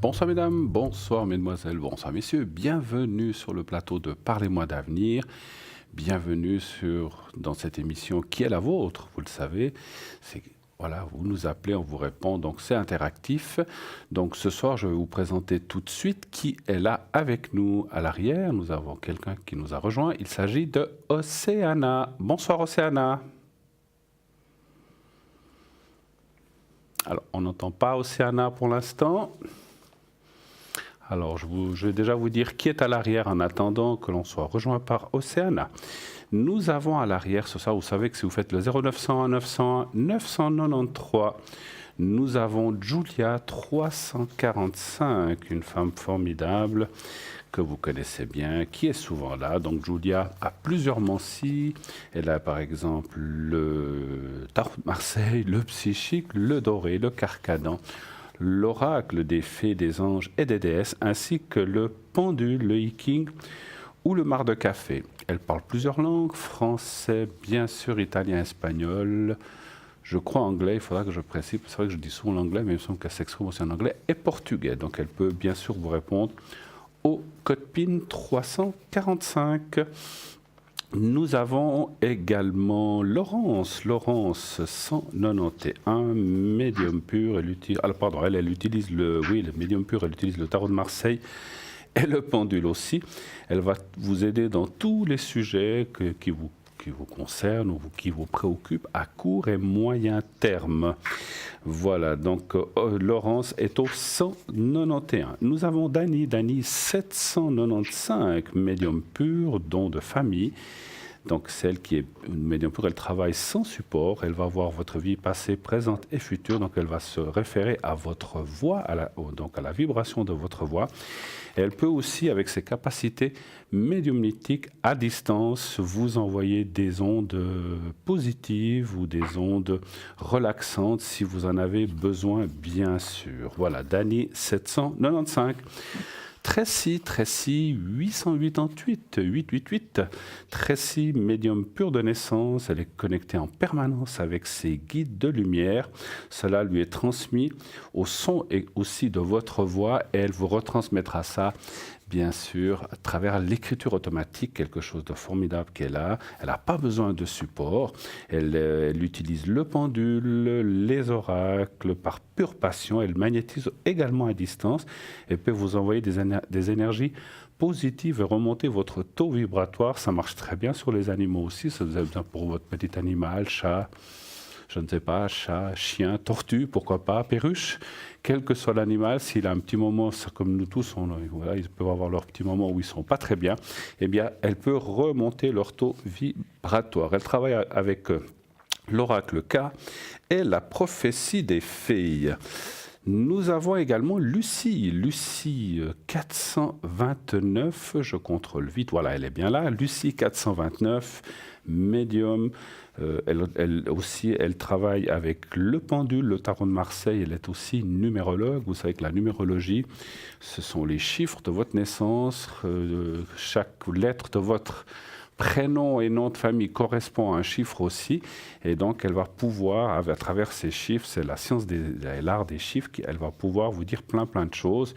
Bonsoir mesdames, bonsoir mesdemoiselles, bonsoir messieurs, bienvenue sur le plateau de Parlez-moi d'avenir, bienvenue dans cette émission qui est la vôtre, vous le savez, voilà, vous nous appelez, on vous répond, donc c'est interactif. Donc ce soir, je vais vous présenter tout de suite qui est là avec nous à l'arrière. Nous avons quelqu'un qui nous a rejoint, il s'agit de Océana. Bonsoir Océana. Alors, on n'entend pas Océana pour l'instant. Alors, je vais déjà vous dire qui est à l'arrière en attendant que l'on soit rejoint par Océana. Nous avons à l'arrière, ce soir, vous savez que si vous faites le 0901 901 993, nous avons Julia 345, une femme formidable que vous connaissez bien, qui est souvent là. Donc Julia a plusieurs mancies. Elle a par exemple le tarot de Marseille, le psychique, le doré, le carcadan, l'oracle des fées, des anges et des déesses, ainsi que le pendule, le hiking ou le mar de café. Elle parle plusieurs langues, français, bien sûr, italien, espagnol, je crois anglais, il faudra que je précise, c'est vrai que je dis souvent l'anglais, mais il me semble qu'elle s'exprime aussi en anglais, et portugais. Donc elle peut bien sûr vous répondre au code PIN 345. Nous avons également Laurence 191, médium pur. Elle utilise le médium pur, elle utilise le tarot de Marseille et le pendule aussi. Elle va vous aider dans tous les sujets qui vous concernent ou qui vous préoccupent à court et moyen terme. Voilà, donc Laurence est au 191. Nous avons Dani 795, médium pur, don de famille. Donc celle qui est une médium pure, elle travaille sans support, elle va voir votre vie passée, présente et future, donc elle va se référer à votre voix, donc à la vibration de votre voix. Et elle peut aussi, avec ses capacités médiumnitiques à distance, vous envoyer des ondes positives ou des ondes relaxantes si vous en avez besoin, bien sûr. Voilà, Dani 795. Tracy 888. Tracy, médium pur de naissance, elle est connectée en permanence avec ses guides de lumière. Cela lui est transmis au son et aussi de votre voix et elle vous retransmettra ça, bien sûr, à travers l'écriture automatique, quelque chose de formidable qu'elle a. Elle n'a pas besoin de support. Elle utilise le pendule, les oracles par pure passion. Elle magnétise également à distance et peut vous envoyer des énergies positives et remonter votre taux vibratoire. Ça marche très bien sur les animaux aussi. Ça vous a besoin pour votre petit animal, chat, je ne sais pas, chat, chien, tortue, pourquoi pas, perruche, quel que soit l'animal, s'il a un petit moment, comme nous tous, ils peuvent avoir leur petit moment où ils ne sont pas très bien, eh bien, elle peut remonter leur taux vibratoire. Elle travaille avec l'oracle K et la prophétie des fées. Nous avons également Lucie 429, je contrôle vite, voilà, elle est bien là, Lucie 429, médium. Elle travaille avec le pendule, le tarot de Marseille, elle est aussi numérologue. Vous savez que la numérologie, ce sont les chiffres de votre naissance, chaque lettre de votre prénom et nom de famille correspond à un chiffre aussi, et donc elle va pouvoir, à travers ces chiffres, c'est la science l'art des chiffres, elle va pouvoir vous dire plein de choses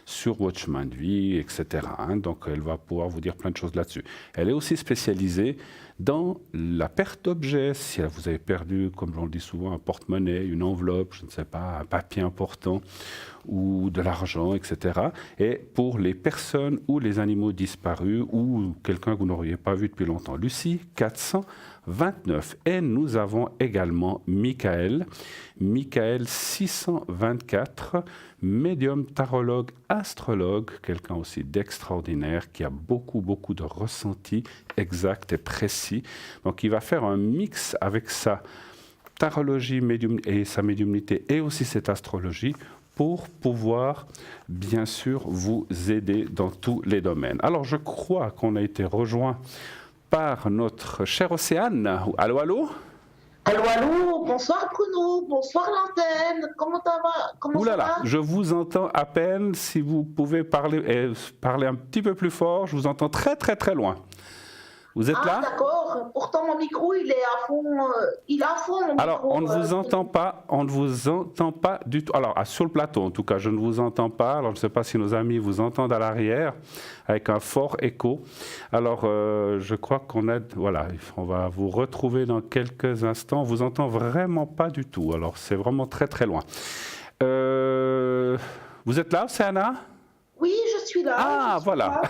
sur votre chemin de vie, etc. Donc elle va pouvoir vous dire plein de choses là-dessus. Elle est aussi spécialisée dans la perte d'objets. Si vous avez perdu, comme on le dit souvent, un porte-monnaie, une enveloppe, je ne sais pas, un papier important, ou de l'argent, etc. Et pour les personnes ou les animaux disparus, ou quelqu'un que vous n'auriez pas vu depuis longtemps. Lucie 429. Et nous avons également Michael 624, médium, tarologue, astrologue, quelqu'un aussi d'extraordinaire qui a beaucoup de ressentis exacts et précis. Donc il va faire un mix avec sa tarologie et sa médiumnité et aussi cette astrologie pour pouvoir, bien sûr, vous aider dans tous les domaines. Alors, je crois qu'on a été rejoint par notre chère Océane. Allô, allô? Allô, bonsoir Bruno, bonsoir l'antenne, comment ça va? Ouh là là, je vous entends à peine, si vous pouvez parler un petit peu plus fort, je vous entends très loin. Vous êtes Ah, là? d'accord. Pourtant, mon micro, il est à fond. Il est à fond, mon Alors, on micro. ne vous entend pas, on ne vous entend pas du tout. Alors, sur le plateau, en tout cas, je ne vous entends pas. Alors, je ne sais pas si nos amis vous entendent à l'arrière, avec un fort écho. Alors, je crois voilà, on va vous retrouver dans quelques instants. On vous entend vraiment pas du tout. Alors, c'est vraiment très, très loin. Vous êtes là, Océana? Oui, je suis là. Ah, voilà.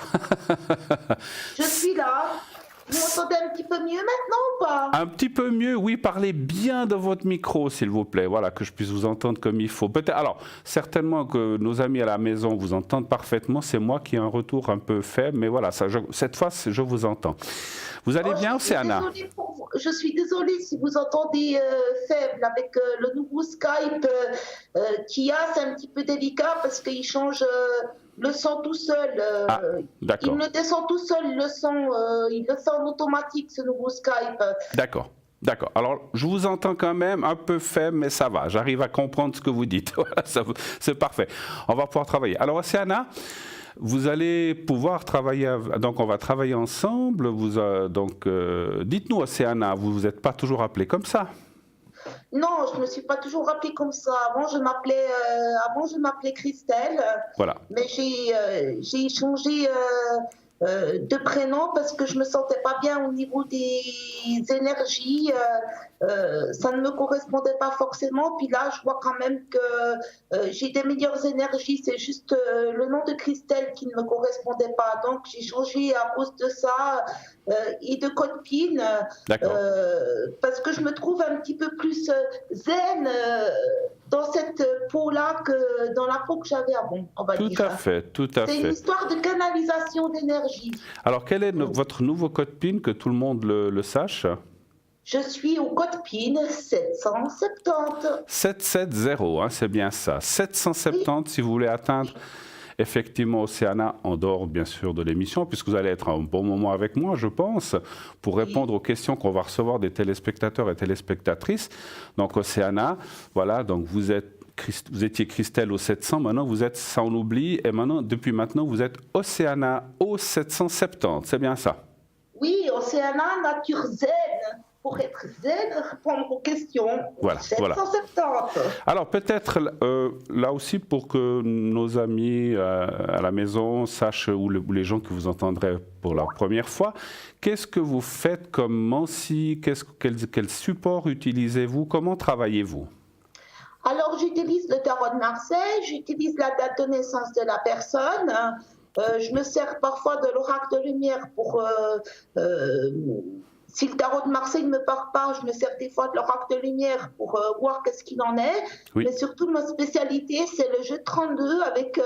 Je suis là. Vous m'entendez un petit peu mieux maintenant ou pas? Un petit peu mieux, oui, parlez bien de votre micro, s'il vous plaît, voilà, que je puisse vous entendre comme il faut. Peut-être, alors, certainement que nos amis à la maison vous entendent parfaitement, c'est moi qui ai un retour un peu faible, mais voilà, cette fois, je vous entends. Vous allez bien, Océana? Je suis désolée si vous entendez faible avec le nouveau Skype qu'il y a, c'est un petit peu délicat parce qu'il change le son tout seul. D'accord. Il le descend tout seul, le son, il le fait en automatique, ce nouveau Skype. D'accord. D'accord. Alors, je vous entends quand même un peu faible, mais ça va. J'arrive à comprendre ce que vous dites. Voilà, c'est parfait. On va pouvoir travailler. Alors, Océana, vous allez pouvoir travailler. Donc, on va travailler ensemble. Dites-nous, Océana, vous vous êtes pas toujours appelée comme ça? Non, je ne me suis pas toujours appelée comme ça. Avant, je m'appelais Christelle. Voilà. Mais j'ai changé de prénom parce que je me sentais pas bien au niveau des énergies. Ça ne me correspondait pas forcément. Puis là, je vois quand même que j'ai des meilleures énergies. C'est juste le nom de Christelle qui ne me correspondait pas. Donc, j'ai changé à cause de ça et de code PIN parce que je me trouve un petit peu plus zen dans cette peau-là que dans la peau que j'avais avant, on va dire. Tout à fait. C'est une histoire de canalisation d'énergie. Alors, quel est votre nouveau code PIN, que tout le monde le sache? Je suis au code PIN 770. 770, hein, c'est bien ça. 770, oui. Si vous voulez atteindre effectivement Océana, en dehors bien sûr de l'émission, puisque vous allez être un bon moment avec moi, je pense, pour répondre aux questions qu'on va recevoir des téléspectateurs et téléspectatrices. Donc Océana, voilà, donc vous étiez Christelle au 700, maintenant vous êtes, ça on oublie, et depuis maintenant, vous êtes Océana au 770, c'est bien ça? Oui, Océana, nature zen. Pour être zen, répondre aux questions. Voilà, 770. Voilà. Alors peut-être là aussi pour que nos amis à la maison sachent, ou les gens que vous entendrez pour la première fois, qu'est-ce que vous faites comme Mansi, quel support utilisez-vous, comment travaillez-vous? Alors j'utilise le tarot de Marseille, j'utilise la date de naissance de la personne. Je me sers parfois de l'oracle de lumière pour... si le tarot de Marseille ne me parle pas, je me sers des fois de l'oracle de lumière pour voir qu'est-ce qu'il en est. Oui. Mais surtout, ma spécialité, c'est le jeu 32 avec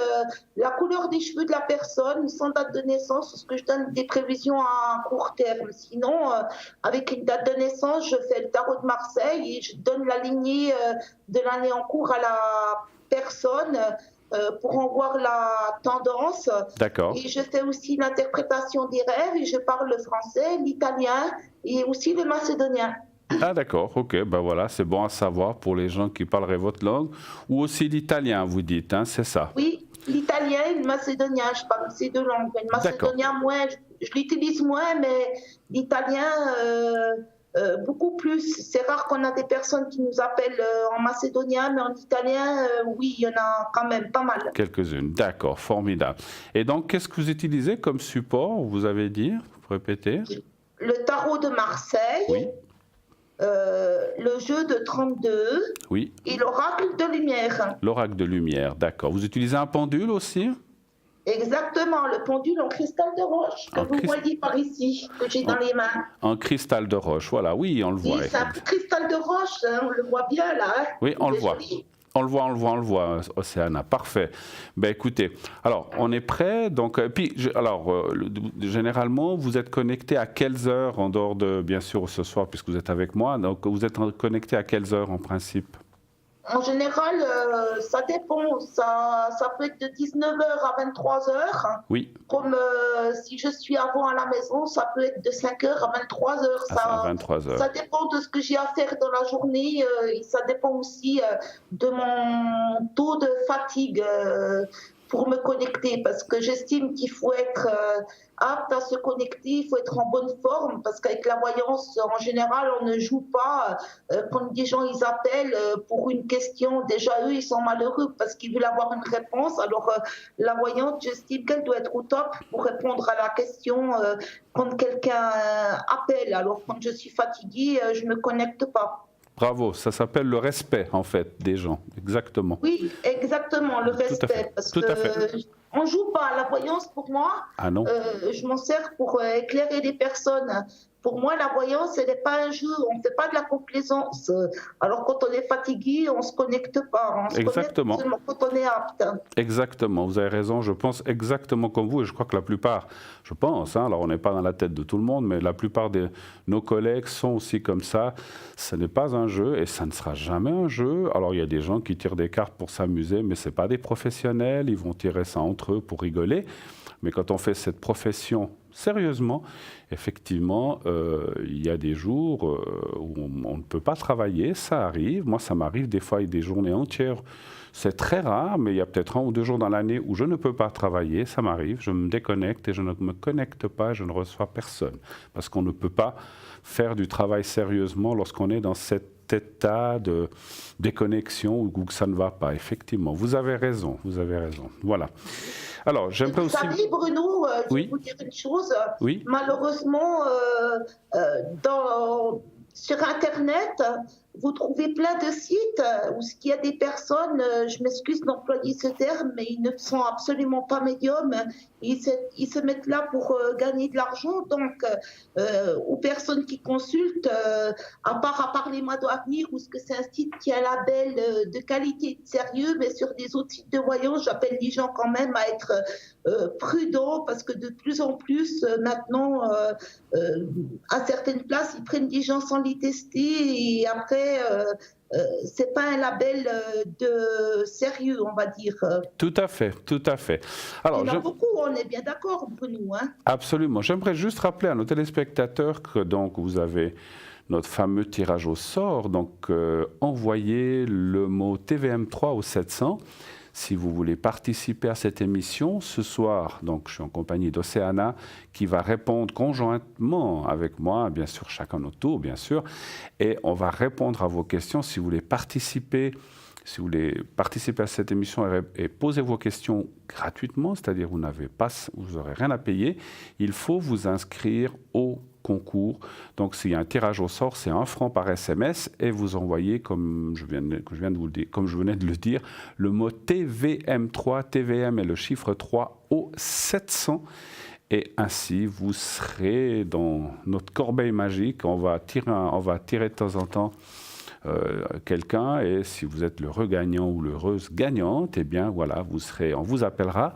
la couleur des cheveux de la personne, sans date de naissance, parce que je donne des prévisions à court terme. Sinon, avec une date de naissance, je fais le tarot de Marseille et je donne la lignée de l'année en cours à la personne. Pour en voir la tendance. D'accord. Et je fais aussi l'interprétation des rêves et je parle le français, l'italien et aussi le macédonien. Ah d'accord, ok, ben voilà, c'est bon à savoir pour les gens qui parleraient votre langue, ou aussi l'italien, vous dites, hein, c'est ça? Oui, l'italien et le macédonien, je parle ces deux langues. Le macédonien, moins, je l'utilise moins, mais l'italien... beaucoup plus. C'est rare qu'on a des personnes qui nous appellent en macédonien, mais en italien, oui, il y en a quand même pas mal. Quelques-unes, d'accord, formidable. Et donc, qu'est-ce que vous utilisez comme support, vous avez dit, vous répétez? Le tarot de Marseille, oui. Le jeu de 32 oui. Et l'oracle de lumière. L'oracle de lumière, d'accord. Vous utilisez un pendule aussi? Exactement, le pendule en cristal de roche que vous voyez par ici, que j'ai dans les mains. En cristal de roche, voilà, oui, on le voit. C'est un cristal de roche, hein, on le voit bien là. Hein. Oui, on le voit. On le voit, Océana. Parfait. Ben écoutez, alors on est prêt. Donc, généralement, vous êtes connecté à quelles heures en dehors de, bien sûr, ce soir, puisque vous êtes avec moi. Donc, vous êtes connecté à quelles heures en principe? En général, ça dépend. Ça peut être de 19h à 23h. Oui. Comme si je suis avant à la maison, ça peut être de 5h à 23h. À 23h. Ça dépend de ce que j'ai à faire dans la journée. Et ça dépend aussi de mon taux de fatigue. pour me connecter, parce que j'estime qu'il faut être apte à se connecter, il faut être en bonne forme, parce qu'avec la voyance, en général, on ne joue pas. Quand des gens ils appellent pour une question, déjà eux, ils sont malheureux parce qu'ils veulent avoir une réponse. Alors, la voyante, j'estime qu'elle doit être au top pour répondre à la question quand quelqu'un appelle. Alors, quand je suis fatiguée, je ne me connecte pas. Bravo, ça s'appelle le respect, en fait, des gens, exactement. Oui, exactement, le respect, parce que on joue pas à la voyance pour moi. Ah non. Je m'en sers pour éclairer les personnes. Pour moi, la voyance, ce n'est pas un jeu, on ne fait pas de la complaisance. Alors quand on est fatigué, on ne se connecte pas, on se connecte seulement quand on est apte. Exactement, vous avez raison, je pense exactement comme vous, et je crois que la plupart, je pense, alors on n'est pas dans la tête de tout le monde, mais la plupart de nos collègues sont aussi comme ça. Ce n'est pas un jeu, et ça ne sera jamais un jeu. Alors il y a des gens qui tirent des cartes pour s'amuser, mais ce n'est pas des professionnels, ils vont tirer ça entre eux pour rigoler. Mais quand on fait cette profession sérieusement, effectivement, il y a des jours où on ne peut pas travailler, ça arrive. Moi, ça m'arrive des fois, il y a des journées entières. C'est très rare, mais il y a peut-être 1 ou 2 jours dans l'année où je ne peux pas travailler, ça m'arrive, je me déconnecte et je ne me connecte pas, je ne reçois personne. Parce qu'on ne peut pas faire du travail sérieusement lorsqu'on est dans cet état de déconnexion ou que ça ne va pas. Effectivement, vous avez raison, vous avez raison. Voilà. Alors, j'aimerais aussi... Vous savez, Bruno, je vais vous dire une chose. Oui. Malheureusement, sur Internet, vous trouvez plein de sites où il y a des personnes, je m'excuse d'employer ce terme, mais ils ne sont absolument pas médiums. Ils se mettent là pour gagner de l'argent. Donc, aux personnes qui consultent, à part les mois d'avenir, où c'est un site qui a un label de qualité et de sérieux, mais sur des autres sites de voyance, j'appelle les gens quand même à être prudents, parce que de plus en plus, maintenant, à certaines places, ils prennent des gens sans les tester, et après, c'est pas un label de sérieux, on va dire. Tout à fait, tout à fait. Alors, il y en a beaucoup, on est bien d'accord, Bruno. Hein. Absolument. J'aimerais juste rappeler à nos téléspectateurs que donc vous avez notre fameux tirage au sort. Donc, envoyez le mot TVM3 au 700. Si vous voulez participer à cette émission, ce soir, donc je suis en compagnie d'Océana qui va répondre conjointement avec moi, bien sûr chacun notre tour, bien sûr, et on va répondre à vos questions. Si vous voulez participer à cette émission et poser vos questions gratuitement, c'est-à-dire vous n'aurez rien à payer, il faut vous inscrire au concours. Donc s'il y a un tirage au sort, c'est 1 franc par SMS et vous envoyez, comme je venais de le dire, le mot TVM3, TVM et le chiffre 3 au 700. Et ainsi, vous serez dans notre corbeille magique. On va tirer de temps en temps quelqu'un, et si vous êtes l'heureux gagnant ou l'heureuse gagnante, eh bien voilà, on vous appellera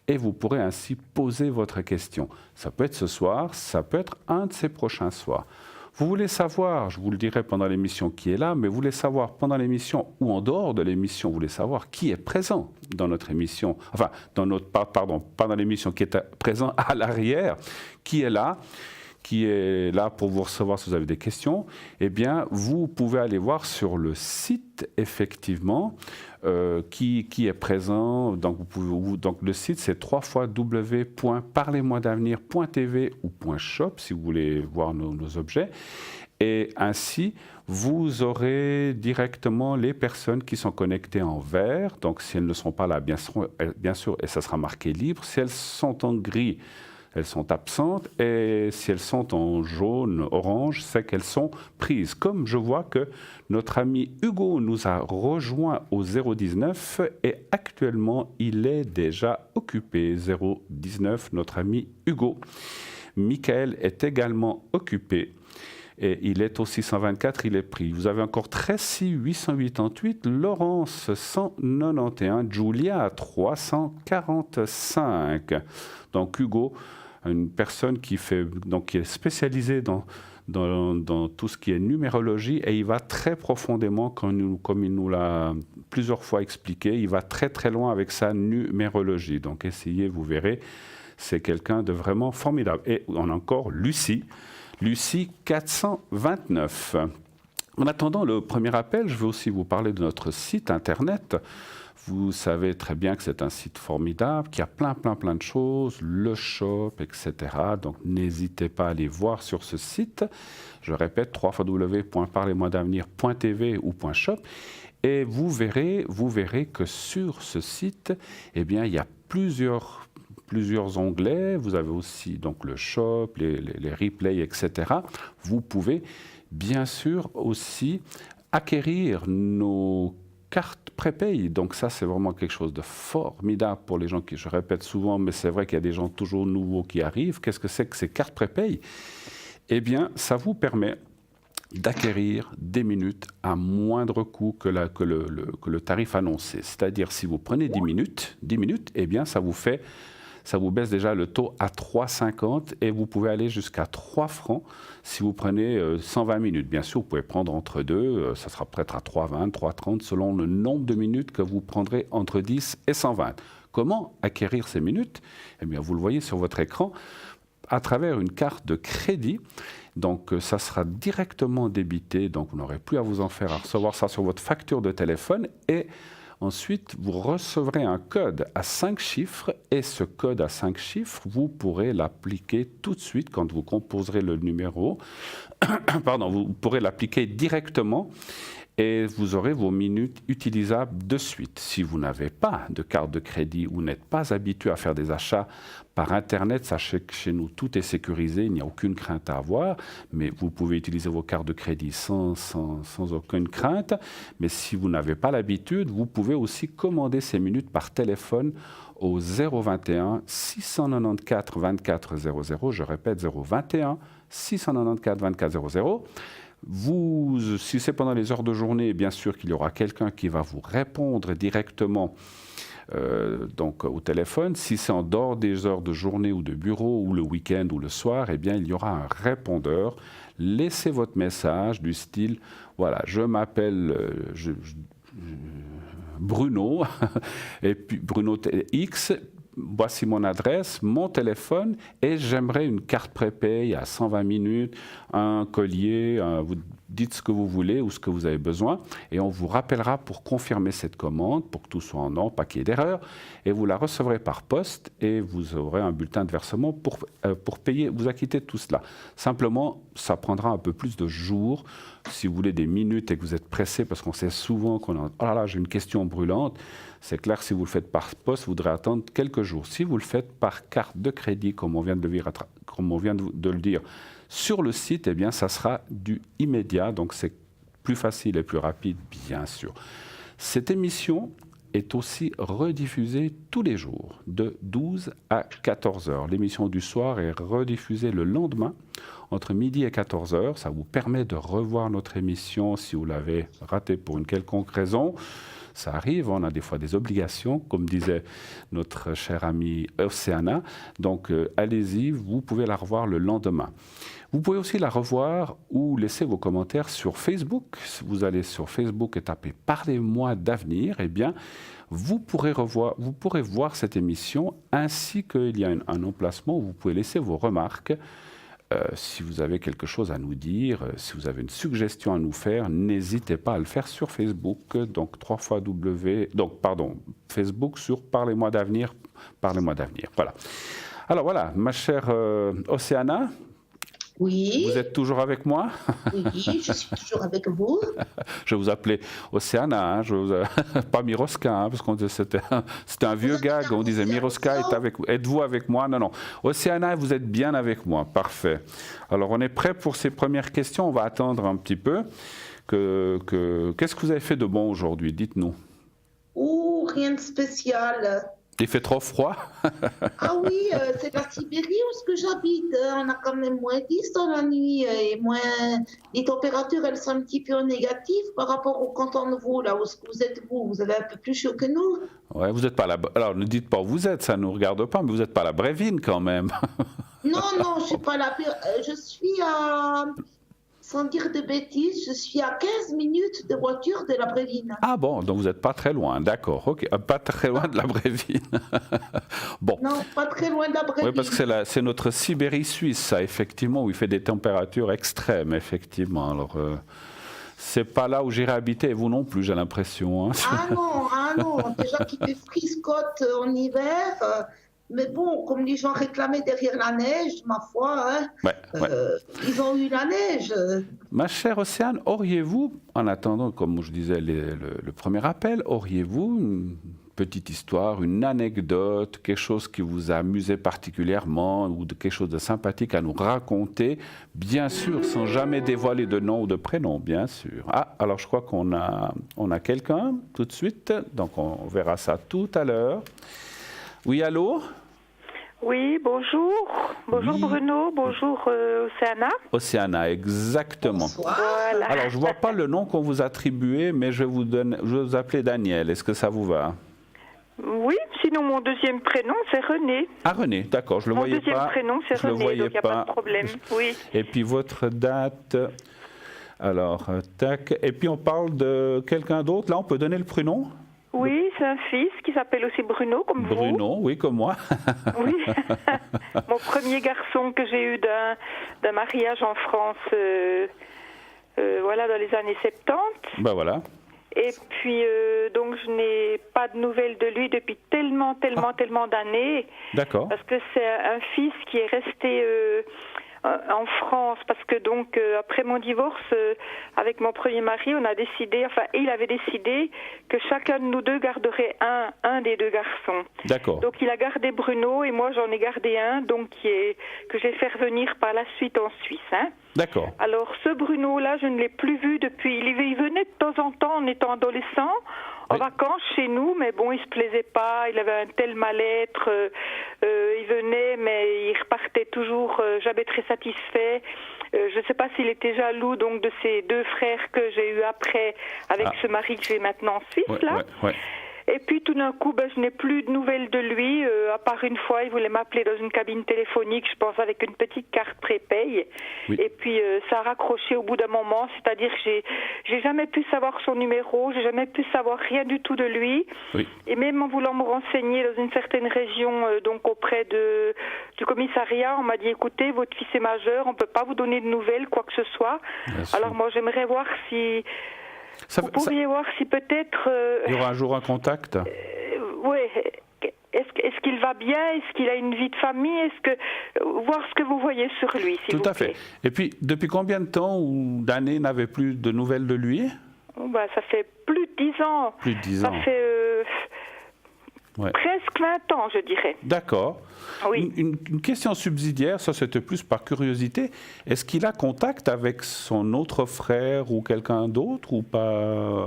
et vous pourrez ainsi poser votre question. Ça peut être ce soir, ça peut être un de ces prochains soirs. Vous voulez savoir, je vous le dirai pendant l'émission qui est là, mais vous voulez savoir pendant l'émission ou en dehors de l'émission, vous voulez savoir qui est présent dans notre émission, enfin, pendant l'émission, qui est présent à l'arrière, qui est là pour vous recevoir si vous avez des questions, eh bien, vous pouvez aller voir sur le site, effectivement, qui est présent. Donc, le site, c'est www.parlez-moi-d'avenir.tv ou .shop, si vous voulez voir nos objets. Et ainsi, vous aurez directement les personnes qui sont connectées en vert. Donc, si elles ne sont pas là, bien sûr, et ça sera marqué libre. Si elles sont en gris, elles sont absentes, et si elles sont en jaune, orange, c'est qu'elles sont prises. Comme je vois que notre ami Hugo nous a rejoint au 019 et actuellement il est déjà occupé. 019, notre ami Hugo. Michael est également occupé. Et il est au 624, il est pris. Vous avez encore Tracy 888, Laurence 191, Julia 345. Donc Hugo, une personne qui est spécialisée dans tout ce qui est numérologie, et il va très profondément, comme il nous l'a plusieurs fois expliqué, il va très très loin avec sa numérologie. Donc essayez, vous verrez, c'est quelqu'un de vraiment formidable. Et on a encore Lucie 429. En attendant le premier appel, je veux aussi vous parler de notre site internet. Vous savez très bien que c'est un site formidable, qu'il y a plein de choses, le shop, etc. Donc n'hésitez pas à aller voir sur ce site. Je répète, www.parlez-moi-d'avenir.tv ou .shop. Et vous verrez que sur ce site, eh bien, il y a plusieurs onglets. Vous avez aussi donc le shop, les replays, etc. Vous pouvez bien sûr aussi acquérir nos cartes prépay. Donc ça, c'est vraiment quelque chose de formidable pour les gens qui, je répète souvent, mais c'est vrai qu'il y a des gens toujours nouveaux qui arrivent. Qu'est-ce que c'est que ces cartes prépay? Eh bien, ça vous permet d'acquérir des minutes à moindre coût que le tarif annoncé. C'est-à-dire, si vous prenez 10 minutes, eh bien, ça vous baisse déjà le taux à 3,50 et vous pouvez aller jusqu'à 3 francs si vous prenez 120 minutes. Bien sûr, vous pouvez prendre entre deux, ça sera peut-être à 3,20, 3,30 selon le nombre de minutes que vous prendrez entre 10 et 120. Comment acquérir ces minutes? Eh bien, vous le voyez sur votre écran à travers une carte de crédit. Donc, ça sera directement débité, donc vous n'aurez plus à vous en faire à recevoir ça sur votre facture de téléphone et ensuite, vous recevrez un code à 5 chiffres et ce code à 5 chiffres, vous pourrez l'appliquer tout de suite quand vous composerez le numéro. Pardon, vous pourrez l'appliquer directement et vous aurez vos minutes utilisables de suite. Si vous n'avez pas de carte de crédit ou n'êtes pas habitué à faire des achats par Internet, sachez que chez nous, tout est sécurisé, il n'y a aucune crainte à avoir, mais vous pouvez utiliser vos cartes de crédit sans aucune crainte. Mais si vous n'avez pas l'habitude, vous pouvez aussi commander ces minutes par téléphone au 021 694 24 00. Je répète, 021 694 24 00. Si c'est pendant les heures de journée, bien sûr qu'il y aura quelqu'un qui va vous répondre directement donc au téléphone. Si c'est en dehors des heures de journée ou de bureau ou le week-end ou le soir, eh bien il y aura un répondeur. Laissez votre message du style, voilà, je m'appelle Bruno, et puis Bruno X. Voici mon adresse, mon téléphone et j'aimerais une carte prépay à 120 minutes, un collier, vous dites ce que vous voulez ou ce que vous avez besoin et on vous rappellera pour confirmer cette commande, pour que tout soit en ordre, pas qu'il y ait d'erreur et vous la recevrez par poste et vous aurez un bulletin de versement pour payer, vous acquitter de tout cela. Simplement, ça prendra un peu plus de jours si vous voulez des minutes et que vous êtes pressé parce qu'on sait souvent qu'on a « Oh là là, j'ai une question brûlante », c'est clair, si vous le faites par poste, vous devrez attendre quelques jours. Si vous le faites par carte de crédit, comme on vient de le dire sur le site, eh bien, ça sera du immédiat. Donc, c'est plus facile et plus rapide, bien sûr. Cette émission est aussi rediffusée tous les jours, de 12 à 14 heures. L'émission du soir est rediffusée le lendemain, entre midi et 14 heures. Ça vous permet de revoir notre émission si vous l'avez ratée pour une quelconque raison. Ça arrive, on a des fois des obligations, comme disait notre chère amie Océana. Donc, allez-y, vous pouvez la revoir le lendemain. Vous pouvez aussi la revoir ou laisser vos commentaires sur Facebook. Si vous allez sur Facebook et tapez « Parlez-moi d'avenir », eh bien, vous pourrez voir cette émission, ainsi qu'il y a un emplacement où vous pouvez laisser vos remarques. Si vous avez quelque chose à nous dire, si vous avez une suggestion à nous faire, n'hésitez pas à le faire sur Facebook. Donc, Facebook sur Parlez-moi d'avenir, Parlez-moi d'avenir. Voilà. Alors voilà, ma chère Océana. Oui. Vous êtes toujours avec moi? Oui, je suis toujours avec vous. Je vous appelais Océana, pas Miroska, hein, parce qu'on c'était un vieux gag, on disait Miroska êtes-vous avec moi? Non, non. Océana, vous êtes bien avec moi, parfait. Alors on est prêt pour ces premières questions, on va attendre un petit peu. Qu'est-ce que vous avez fait de bon aujourd'hui? Dites-nous. Rien de spécial. Il fait trop froid? Ah oui, c'est la Sibérie où ce que j'habite. On a quand même moins 10 dans la nuit et les températures, elles sont un petit peu négatives par rapport au canton de Vaud, là où vous êtes vous avez un peu plus chaud que nous. Ouais, vous n'êtes pas là. Alors ne dites pas où vous êtes, ça ne nous regarde pas, mais vous n'êtes pas à la Brévine quand même. Non, je suis pas là. Je suis à... Sans dire de bêtises, je suis à 15 minutes de voiture de la Brévine. Ah bon, donc vous n'êtes pas très loin, d'accord. Ok, pas très loin de la Brévine. Bon. Non, pas très loin de la Brévine. Oui, parce que c'est notre Sibérie suisse, ça, effectivement, où il fait des températures extrêmes, effectivement. Alors, C'est pas là où j'irai habiter, et vous non plus, j'ai l'impression. Hein. Ah non, déjà qu'il fait friscotte en hiver. Mais bon, comme les gens réclamaient derrière la neige, ma foi, hein, Ouais. ils ont eu la neige. Ma chère Océane, auriez-vous, en attendant, comme je disais le premier appel, auriez-vous une petite histoire, une anecdote, quelque chose qui vous a amusé particulièrement ou quelque chose de sympathique à nous raconter, bien sûr, sans jamais dévoiler de nom ou de prénom, bien sûr. Ah, alors je crois qu'on a quelqu'un tout de suite, donc on verra ça tout à l'heure. Oui, allô? Oui, bonjour. Bonjour Oui. Bruno, bonjour Océana. Océana, exactement. Bonsoir. Voilà. Alors, je ne vois pas le nom qu'on vous a attribué, mais je vais vous appeler Daniel. Est-ce que ça vous va? Oui, sinon mon deuxième prénom c'est René. Ah, René, d'accord, je le Mon voyais deuxième pas. prénom c'est Je le René, voyais donc il n'y a pas de problème. Oui. Et puis votre date. Alors, tac. Et puis on parle de quelqu'un d'autre. Là, on peut donner le prénom? Oui, c'est un fils qui s'appelle aussi Bruno, comme vous. Bruno, oui, comme moi. Oui. Mon premier garçon que j'ai eu d'un mariage en France, voilà, dans les années 70. Ben voilà. Et puis, donc, je n'ai pas de nouvelles de lui depuis tellement d'années. D'accord. Parce que c'est un fils qui est resté en France. Parce que donc, après mon divorce, avec mon premier mari, on a décidé, enfin, il avait décidé que chacun de nous deux garderait un des deux garçons. D'accord. Donc, il a gardé Bruno et moi, j'en ai gardé un, donc, que j'ai fait revenir par la suite en Suisse, hein. D'accord. Alors, ce Bruno-là, je ne l'ai plus vu depuis. Il venait de temps en temps en étant adolescent, en Oui. vacances chez nous, mais bon, il se plaisait pas. Il avait un tel mal-être. Il venait, mais il repartait toujours jamais très satisfait. Je ne sais pas s'il était jaloux donc de ses deux frères que j'ai eu après, avec ce mari que j'ai maintenant en Suisse, Ouais, là. ouais. Et puis tout d'un coup, je n'ai plus de nouvelles de lui, à part une fois, il voulait m'appeler dans une cabine téléphonique, je pense avec une petite carte prépay. Oui. Et puis ça a raccroché au bout d'un moment, c'est-à-dire que j'ai jamais pu savoir son numéro, j'ai jamais pu savoir rien du tout de lui. Oui. Et même en voulant me renseigner dans une certaine région, donc auprès du commissariat, on m'a dit écoutez, votre fils est majeur, on ne peut pas vous donner de nouvelles, quoi que ce soit. Bien sûr. Alors moi j'aimerais voir si... Vous pourriez voir si peut-être... Il y aura un jour un contact? Oui. Est-ce qu'il va bien? Est-ce qu'il a une vie de famille? Voir ce que vous voyez sur lui, s'il vous plaît. Tout à fait. Et puis, depuis combien de temps ou d'années n'avez plus de nouvelles de lui? Ça fait plus de 10 ans. Plus de 10 ans. Ça fait Ouais. presque 20 ans, je dirais. D'accord. Oui. Une question subsidiaire, ça c'était plus par curiosité. Est-ce qu'il a contact avec son autre frère ou quelqu'un d'autre ou pas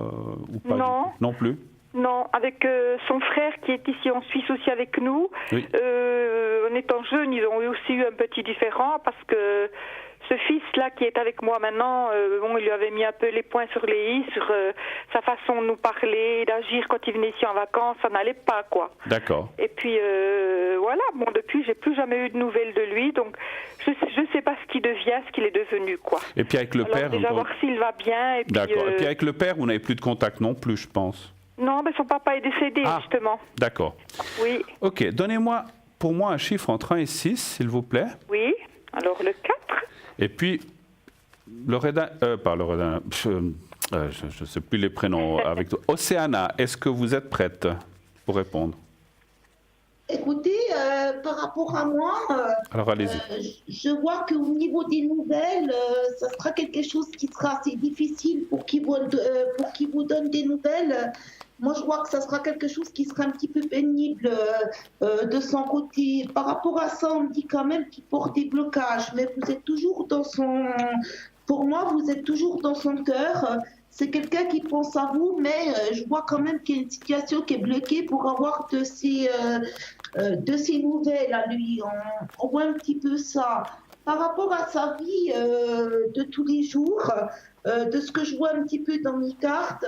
Non. Non plus? Non, avec son frère qui est ici en Suisse aussi avec nous. Oui. En étant jeunes, ils ont aussi eu un petit différend parce que ce fils-là qui est avec moi maintenant, il lui avait mis un peu les points sur les i, sur sa façon de nous parler, d'agir quand il venait ici en vacances, ça n'allait pas, quoi. D'accord. Et puis, voilà, depuis, j'ai plus jamais eu de nouvelles de lui, donc je ne sais pas ce qu'il devient, ce qu'il est devenu, quoi. Et puis avec le Alors, père... déjà voir s'il va bien. Et puis, D'accord. Et puis avec le père, vous n'avez plus de contact non plus, je pense. Non, mais son papa est décédé, justement. D'accord. Oui. Ok, donnez-moi pour moi un chiffre entre 1 et 6, s'il vous plaît. Oui, alors le 4. Et puis, pas Loredana, je ne sais plus les prénoms avec toi. Océana, est-ce que vous êtes prête pour répondre? Écoutez, par rapport à moi, Alors allez-y. je vois qu'au niveau des nouvelles, ça sera quelque chose qui sera assez difficile pour qu'il vous donne des nouvelles. Moi, je vois que ça sera quelque chose qui sera un petit peu pénible de son côté. Par rapport à ça, on me dit quand même qu'il porte des blocages, mais vous êtes toujours dans son... Pour moi, vous êtes toujours dans son cœur. C'est quelqu'un qui pense à vous, mais je vois quand même qu'il y a une situation qui est bloquée pour avoir de ces nouvelles à lui. On voit un petit peu ça. Par rapport à sa vie de tous les jours, de ce que je vois un petit peu dans mes cartes,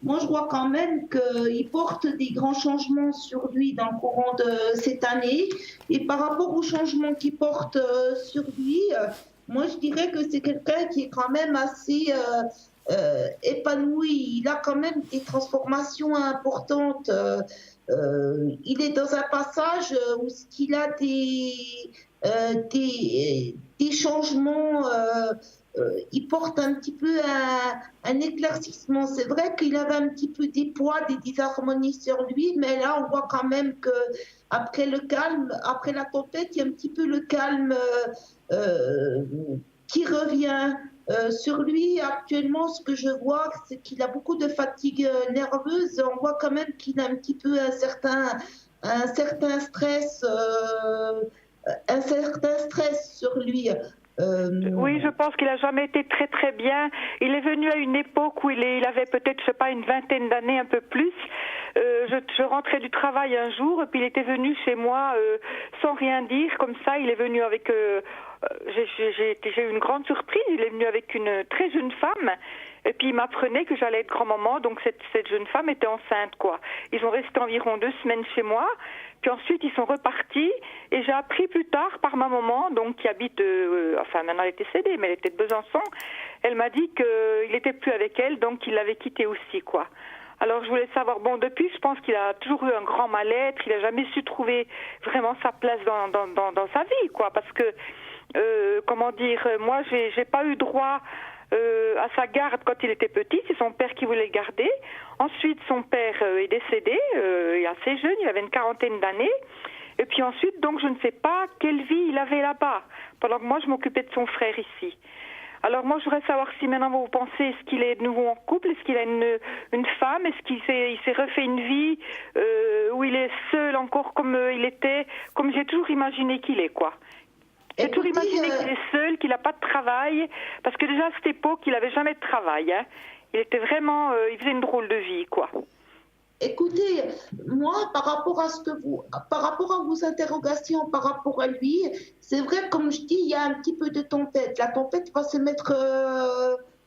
moi je vois quand même qu'il porte des grands changements sur lui dans le courant de cette année. Et par rapport aux changements qu'il porte sur lui, moi je dirais que c'est quelqu'un qui est quand même assez... épanoui, il a quand même des transformations importantes. Il est dans un passage où il a des changements il porte un petit peu un éclaircissement. C'est vrai qu'il avait un petit peu des poids, des disharmonies sur lui, mais là, on voit quand même que après le calme, après la tempête, il y a un petit peu le calme qui revient sur lui. Actuellement, ce que je vois, c'est qu'il a beaucoup de fatigue nerveuse. On voit quand même qu'il a un petit peu un certain stress, sur lui. Oui, je pense qu'il n'a jamais été très très bien. Il est venu à une époque où il avait peut-être, je sais pas, une vingtaine d'années, un peu plus. Je rentrais du travail un jour et puis il était venu chez moi sans rien dire, comme ça. Il est venu avec... j'ai eu une grande surprise. Il est venu avec une très jeune femme. Et puis il m'apprenait que j'allais être grand-maman, donc cette jeune femme était enceinte, quoi. Ils ont resté environ 2 semaines chez moi, puis ensuite ils sont repartis, et j'ai appris plus tard par ma maman, donc qui habite, enfin maintenant elle est décédée, mais elle était de Besançon, elle m'a dit qu'il n'était plus avec elle, donc il l'avait quittée aussi, quoi. Alors je voulais savoir, bon, depuis je pense qu'il a toujours eu un grand mal-être, il n'a jamais su trouver vraiment sa place dans sa vie, quoi, parce que, comment dire, moi j'ai pas eu droit à sa garde quand il était petit, c'est son père qui voulait le garder. Ensuite, son père est décédé, il est assez jeune, il avait une 40aine d'années. Et puis ensuite, donc, je ne sais pas quelle vie il avait là-bas, pendant que moi, je m'occupais de son frère ici. Alors moi, je voudrais savoir si maintenant vous pensez, est-ce qu'il est de nouveau en couple, est-ce qu'il a une femme, est-ce qu'il s'est refait une vie où il est seul encore comme il était, comme j'ai toujours imaginé qu'il est, quoi. J'ai toujours imaginé qu'il est seul, qu'il n'a pas de travail, parce que déjà à cette époque, il n'avait jamais de travail. Hein. Il était vraiment, il faisait une drôle de vie, quoi. Écoutez, moi, par rapport à vos interrogations, par rapport à lui, c'est vrai, comme je dis, il y a un petit peu de tempête. La tempête va se mettre,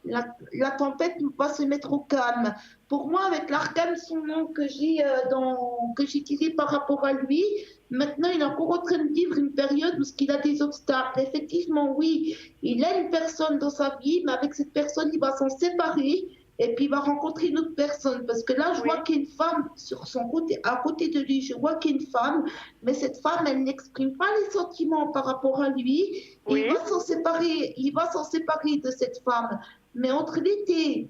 la tempête va se mettre au calme. Pour moi, avec l'arcane son que j'ai tiré par rapport à lui, maintenant, il est encore en train de vivre une période où il a des obstacles. Effectivement, oui, il a une personne dans sa vie, mais avec cette personne, il va s'en séparer. Et puis il va rencontrer une autre personne. Parce que là, je vois qu'il y a une femme sur son côté, à côté de lui. Je vois qu'il y a une femme, mais cette femme, elle n'exprime pas les sentiments par rapport à lui. Oui. Il va s'en séparer de cette femme. Mais entre l'été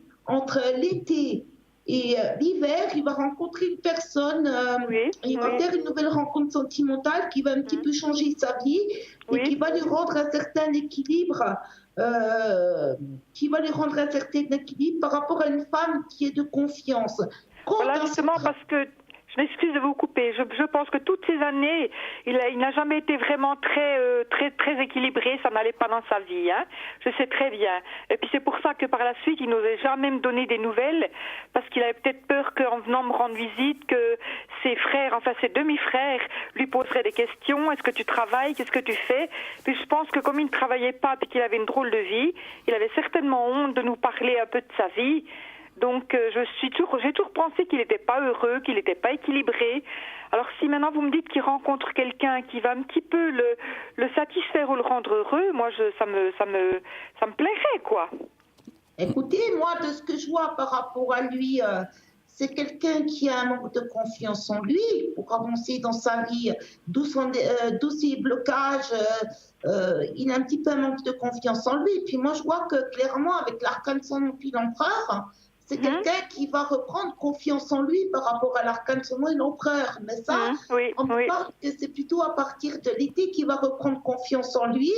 et l'hiver, il va rencontrer une personne, il va faire une nouvelle rencontre sentimentale qui va un petit peu changer sa vie et qui va lui rendre un certain équilibre. Par rapport à une femme qui est de confiance. Voilà, justement, parce que, je m'excuse de vous couper, je pense que toutes ces années, il n'a jamais été vraiment très équilibré, ça n'allait pas dans sa vie, hein. Je sais très bien. Et puis c'est pour ça que par la suite, il n'osait jamais me donner des nouvelles, parce qu'il avait peut-être peur qu'en venant me rendre visite, que ses frères, enfin ses demi-frères, lui poseraient des questions. Est-ce que tu travailles? Qu'est-ce que tu fais? Puis je pense que comme il ne travaillait pas, puis qu'il avait une drôle de vie, il avait certainement honte de nous parler un peu de sa vie. Donc j'ai toujours pensé qu'il n'était pas heureux, qu'il n'était pas équilibré. Alors si maintenant vous me dites qu'il rencontre quelqu'un qui va un petit peu le satisfaire ou le rendre heureux, moi ça me plairait, quoi. Écoutez, moi de ce que je vois par rapport à lui, c'est quelqu'un qui a un manque de confiance en lui pour avancer dans sa vie, d'où ses blocages. Il a un petit peu un manque de confiance en lui. Puis moi je vois que clairement avec l'arcane son nom puis l'empereur, c'est quelqu'un qui va reprendre confiance en lui par rapport à l'arcane son nom et l'empereur. Mais ça, on parle que c'est plutôt à partir de l'été qu'il va reprendre confiance en lui.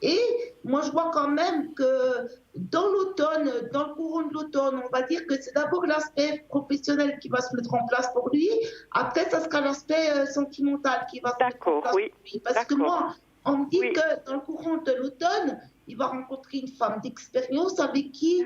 Et moi, je vois quand même que dans l'automne, dans le courant de l'automne, on va dire que c'est d'abord l'aspect professionnel qui va se mettre en place pour lui. Après, ça sera l'aspect sentimental qui va se mettre en place pour lui. Parce que moi, on me dit que dans le courant de l'automne, il va rencontrer une femme d'expérience avec qui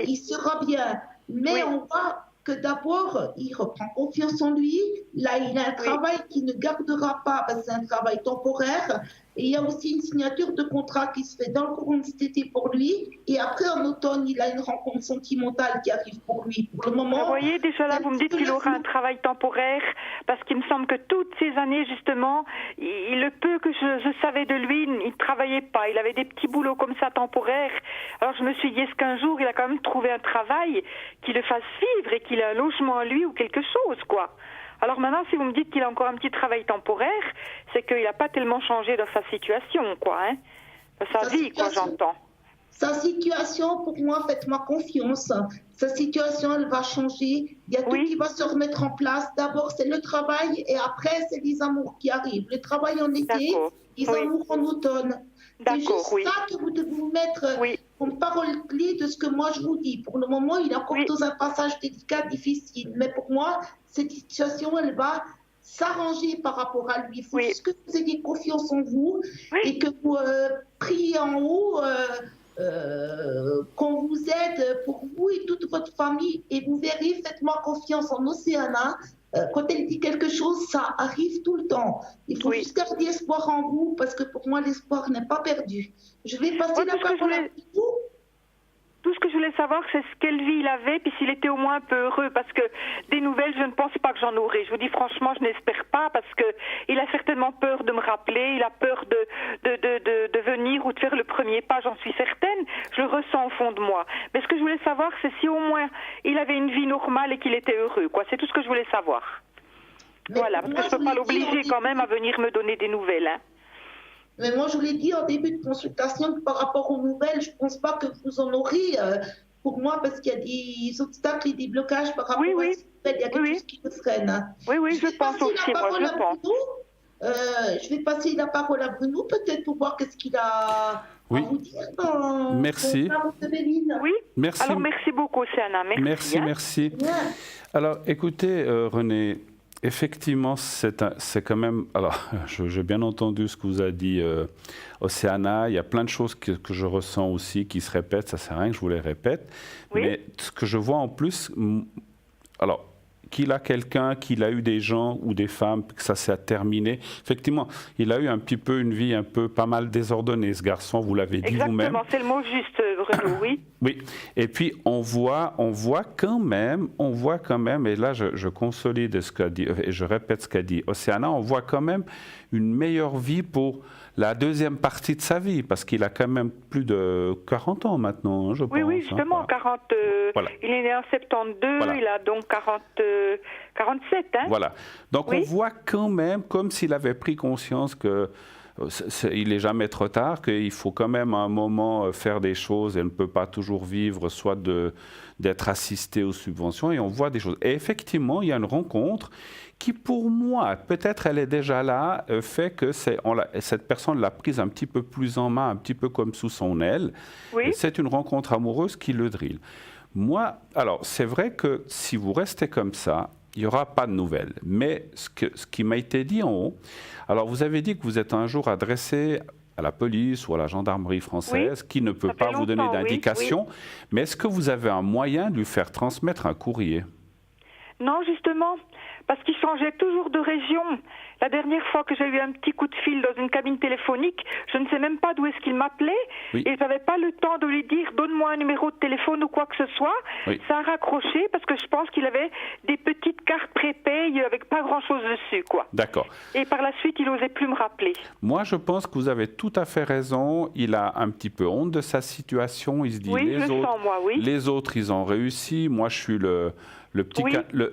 il sera bien. Mais on voit que d'abord, il reprend confiance en lui. Là, il a un travail qui ne gardera pas parce que c'est un travail temporaire. Et il y a aussi une signature de contrat qui se fait dans le courant de cet été pour lui. Et après, en automne, il a une rencontre sentimentale qui arrive pour lui. Pour le moment, vous voyez, déjà là, vous me dites qu'il aura un travail temporaire, parce qu'il me semble que toutes ces années, justement, le peu que je savais de lui, il ne travaillait pas. Il avait des petits boulots comme ça temporaires. Alors je me suis dit, est-ce qu'un jour, il a quand même trouvé un travail qui le fasse vivre et qu'il ait un logement à lui ou quelque chose, quoi. Alors maintenant, si vous me dites qu'il a encore un petit travail temporaire, c'est qu'il n'a pas tellement changé dans sa situation, quoi, hein. Dans sa vie, quoi, j'entends. Sa situation, pour moi, faites-moi confiance. Sa situation, elle va changer. Il y a tout qui va se remettre en place. D'abord, c'est le travail et après, c'est les amours qui arrivent. Le travail en été, les amours en automne. C'est juste ça que vous devez vous mettre comme parole clé de ce que moi je vous dis. Pour le moment, il est encore dans un passage délicat, difficile. Mais pour moi, cette situation, elle va s'arranger par rapport à lui. Il faut juste que vous ayez confiance en vous et que vous priez en haut, qu'on vous aide pour vous et toute votre famille. Et vous verrez, faites-moi confiance en Océana. Quand elle dit quelque chose, ça arrive tout le temps. Il faut juste garder espoir en vous, parce que pour moi, l'espoir n'est pas perdu. Je vais passer la parole à vous. Tout ce que je voulais savoir, c'est quelle vie il avait, puis s'il était au moins un peu heureux, parce que des nouvelles, je ne pense pas que j'en aurai. Je vous dis franchement, je n'espère pas, parce que il a certainement peur de me rappeler, il a peur de venir ou de faire le premier pas, j'en suis certaine. Je le ressens au fond de moi. Mais ce que je voulais savoir, c'est si au moins il avait une vie normale et qu'il était heureux, quoi. C'est tout ce que je voulais savoir. Mais voilà, parce que je ne peux pas l'obliger quand même à venir me donner des nouvelles, hein. Mais moi, je vous l'ai dit en début de consultation que par rapport aux nouvelles, je ne pense pas que vous en aurez pour moi, parce qu'il y a des obstacles et des blocages par rapport à ces nouvelles. Il y a quelque chose qui me freine. Oui, je pense aussi, moi, je pense. Je vais passer la parole à Bruno, peut-être pour voir qu'est-ce qu'il a à vous dire. Merci. Oui. Merci. Alors, merci beaucoup, Océana. Merci. Alors, écoutez, René, effectivement, c'est quand même... Alors, j'ai bien entendu ce que vous a dit Océana. Il y a plein de choses que je ressens aussi qui se répètent. Ça ne sert à rien que je vous les répète. Mais ce que je vois en plus... Alors, qu'il a quelqu'un, qu'il a eu des gens ou des femmes, que ça s'est terminé. Effectivement, il a eu un petit peu une vie un peu pas mal désordonnée, ce garçon, vous l'avez dit vous-même. Exactement, c'est le mot juste, Bruno, oui. Oui, et puis on voit quand même, et là je consolide ce qu'a dit, et je répète ce qu'a dit Océana, on voit quand même une meilleure vie pour la deuxième partie de sa vie, parce qu'il a quand même plus de 40 ans maintenant, je pense. Oui, justement, 40, il est né en 72, il a donc 47. Hein. Voilà, donc on voit quand même, comme s'il avait pris conscience que il n'est jamais trop tard, qu'il faut quand même à un moment faire des choses et on ne peut pas toujours vivre soit d'être assisté aux subventions, et on voit des choses. Et effectivement, il y a une rencontre qui, pour moi, peut-être elle est déjà là, fait que cette personne l'a prise un petit peu plus en main, un petit peu comme sous son aile. Et c'est une rencontre amoureuse qui le drille. Moi, alors, c'est vrai que si vous restez comme ça, il n'y aura pas de nouvelles. Mais ce qui m'a été dit en haut, alors vous avez dit que vous êtes un jour adressé à la police ou à la gendarmerie française qui ne peut pas vous donner d'indication. Mais est-ce que vous avez un moyen de lui faire transmettre un courrier? Non, justement, parce qu'il changeait toujours de région. La dernière fois que j'ai eu un petit coup de fil dans une cabine téléphonique, je ne sais même pas d'où est-ce qu'il m'appelait, et je n'avais pas le temps de lui dire « donne-moi un numéro de téléphone » ou quoi que ce soit. Ça a raccroché parce que je pense qu'il avait des petites cartes prépay avec pas grand-chose dessus, quoi. D'accord. Et par la suite, il n'osait plus me rappeler. Moi, je pense que vous avez tout à fait raison. Il a un petit peu honte de sa situation. Il se dit les autres, ils ont réussi. Moi, je suis le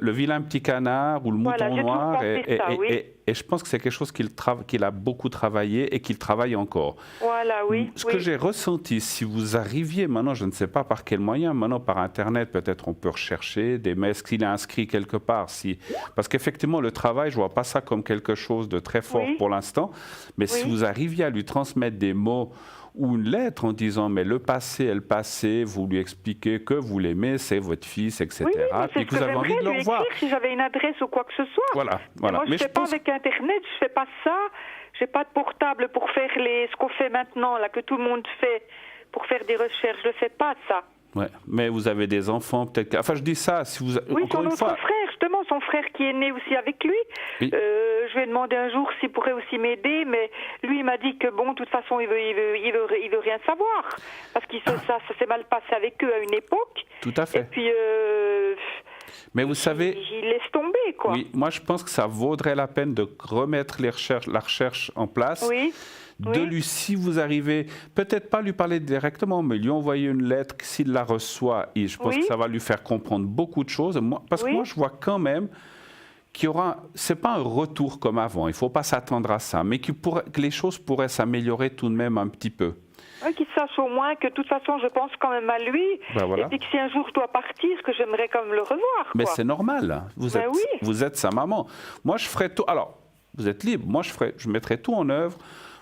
vilain petit canard ou le mouton noir, et je pense que c'est quelque chose qu'il a beaucoup travaillé et qu'il travaille encore. Voilà, Ce que j'ai ressenti, si vous arriviez, maintenant je ne sais pas par quel moyen, maintenant par Internet peut-être on peut rechercher des mails, s'il est inscrit quelque part, parce qu'effectivement le travail, je ne vois pas ça comme quelque chose de très fort pour l'instant, mais si vous arriviez à lui transmettre des mots ou une lettre en disant mais le passé est le passé, vous lui expliquez que vous l'aimez, c'est votre fils, etc. Puis que vous avez envie de le revoir. Si j'avais une adresse ou quoi que ce soit. Voilà. Moi, je ne fais pas avec Internet, je ne fais pas ça. Je n'ai pas de portable pour faire ce qu'on fait maintenant, là, que tout le monde fait, pour faire des recherches. Je ne fais pas ça. Ouais, mais vous avez des enfants, peut-être. Enfin, je dis ça, si vous. Son autre frère, justement, son frère qui est né aussi avec lui. Je lui ai demandé un jour s'il pourrait aussi m'aider, mais lui, il m'a dit que bon, de toute façon, il veut rien savoir, parce que ça s'est mal passé avec eux à une époque. Tout à fait. Et puis. Mais vous savez. Il laisse tomber, quoi. Oui, moi, je pense que ça vaudrait la peine de remettre la recherche en place. Lui, si vous arrivez, peut-être pas lui parler directement, mais lui envoyer une lettre, s'il la reçoit, et je pense que ça va lui faire comprendre beaucoup de choses. Parce que moi, je vois quand même qu'il y aura, c'est pas un retour comme avant, il faut pas s'attendre à ça, mais que les choses pourraient s'améliorer tout de même un petit peu. Oui, qu'il sache au moins que de toute façon, je pense quand même à lui. Ben voilà. Et puis que si un jour je dois partir, que j'aimerais quand même le revoir. Mais quoi. c'est normal. Ben oui. Vous êtes sa maman. Moi, je ferai tout. Alors, vous êtes libre. Moi, je mettrai tout en œuvre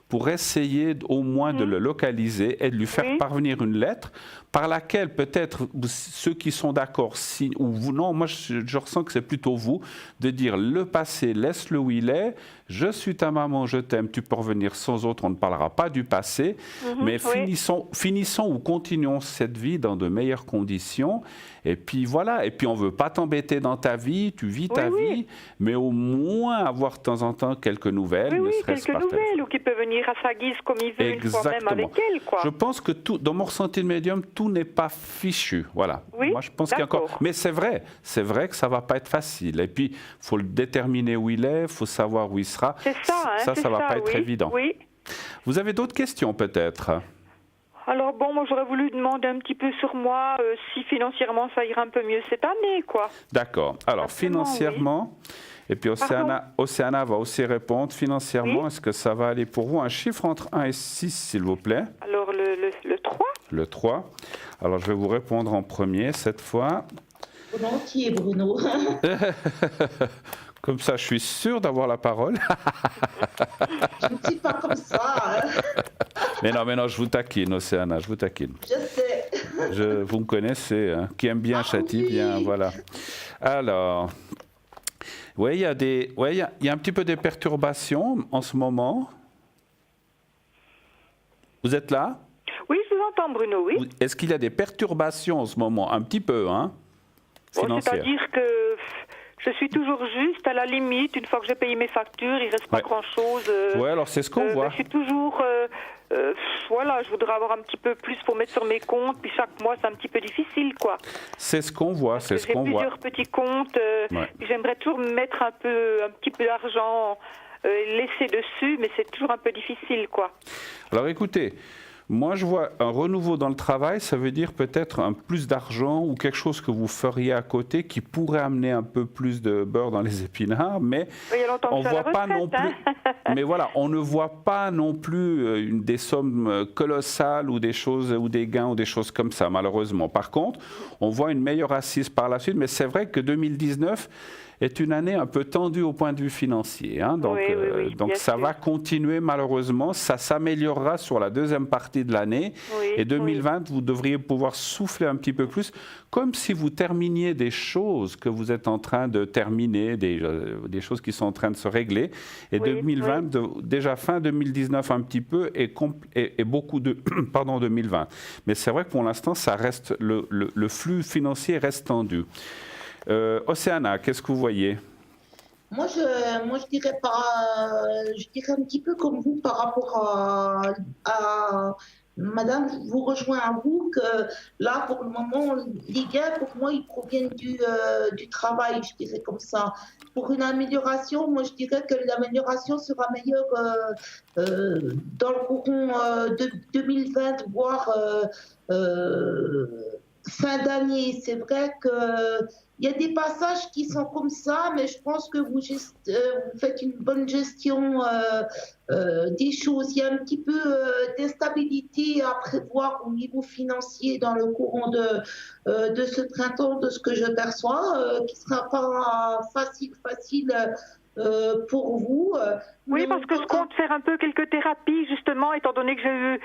pour essayer au moins de le localiser et de lui faire parvenir une lettre par laquelle peut-être ceux qui sont d'accord signent, ou vous, non, moi je ressens que c'est plutôt vous, de dire le passé, laisse-le où il est, je suis ta maman, je t'aime, tu peux revenir sans autre, on ne parlera pas du passé, mais finissons ou continuons cette vie dans de meilleures conditions, et puis voilà, et puis on ne veut pas t'embêter dans ta vie, tu vis ta vie, mais au moins avoir de temps en temps quelques nouvelles, ne serait-ce quelques par nouvelles, téléphone. ou qui peut venir à sa guise comme il veut, une fois même avec elle, quoi. Je pense que tout, dans mon ressenti de médium, tout n'est pas fichu. Voilà. Oui, moi, je pense qu'il y a encore. Mais c'est vrai que ça va pas être facile. Et puis, faut le déterminer où il est, faut savoir où il sera. C'est ça, hein, ça va pas être évident. Oui. Vous avez d'autres questions, peut-être? Alors bon, moi j'aurais voulu demander un petit peu sur moi si financièrement ça ira un peu mieux cette année, quoi. D'accord. Alors financièrement. Et puis Océana va aussi répondre. Financièrement, est-ce que ça va aller pour vous? Un chiffre entre 1 et 6, s'il vous plaît. Alors le 3. Le 3. Alors je vais vous répondre en premier cette fois. Volontiers, Bruno. Comme ça, je suis sûr d'avoir la parole. Je ne suis pas comme ça. Hein. Mais non, je vous taquine, Océana, je vous taquine. Je sais. Vous me connaissez, hein, qui aime bien châtie bien, voilà. Alors... Oui, il y a un petit peu des perturbations en ce moment. Vous êtes là? Oui, je vous entends, Bruno, oui. Est-ce qu'il y a des perturbations en ce moment? Un petit peu, hein? Financières. C'est-à-dire que je suis toujours juste, à la limite, une fois que j'ai payé mes factures, il ne reste pas grand-chose. Oui, alors c'est ce qu'on voit. Je suis toujours... voilà, je voudrais avoir un petit peu plus pour mettre sur mes comptes, puis chaque mois c'est un petit peu difficile, quoi. C'est ce qu'on voit, c'est ce qu'on voit. J'ai plusieurs petits comptes, puis j'aimerais toujours mettre un petit peu d'argent laissé dessus, mais c'est toujours un peu difficile, quoi. Alors écoutez, moi je vois un renouveau dans le travail, ça veut dire peut-être un plus d'argent ou quelque chose que vous feriez à côté qui pourrait amener un peu plus de beurre dans les épinards, mais on voit pas non plus. Mais voilà, on ne voit pas non plus des sommes colossales ou des choses ou des gains ou des choses comme ça, malheureusement. Par contre, on voit une meilleure assise par la suite, mais c'est vrai que 2019 est une année un peu tendue au point de vue financier. Hein, donc ça va continuer malheureusement, ça s'améliorera sur la deuxième partie de l'année. Et 2020, vous devriez pouvoir souffler un petit peu plus, comme si vous terminiez des choses que vous êtes en train de terminer, des choses qui sont en train de se régler. Et 2020, déjà fin 2019 un petit peu, et beaucoup de 2020. Mais c'est vrai que pour l'instant, ça reste le flux financier reste tendu. Océana, qu'est-ce que vous voyez? Moi, je dirais un petit peu comme vous par rapport à Madame, je vous rejoins à vous que là, pour le moment, les gains, pour moi, ils proviennent du travail, je dirais comme ça. Pour une amélioration, moi, je dirais que l'amélioration sera meilleure dans le courant de 2020, voire fin d'année. C'est vrai que il y a des passages qui sont comme ça, mais je pense que vous faites une bonne gestion des choses. Il y a un petit peu d'instabilité à prévoir au niveau financier dans le courant de ce printemps, de ce que je perçois, qui ne sera pas facile pour vous. Oui, parce que je compte faire un peu quelques thérapies, justement, étant donné que j'ai eu...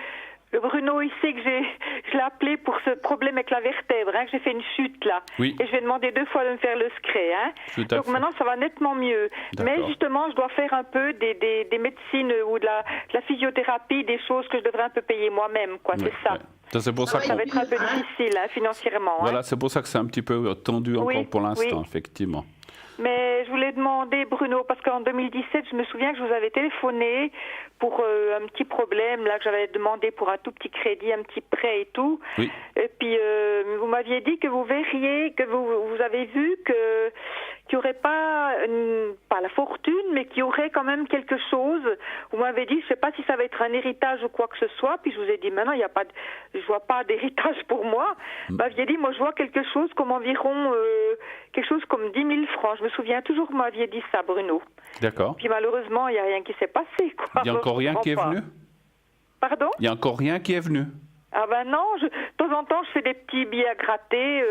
Le Bruno, il sait que je l'ai appelé pour ce problème avec la vertèbre, hein, que j'ai fait une chute là. Oui. Et je lui ai demandé 2 fois de me faire le scré. Hein. Donc maintenant, ça va nettement mieux. Mais justement, je dois faire un peu des médecines ou de la physiothérapie, des choses que je devrais un peu payer moi-même, quoi. C'est ça. C'est pour ça, ça va être un peu difficile hein, financièrement. Voilà, c'est pour ça que c'est un petit peu tendu encore pour l'instant, effectivement. Mais je voulais demander, Bruno, parce qu'en 2017, je me souviens que je vous avais téléphoné pour un petit problème, là, que j'avais demandé pour un tout petit crédit, un petit prêt et tout. Oui. Et puis, vous m'aviez dit que vous verriez, que vous avez vu qu'il n'y aurait pas la fortune, mais qu'il y aurait quand même quelque chose. Vous m'avez dit, je ne sais pas si ça va être un héritage ou quoi que ce soit. Puis je vous ai dit, maintenant, je ne vois pas d'héritage pour moi. Vous m'aviez dit, moi, je vois quelque chose comme environ, quelque chose comme 10 000 francs. Je me souviens toujours que vous m'aviez dit ça, Bruno. D'accord. Puis malheureusement, il n'y a rien qui s'est passé, quoi. Il n'y a encore rien qui est venu? Pardon? Il n'y a encore rien qui est venu. Ah ben non, de temps en temps, je fais des petits billets à gratter.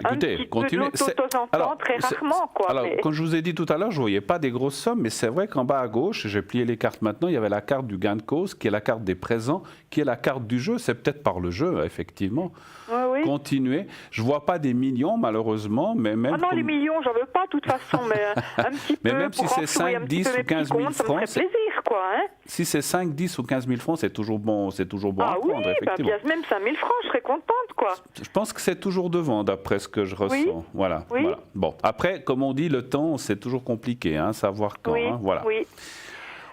Écoutez, un petit continuez. peu de loto de temps en temps, très rarement, quoi. Alors, mais... comme je vous ai dit tout à l'heure, je ne voyais pas des grosses sommes, mais c'est vrai qu'en bas à gauche, j'ai plié les cartes maintenant, il y avait la carte du gain de cause, qui est la carte des présents, qui est la carte du jeu. C'est peut-être par le jeu, effectivement. Oui. Continuez. Je ne vois pas des millions, malheureusement, mais même... Ah non, les millions, j'en veux pas, de toute façon, mais un petit mais peu... même si c'est 5, 10 ou 15 000 francs... Ça me ferait plaisir, quoi, hein. Si c'est 5, 10 ou 15 000 francs, c'est toujours bon à prendre, effectivement. Bah, même 5 000 francs, je serais contente, quoi. Je pense que c'est toujours devant, d'après ce que je ressens. Oui. Voilà. Bon, après, comme on dit, le temps, c'est toujours compliqué, savoir quand. Oui, voilà. oui.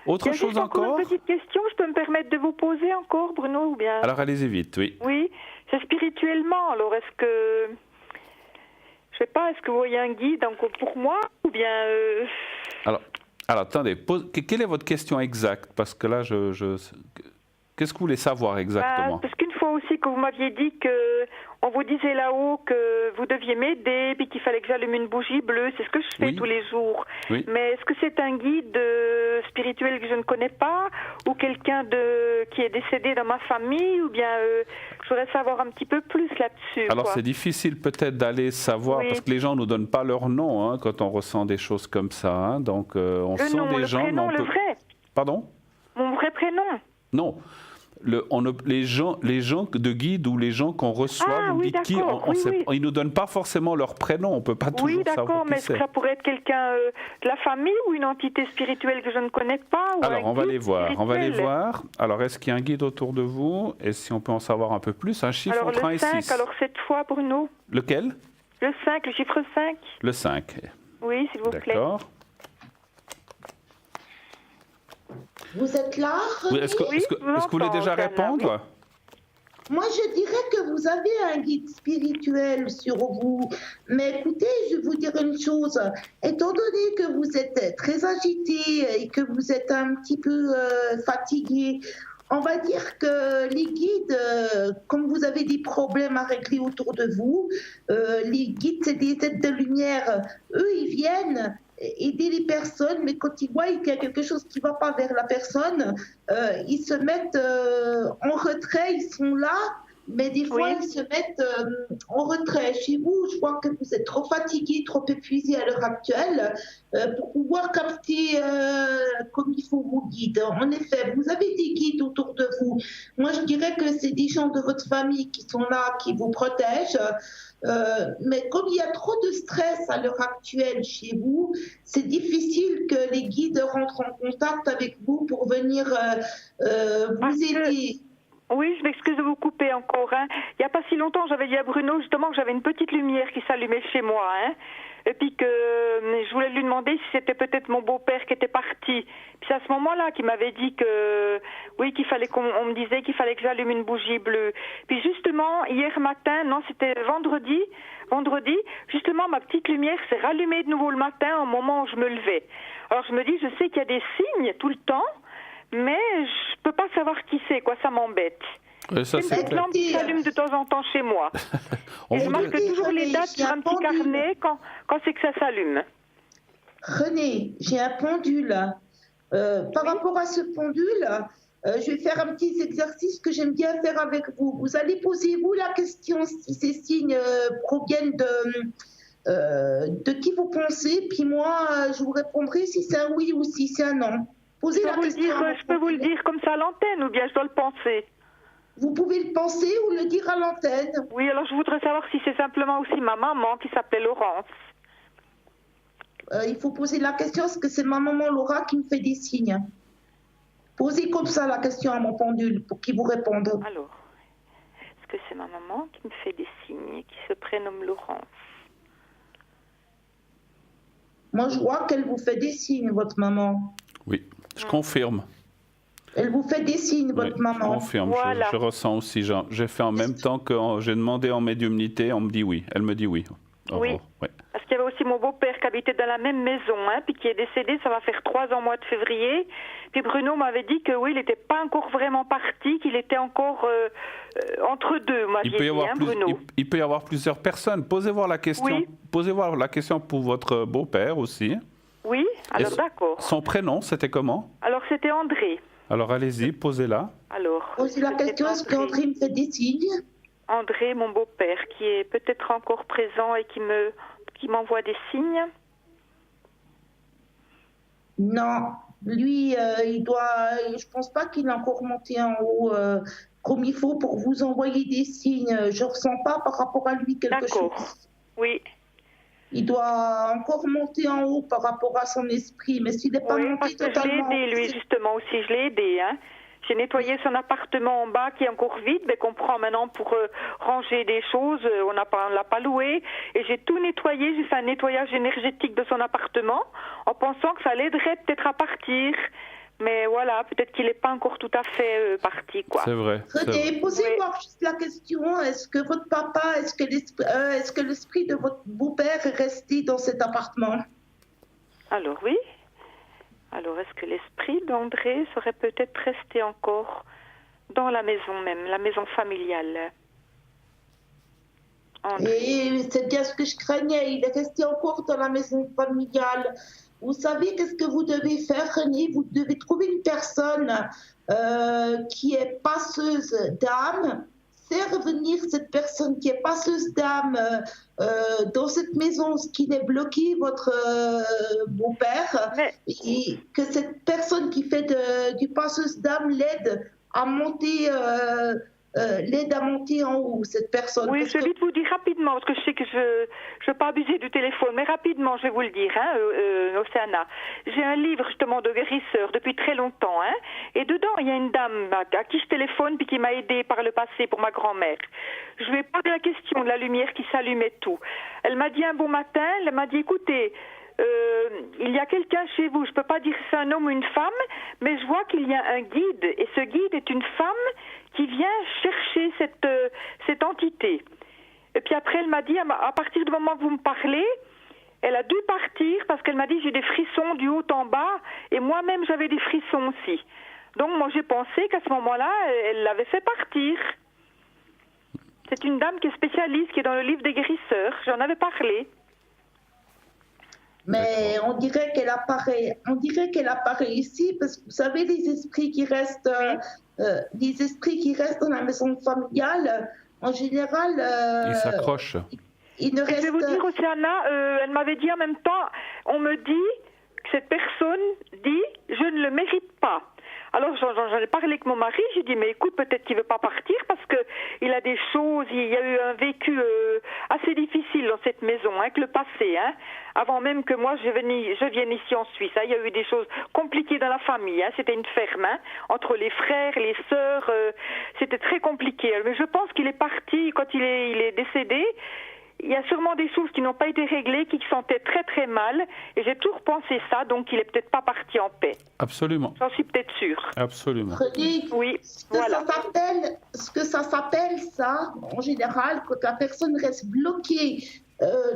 Autre chose encore? Une petite question, je peux me permettre de vous poser encore, Bruno, ou bien... Alors, allez-y vite, oui. Oui, c'est spirituellement, alors est-ce que... Je sais pas, est-ce que vous voyez un guide encore pour moi, ou bien... Alors, attendez, quelle est votre question exacte? Parce que là, qu'est-ce que vous voulez savoir exactement? Parce qu'une fois aussi que vous m'aviez dit que on vous disait là-haut que vous deviez m'aider, puis qu'il fallait que j'allume une bougie bleue, c'est ce que je fais tous les jours. Oui. Mais est-ce que c'est un guide spirituel que je ne connais pas, ou quelqu'un qui est décédé dans ma famille, ou bien je voudrais savoir un petit peu plus là-dessus. Alors c'est difficile peut-être d'aller savoir, parce que les gens ne nous donnent pas leur nom quand on ressent des choses comme ça. Donc on sent des gens... Le prénom, le vrai. Pardon? Mon vrai prénom. Non. Les gens de guide ou les gens qu'on reçoit, ils nous donnent pas forcément leur prénom, on peut pas toujours savoir qui c'est. Oui, d'accord, mais est-ce que ça pourrait être quelqu'un de la famille ou une entité spirituelle que je ne connais pas? Alors, on va les voir. Alors, est-ce qu'il y a un guide autour de vous? Et si on peut en savoir un peu plus, un chiffre entre 1 et 6. Alors, cette fois, Bruno. Lequel? Le 5, le chiffre 5. Le 5. Oui, s'il vous plaît. D'accord. Vous êtes là, René? Est-ce que vous voulez déjà répondre? Moi, je dirais que vous avez un guide spirituel sur vous. Mais écoutez, je vais vous dire une chose. Étant donné que vous êtes très agité et que vous êtes un petit peu fatigué, on va dire que les guides, comme vous avez des problèmes à régler autour de vous, les guides, c'est des êtres de lumière. Eux, ils viennent aider les personnes, mais quand ils voient qu'il y a quelque chose qui ne va pas vers la personne, ils se mettent en retrait, ils sont là, mais des fois ils se mettent en retrait. Chez vous, je crois que vous êtes trop fatigué, trop épuisé à l'heure actuelle pour pouvoir capter comme il faut vos guides. En effet, vous avez des guides autour de vous. Moi, je dirais que c'est des gens de votre famille qui sont là, qui vous protègent. Mais comme il y a trop de stress à l'heure actuelle chez vous, c'est difficile que les guides rentrent en contact avec vous pour venir vous aider. Oui, je m'excuse de vous couper encore. Il n'y a pas si longtemps, j'avais dit à Bruno justement que j'avais une petite lumière qui s'allumait chez moi. Et puis que je voulais lui demander si c'était peut-être mon beau-père qui était parti. Puis c'est à ce moment-là qu'il m'avait dit que, oui, qu'il fallait on me disait qu'il fallait que j'allume une bougie bleue. Puis justement, hier matin, non, c'était vendredi, justement, ma petite lumière s'est rallumée de nouveau le matin au moment où je me levais. Alors je me dis, je sais qu'il y a des signes tout le temps, mais je peux pas savoir qui c'est, quoi, ça m'embête. Ça, c'est une lampe qui s'allume de temps en temps chez moi. Et je marque toujours les dates sur un petit carnet quand c'est que ça s'allume. René, j'ai un pendule. Par rapport à ce pendule, je vais faire un petit exercice que j'aime bien faire avec vous. Vous allez poser vous la question si ces signes proviennent de qui vous pensez, puis moi je vous répondrai si c'est un oui ou si c'est un non. Posez la question. Je peux vous le dire comme ça à l'antenne ou bien je dois le penser? Vous pouvez le penser ou le dire à l'antenne. Oui, alors je voudrais savoir si c'est simplement aussi ma maman qui s'appelait Laurence. Il faut poser la question, est-ce que c'est ma maman Laura qui me fait des signes? Posez comme ça la question à mon pendule pour qu'il vous réponde. Alors, est-ce que c'est ma maman qui me fait des signes et qui se prénomme Laurence? Moi, je vois qu'elle vous fait des signes, votre maman. Oui, je confirme. Elle vous fait des signes, votre maman. Je confirme, voilà. je ressens aussi. J'ai fait en même temps que j'ai demandé en médiumnité, on me dit oui. Elle me dit oui. Oui, parce qu'il y avait aussi mon beau-père qui habitait dans la même maison, puis qui est décédé, ça va faire 3 ans au mois de février. Puis Bruno m'avait dit que oui, il n'était pas encore vraiment parti, qu'il était encore entre deux, Bruno. Il peut y avoir plusieurs personnes. Posez-moi la question pour votre beau-père aussi. Oui, alors d'accord. Son prénom, c'était comment? Alors c'était André. Alors allez-y, posez-la. Alors, Posez la question, est-ce qu'André me fait des signes? André, mon beau-père, qui est peut-être encore présent et qui m'envoie des signes. Non, lui, je pense pas qu'il est encore monté en haut comme il faut pour vous envoyer des signes. Je ressens pas par rapport à lui quelque D'accord. chose. Oui. Il doit encore monter en haut par rapport à son esprit, mais s'il n'est pas Oui, monté parce que totalement... je l'ai aidé, lui, justement, aussi. Je l'ai aidé, hein. J'ai nettoyé son appartement en bas qui est encore vide, mais qu'on prend maintenant pour ranger des choses. On l'a pas loué. Et j'ai tout nettoyé. J'ai fait un nettoyage énergétique de son appartement en pensant que ça l'aiderait peut-être à partir. Mais voilà, peut-être qu'il n'est pas encore tout à fait parti, quoi. C'est vrai. René, posez-moi juste la question, est-ce que votre papa, est-ce que l'esprit de votre beau-père est resté dans cet appartement? Alors oui. Alors est-ce que l'esprit d'André serait peut-être resté encore dans la maison même, la maison familiale? André. Et c'est bien ce que je craignais, il est resté encore dans la maison familiale. Vous savez qu'est-ce que vous devez faire, René? Vous devez trouver une personne qui est passeuse d'âme, faire venir cette personne qui est passeuse d'âme dans cette maison, ce qui est bloqué, votre beau-père, et que cette personne qui fait du passeuse d'âme l'aide à monter en haut, cette personne. Oui, je vais vite vous dire rapidement, parce que je sais que je ne veux pas abuser du téléphone, mais rapidement, je vais vous le dire, hein, Océana. J'ai un livre, justement, de guérisseur depuis très longtemps, hein, et dedans, il y a une dame à qui je téléphone, puis qui m'a aidée par le passé pour ma grand-mère. Je lui ai posé la question de la lumière qui s'allumait tout. Elle m'a dit un bon matin, elle m'a dit, écoutez, il y a quelqu'un chez vous, je ne peux pas dire si c'est un homme ou une femme, mais je vois qu'il y a un guide, et ce guide est une femme qui vient chercher cette entité. Et puis après, elle m'a dit, à partir du moment que vous me parlez, elle a dû partir parce qu'elle m'a dit, j'ai des frissons du haut en bas, et moi-même j'avais des frissons aussi. Donc moi j'ai pensé qu'à ce moment-là, elle l'avait fait partir. C'est une dame qui est spécialiste, qui est dans le livre des guérisseurs, j'en avais parlé. Mais on dirait qu'elle apparaît ici parce que vous savez les esprits qui restent dans la maison familiale, en général, ils s'accrochent. Ils ne restent... Je vais vous dire, Océana, elle m'avait dit en même temps, on me dit que cette personne dit, je ne le mérite pas. Alors j'en ai parlé avec mon mari, j'ai dit mais écoute, peut-être qu'il veut pas partir parce que il a des choses, il y a eu un vécu assez difficile dans cette maison, hein, que le passé, hein, avant même que moi je vienne ici en Suisse, hein, il y a eu des choses compliquées dans la famille, hein, c'était une ferme, hein, entre les frères, les sœurs, c'était très compliqué. Mais je pense qu'il est parti quand il est décédé. Il y a sûrement des choses qui n'ont pas été réglées, qui sentaient très très mal, et j'ai toujours pensé ça, donc il est peut-être pas parti en paix. Absolument. J'en suis peut-être sûre. Absolument. Oui, voilà. Ce que ça s'appelle, ça, en général, quand la personne reste bloquée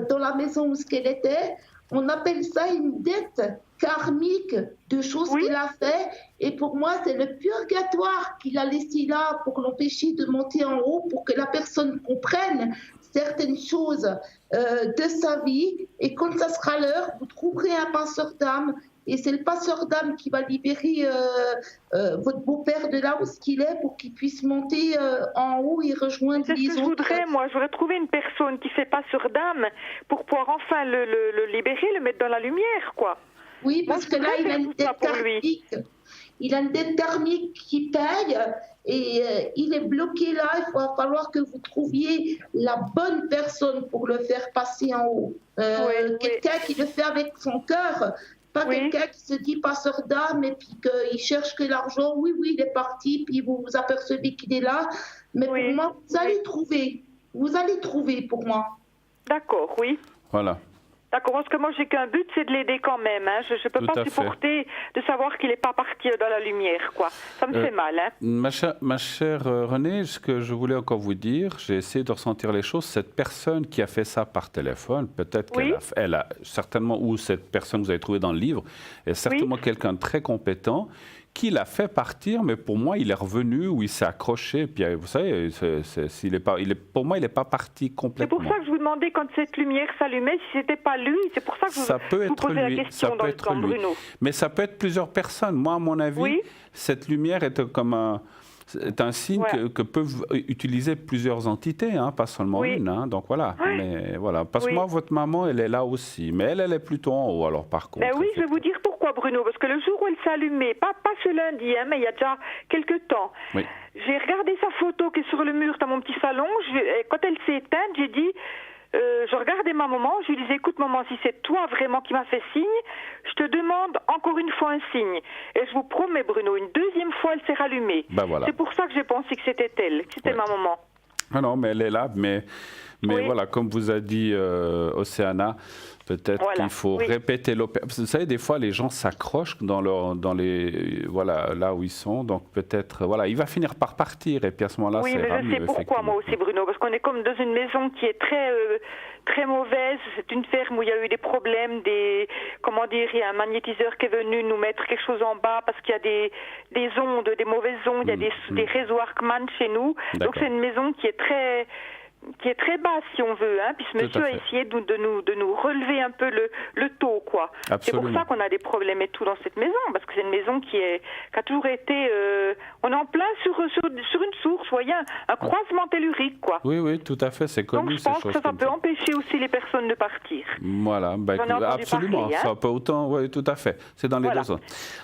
dans la maison où qu'elle était, on appelle ça une dette karmique de choses qu'il a fait. Et pour moi, c'est le purgatoire qu'il a laissé là pour l'empêcher de monter en haut, pour que la personne comprenne certaines choses de sa vie. Et quand ça sera l'heure, vous trouverez un passeur d'âme. Et c'est le passeur d'âme qui va libérer votre beau-père de là où il est pour qu'il puisse monter en haut et rejoindre les autres. C'est ce que je voudrais, moi. Je voudrais trouver une personne qui fait passeur d'âme pour pouvoir enfin le libérer, le mettre dans la lumière, quoi. Oui, parce que là, il a une dette karmique. Il a une dette karmique qui paye et il est bloqué là. Il va falloir que vous trouviez la bonne personne pour le faire passer en haut. Quelqu'un qui le fait avec son cœur, pas quelqu'un qui se dit passeur d'âme et puis qu'il cherche que l'argent. Oui, il est parti, puis vous vous apercevez qu'il est là. Mais pour moi, vous allez trouver. Vous allez trouver pour moi. D'accord, oui. Voilà. D'accord, parce que moi j'ai qu'un but, c'est de l'aider quand même. Hein. Je ne peux pas supporter de savoir qu'il n'est pas parti dans la lumière, quoi. Ça me fait mal. Hein. Ma chère Renée, ce que je voulais encore vous dire, j'ai essayé de ressentir les choses. Cette personne qui a fait ça par téléphone, peut-être qu'elle a certainement, ou cette personne que vous avez trouvée dans le livre, est certainement quelqu'un de très compétent qu'il a fait partir, mais pour moi, il est revenu ou il s'est accroché. Et puis, vous savez, pour moi, il n'est pas parti complètement. C'est pour ça que je vous demandais quand cette lumière s'allumait, si c'était pas lui. C'est pour ça que je vous posais la question dans le temps, Bruno. Mais ça peut être plusieurs personnes. Moi, à mon avis, cette lumière est comme c'est un signe que peuvent utiliser plusieurs entités, hein, pas seulement une. Hein, donc voilà. Mais voilà. Parce que moi, votre maman, elle est là aussi. Mais elle est plutôt en haut, alors par contre. Ben oui, je vais vous dire pourquoi, Bruno. Parce que le jour où elle s'est allumée, pas ce lundi, hein, mais il y a déjà quelques temps, j'ai regardé sa photo qui est sur le mur dans mon petit salon. Quand elle s'est éteinte, j'ai dit... je regardais ma maman, je lui disais, écoute maman, si c'est toi vraiment qui m'as fait signe, je te demande encore une fois un signe. Et je vous promets Bruno, une deuxième fois elle s'est rallumée. Voilà. C'est pour ça que j'ai pensé que c'était elle, que c'était ma maman. Ah non, mais elle est là, mais voilà, comme vous a dit Océana, peut-être qu'il faut répéter l'opération. Vous savez, des fois, les gens s'accrochent là où ils sont, donc peut-être, il va finir par partir, et puis à ce moment-là, c'est mais je sais pourquoi, moi aussi, Bruno, parce qu'on est comme dans une maison qui est très mauvaise. C'est une ferme où il y a eu des problèmes, il y a un magnétiseur qui est venu nous mettre quelque chose en bas, parce qu'il y a des ondes, des mauvaises ondes, il y a des réseaux Arkman chez nous. Donc c'est une maison qui est très basse, si on veut, hein. Puis ce monsieur a essayé de nous relever un peu le taux, quoi. C'est pour ça qu'on a des problèmes et tout dans cette maison, parce que c'est une maison qui a toujours été... on est en plein sur une source, vous voyez, un croisement tellurique, quoi. Oui, tout à fait, c'est connu. Donc je pense que ça peut empêcher aussi les personnes de partir. Voilà, absolument, parler, hein. Ça peut autant, oui, tout à fait, c'est dans les deux sens.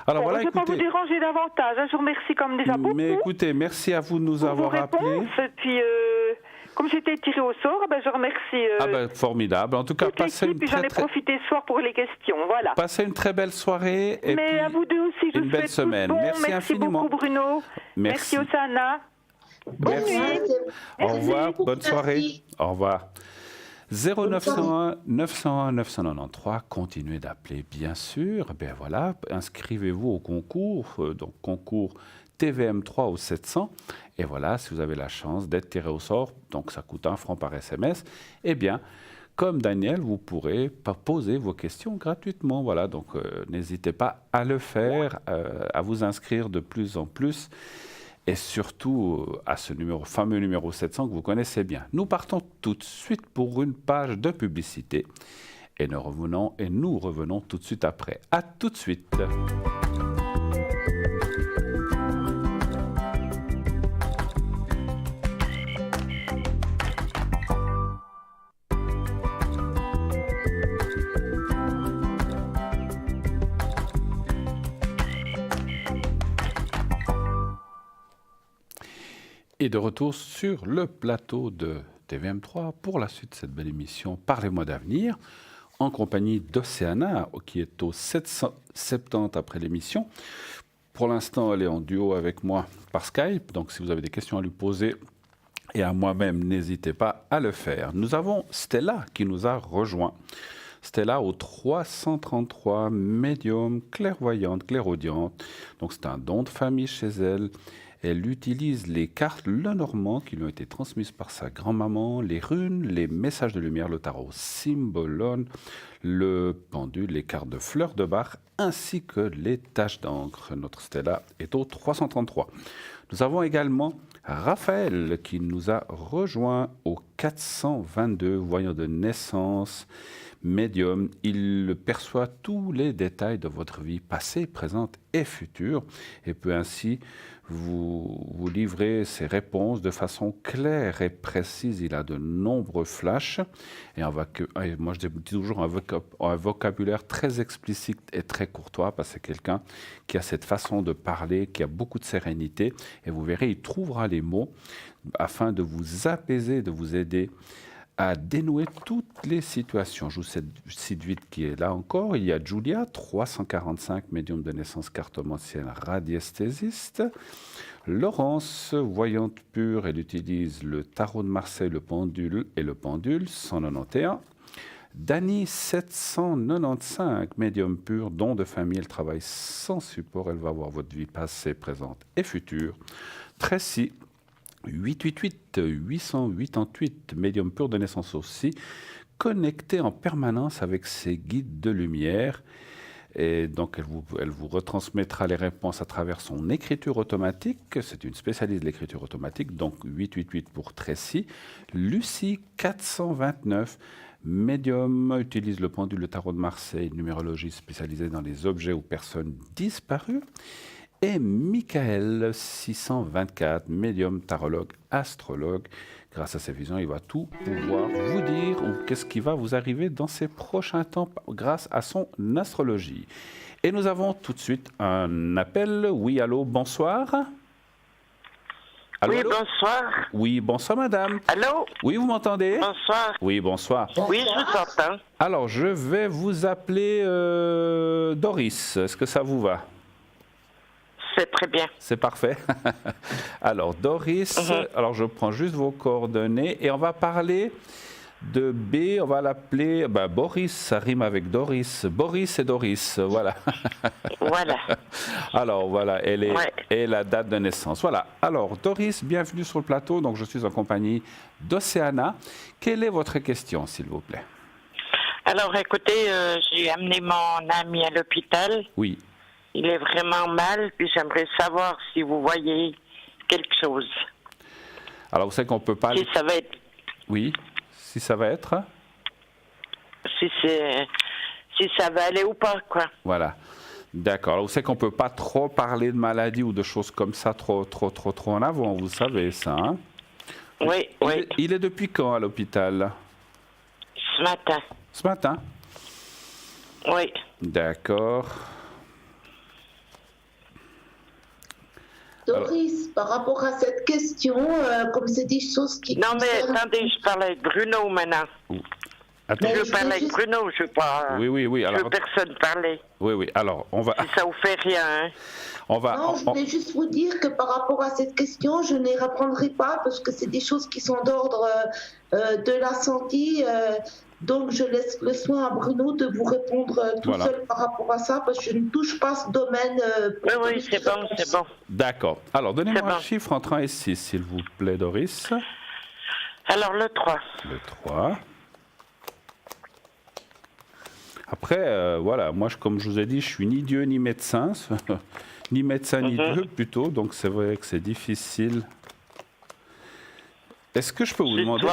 Alors je ne vais pas vous déranger davantage, hein. Je vous remercie comme déjà beaucoup. Mais écoutez, merci à vous de nous avoir appelés. Puis... comme j'étais tirée au sort, je remercie. Formidable. En tout cas, passez une j'en ai profité ce soir pour les questions. Voilà. Passez une très belle soirée. Et mais à vous deux aussi, je une belle semaine. Bon. Merci infiniment. Beaucoup, Bruno. Merci, Océana. Bonne nuit. Au revoir. Bonne soirée. Au revoir. 0901 901 993, continuez d'appeler, bien sûr. Voilà, inscrivez-vous au concours, donc concours TVM3 au 700. Et voilà, si vous avez la chance d'être tiré au sort, donc ça coûte 1 franc par SMS, eh bien, comme Daniel, vous pourrez poser vos questions gratuitement. Voilà, donc n'hésitez pas à le faire, à vous inscrire de plus en plus, et surtout à ce fameux numéro 700 que vous connaissez bien. Nous partons tout de suite pour une page de publicité, et nous revenons tout de suite après. À tout de suite. Et de retour sur le plateau de TVM3 pour la suite de cette belle émission Parlez-moi d'avenir, en compagnie d'Océana, qui est au 770 après l'émission. Pour l'instant, elle est en duo avec moi par Skype, donc si vous avez des questions à lui poser et à moi-même, n'hésitez pas à le faire. Nous avons Stella qui nous a rejoint. Stella au 333, médium, clairvoyante, clairaudiente. Donc c'est un don de famille chez elle. Elle utilise les cartes Lenormand qui lui ont été transmises par sa grand-maman, les runes, les messages de lumière, le tarot Symbolone, le pendule, les cartes de fleurs de Bach, ainsi que les taches d'encre. Notre Stella est au 333. Nous avons également Raphaël qui nous a rejoint au 422, voyant de naissance, médium. Il perçoit tous les détails de votre vie passée, présente et future et peut ainsi vous livrer ses réponses de façon claire et précise. Il a de nombreux flashs et moi je dis toujours un vocabulaire très explicite et très courtois, parce que c'est quelqu'un qui a cette façon de parler, qui a beaucoup de sérénité, et vous verrez, il trouvera les mots afin de vous apaiser, de vous aider à dénouer toutes les situations. Je vous cite vite qui est là encore. Il y a Julia, 345, médium de naissance, cartomancienne, radiesthésiste. Laurence, voyante pure, elle utilise le tarot de Marseille, le pendule et le pendule, 191. Dany, 795, médium pur, don de famille, elle travaille sans support, elle va voir votre vie passée, présente et future. Tracy, 888, médium pur de naissance aussi, connecté en permanence avec ses guides de lumière. Et donc, elle vous retransmettra les réponses à travers son écriture automatique. C'est une spécialiste de l'écriture automatique, donc 888 pour Tracy. Lucie, 429. Médium utilise le pendule, le tarot de Marseille, numérologie spécialisée dans les objets ou personnes disparues. Et Michael, 624, médium, tarologue, astrologue. Grâce à ses visions, il va tout pouvoir vous dire ou qu'est-ce qui va vous arriver dans ces prochains temps grâce à son astrologie. Et nous avons tout de suite un appel. Oui, allô, bonsoir. Allô, oui, allô? Bonsoir. Oui, bonsoir, madame. Allô? Oui, vous m'entendez? Bonsoir. Oui, bonsoir. Oui, je vous entends. Alors, je vais vous appeler Doris. Est-ce que ça vous va? C'est très bien. C'est parfait. Alors, Doris, alors je prends juste vos coordonnées et on va parler de B, on va l'appeler Boris, ça rime avec Doris. Boris et Doris, voilà. Voilà. Alors, voilà, elle est et la date de naissance. Voilà. Alors, Doris, bienvenue sur le plateau. Donc, je suis en compagnie d'Océana. Quelle est votre question, s'il vous plaît? Alors, écoutez, j'ai amené mon ami à l'hôpital. Oui. Il est vraiment mal, puis j'aimerais savoir si vous voyez quelque chose. Alors, vous savez qu'on ne peut pas... Si ça va être... Oui, si ça va être... Si ça va aller ou pas, quoi. Voilà. D'accord. Alors, vous savez qu'on ne peut pas trop parler de maladie ou de choses comme ça trop en avant, vous savez ça, hein? Oui, oui. Il est depuis quand à l'hôpital? Ce matin. Ce matin? Oui. D'accord. Doris, par rapport à cette question, comme c'est des choses qui... Non, mais attendez, je parle avec Bruno maintenant. Attends. Je parle avec Bruno, je ne veux pas... Oui. Alors, je veux personne parler. Oui. Alors, on va... Si ça vous fait rien, hein. Non, je voulais juste vous dire que par rapport à cette question, je n'y répondrai pas parce que c'est des choses qui sont d'ordre de la santé. Donc, je laisse le soin à Bruno de vous répondre tout seul par rapport à ça parce que je ne touche pas ce domaine. Oui, c'est bon. D'accord. Alors, donnez-moi un chiffre entre 1 et 6, s'il vous plaît, Doris. Alors, le 3. Le 3. Après, voilà, moi, comme je vous ai dit, je suis ni Dieu ni médecin, ni médecin ni Dieu plutôt, donc c'est vrai que c'est difficile. Est-ce que je peux vous demander,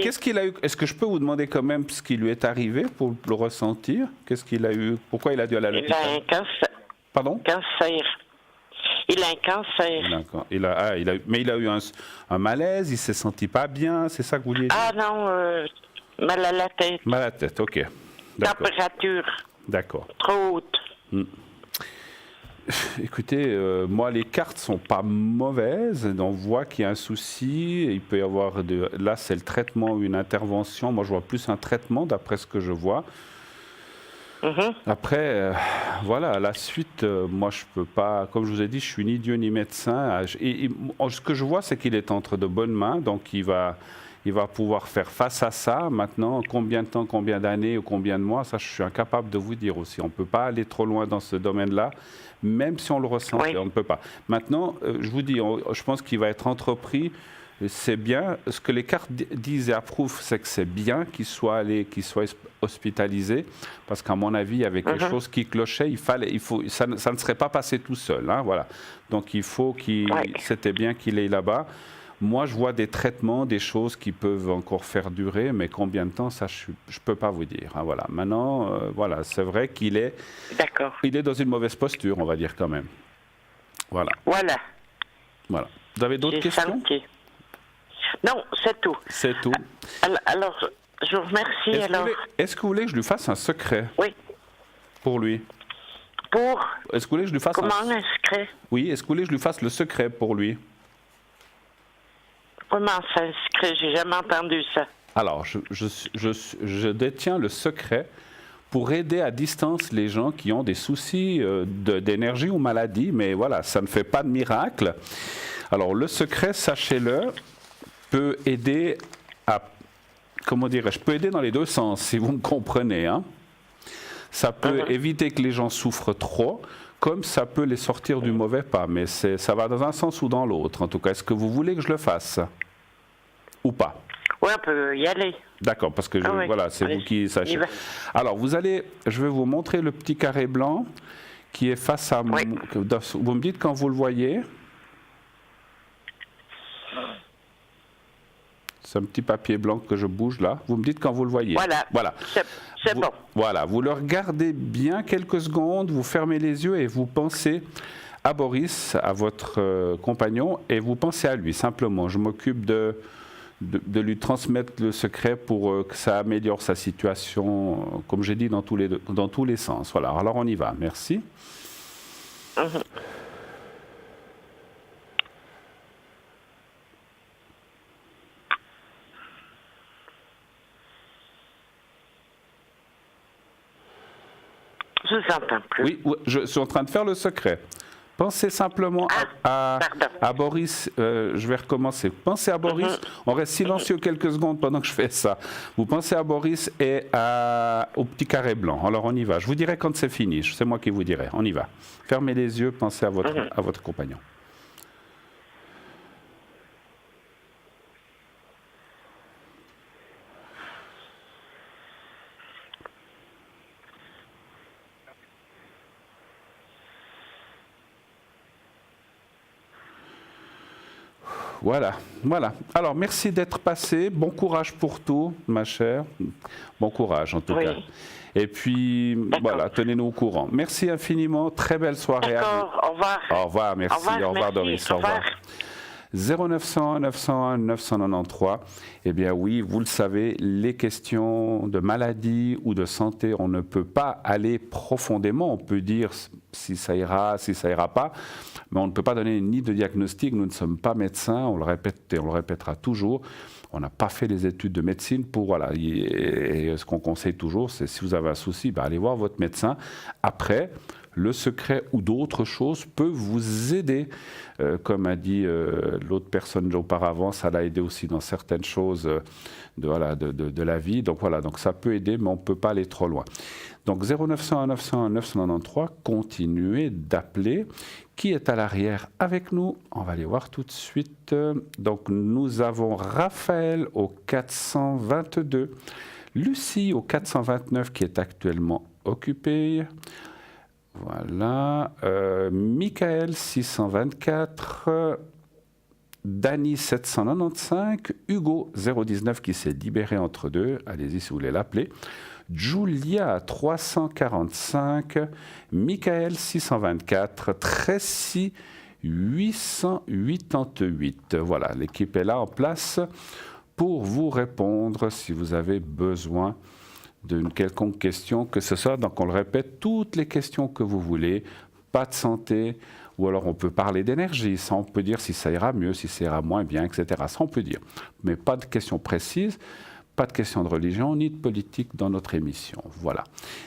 qu'est-ce qu'il a eu? Est-ce que je peux vous demander quand même ce qui lui est arrivé pour le ressentir? Qu'est-ce qu'il a eu? Pourquoi il a dû aller à l'hôpital? Il a un cancer. Pardon? Cancer. Il a un cancer. D'accord. Mais il a eu un malaise, il s'est senti pas bien, c'est ça que vous vouliez dire? Ah non, mal à la tête. Mal à la tête, ok. D'accord. Température. D'accord. Trop haute. Écoutez, moi, les cartes sont pas mauvaises. On voit qu'il y a un souci. Il peut y avoir là, c'est le traitement ou une intervention. Moi, je vois plus un traitement, d'après ce que je vois. Après, voilà, à la suite, moi, je peux pas. Comme je vous ai dit, je suis ni Dieu ni médecin. Ce que je vois, c'est qu'il est entre de bonnes mains. Donc, il va pouvoir faire face à ça. Maintenant, combien de temps, combien d'années ou combien de mois, ça, je suis incapable de vous dire aussi. On ne peut pas aller trop loin dans ce domaine-là, même si on le ressent, on ne peut pas. Maintenant, je vous dis, je pense qu'il va être entrepris. C'est bien. Ce que les cartes disent et approuvent, c'est que c'est bien qu'il soit hospitalisé, parce qu'à mon avis, il y avait quelque chose qui clochait. Ça ne serait pas passé tout seul. Hein, voilà. Donc, c'était bien qu'il est là-bas. Moi, je vois des traitements, des choses qui peuvent encore faire durer, mais combien de temps, ça, je ne peux pas vous dire. Hein, voilà. Maintenant, voilà, c'est vrai qu'il est dans une mauvaise posture, on va dire quand même. Voilà. Voilà. Vous avez d'autres questions? Non, c'est tout. C'est tout. Alors, je vous remercie. Est-ce que vous voulez que je lui fasse un secret? Oui. Pour lui? Est-ce que vous voulez que je lui fasse un secret? Oui, est-ce que vous voulez que je lui fasse le secret pour lui? Comment ça, un secret? J'ai jamais entendu ça. Alors, je détiens le secret pour aider à distance les gens qui ont des soucis d'énergie ou maladie, mais voilà, ça ne fait pas de miracle. Alors, le secret, sachez-le, peut aider à, peut aider dans les deux sens, si vous me comprenez. Hein. Ça peut éviter que les gens souffrent trop, comme ça peut les sortir du mauvais pas, mais ça va dans un sens ou dans l'autre. En tout cas, est-ce que vous voulez que je le fasse ou pas? Oui, on peut y aller. D'accord, parce que oui. voilà, c'est Allez, vous qui sachez. on y va. Alors, je vais vous montrer le petit carré blanc qui est face à... Oui. Vous me dites quand vous le voyez. C'est un petit papier blanc que je bouge là. Vous me dites quand vous le voyez. Voilà. C'est bon. Voilà, vous le regardez bien quelques secondes, vous fermez les yeux et vous pensez à Boris, à votre compagnon, et vous pensez à lui. Simplement, je m'occupe de lui transmettre le secret pour que ça améliore sa situation, comme j'ai dit, dans tous les sens. Voilà, alors on y va. Merci. Je vous entends plus. Oui, je suis en train de faire le secret. Pensez simplement à Boris. Je vais recommencer. Pensez à Boris. On reste silencieux quelques secondes pendant que je fais ça. Vous pensez à Boris et au petit carré blanc. Alors on y va. Je vous dirai quand c'est fini. C'est moi qui vous dirai. On y va. Fermez les yeux. Pensez à votre compagnon. Voilà. Alors, merci d'être passé. Bon courage pour tout, ma chère. Bon courage, en tout cas. Et puis, voilà, tenez-nous au courant. Merci infiniment. Très belle soirée à vous. D'accord, au revoir. Au revoir, merci. Au revoir, Doris. Au revoir. 0901 901 993. Eh bien oui, vous le savez, les questions de maladie ou de santé, on ne peut pas aller profondément. On peut dire si ça ira pas, mais on ne peut pas donner ni de diagnostic. Nous ne sommes pas médecins, on le répète et on le répétera toujours. On n'a pas fait les études de médecine pour, voilà. Et ce qu'on conseille toujours, c'est si vous avez un souci, allez voir votre médecin. Après, le secret ou d'autres choses peuvent vous aider. Comme a dit l'autre personne auparavant, ça l'a aidé aussi dans certaines choses de la vie. Donc voilà, donc ça peut aider, mais on ne peut pas aller trop loin. Donc 0901 901 993, continuez d'appeler. Qui est à l'arrière avec nous? On va aller voir tout de suite. Donc nous avons Raphaël au 422, Lucie au 429 qui est actuellement occupée. Voilà, Michael 624, Dany 795, Hugo 019 qui s'est libéré entre deux, allez-y si vous voulez l'appeler, Julia 345, Michael 624, Tracy 888. Voilà, l'équipe est là en place pour vous répondre si vous avez besoin d'une quelconque question, que ce soit, donc on le répète, toutes les questions que vous voulez, pas de santé, ou alors on peut parler d'énergie, ça on peut dire si ça ira mieux, si ça ira moins bien, etc. Ça on peut dire, mais pas de questions précises, pas de questions de religion, ni de politique dans notre émission. Voilà.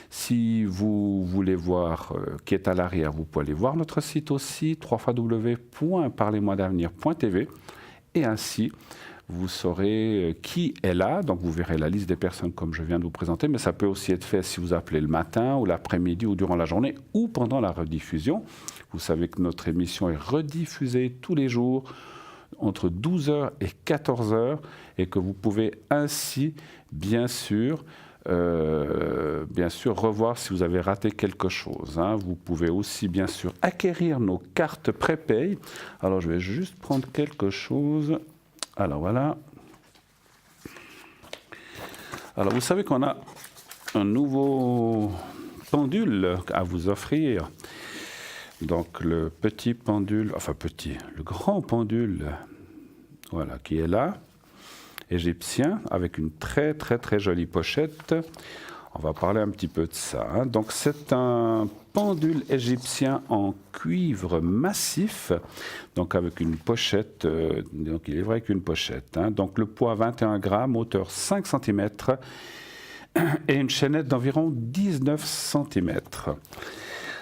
Si vous voulez voir qui est à l'arrière, vous pouvez aller voir notre site aussi, www.parlez-moi-d'avenir.tv, et ainsi vous saurez qui est là, donc vous verrez la liste des personnes comme je viens de vous présenter, mais ça peut aussi être fait si vous appelez le matin ou l'après-midi ou durant la journée ou pendant la rediffusion. Vous savez que notre émission est rediffusée tous les jours entre 12h et 14h et que vous pouvez ainsi, bien sûr, revoir si vous avez raté quelque chose. Vous pouvez aussi, bien sûr, acquérir nos cartes prépay. Alors, je vais juste prendre quelque chose. Alors voilà. Alors vous savez qu'on a un nouveau pendule à vous offrir. Donc le petit pendule, le grand pendule, voilà, qui est là, égyptien, avec une très très très jolie pochette. On va parler un petit peu de ça. Donc c'est un pendule égyptien en cuivre massif, donc avec une pochette, donc il est vrai avec une pochette. Donc le poids 21 grammes, hauteur 5 cm et une chaînette d'environ 19 cm.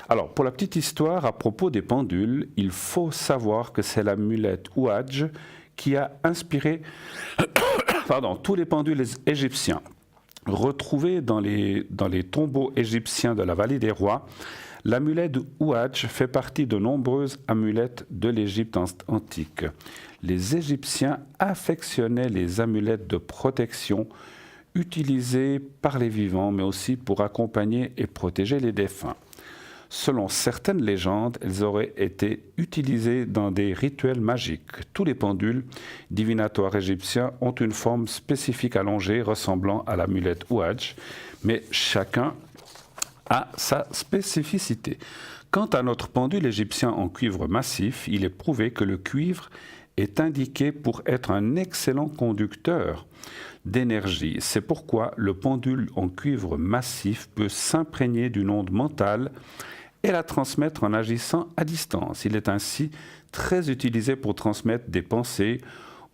Alors pour la petite histoire à propos des pendules, il faut savoir que c'est l'amulette Ouadj qui a inspiré tous les pendules égyptiens. Retrouvée dans les tombeaux égyptiens de la vallée des rois, l'amulette Ouadj fait partie de nombreuses amulettes de l'Égypte antique. Les Égyptiens affectionnaient les amulettes de protection utilisées par les vivants, mais aussi pour accompagner et protéger les défunts. Selon certaines légendes, elles auraient été utilisées dans des rituels magiques. Tous les pendules divinatoires égyptiens ont une forme spécifique allongée ressemblant à l'amulette Ouadj, mais chacun a sa spécificité. Quant à notre pendule égyptien en cuivre massif, il est prouvé que le cuivre est indiqué pour être un excellent conducteur d'énergie. C'est pourquoi le pendule en cuivre massif peut s'imprégner d'une onde mentale et la transmettre en agissant à distance. Il est ainsi très utilisé pour transmettre des pensées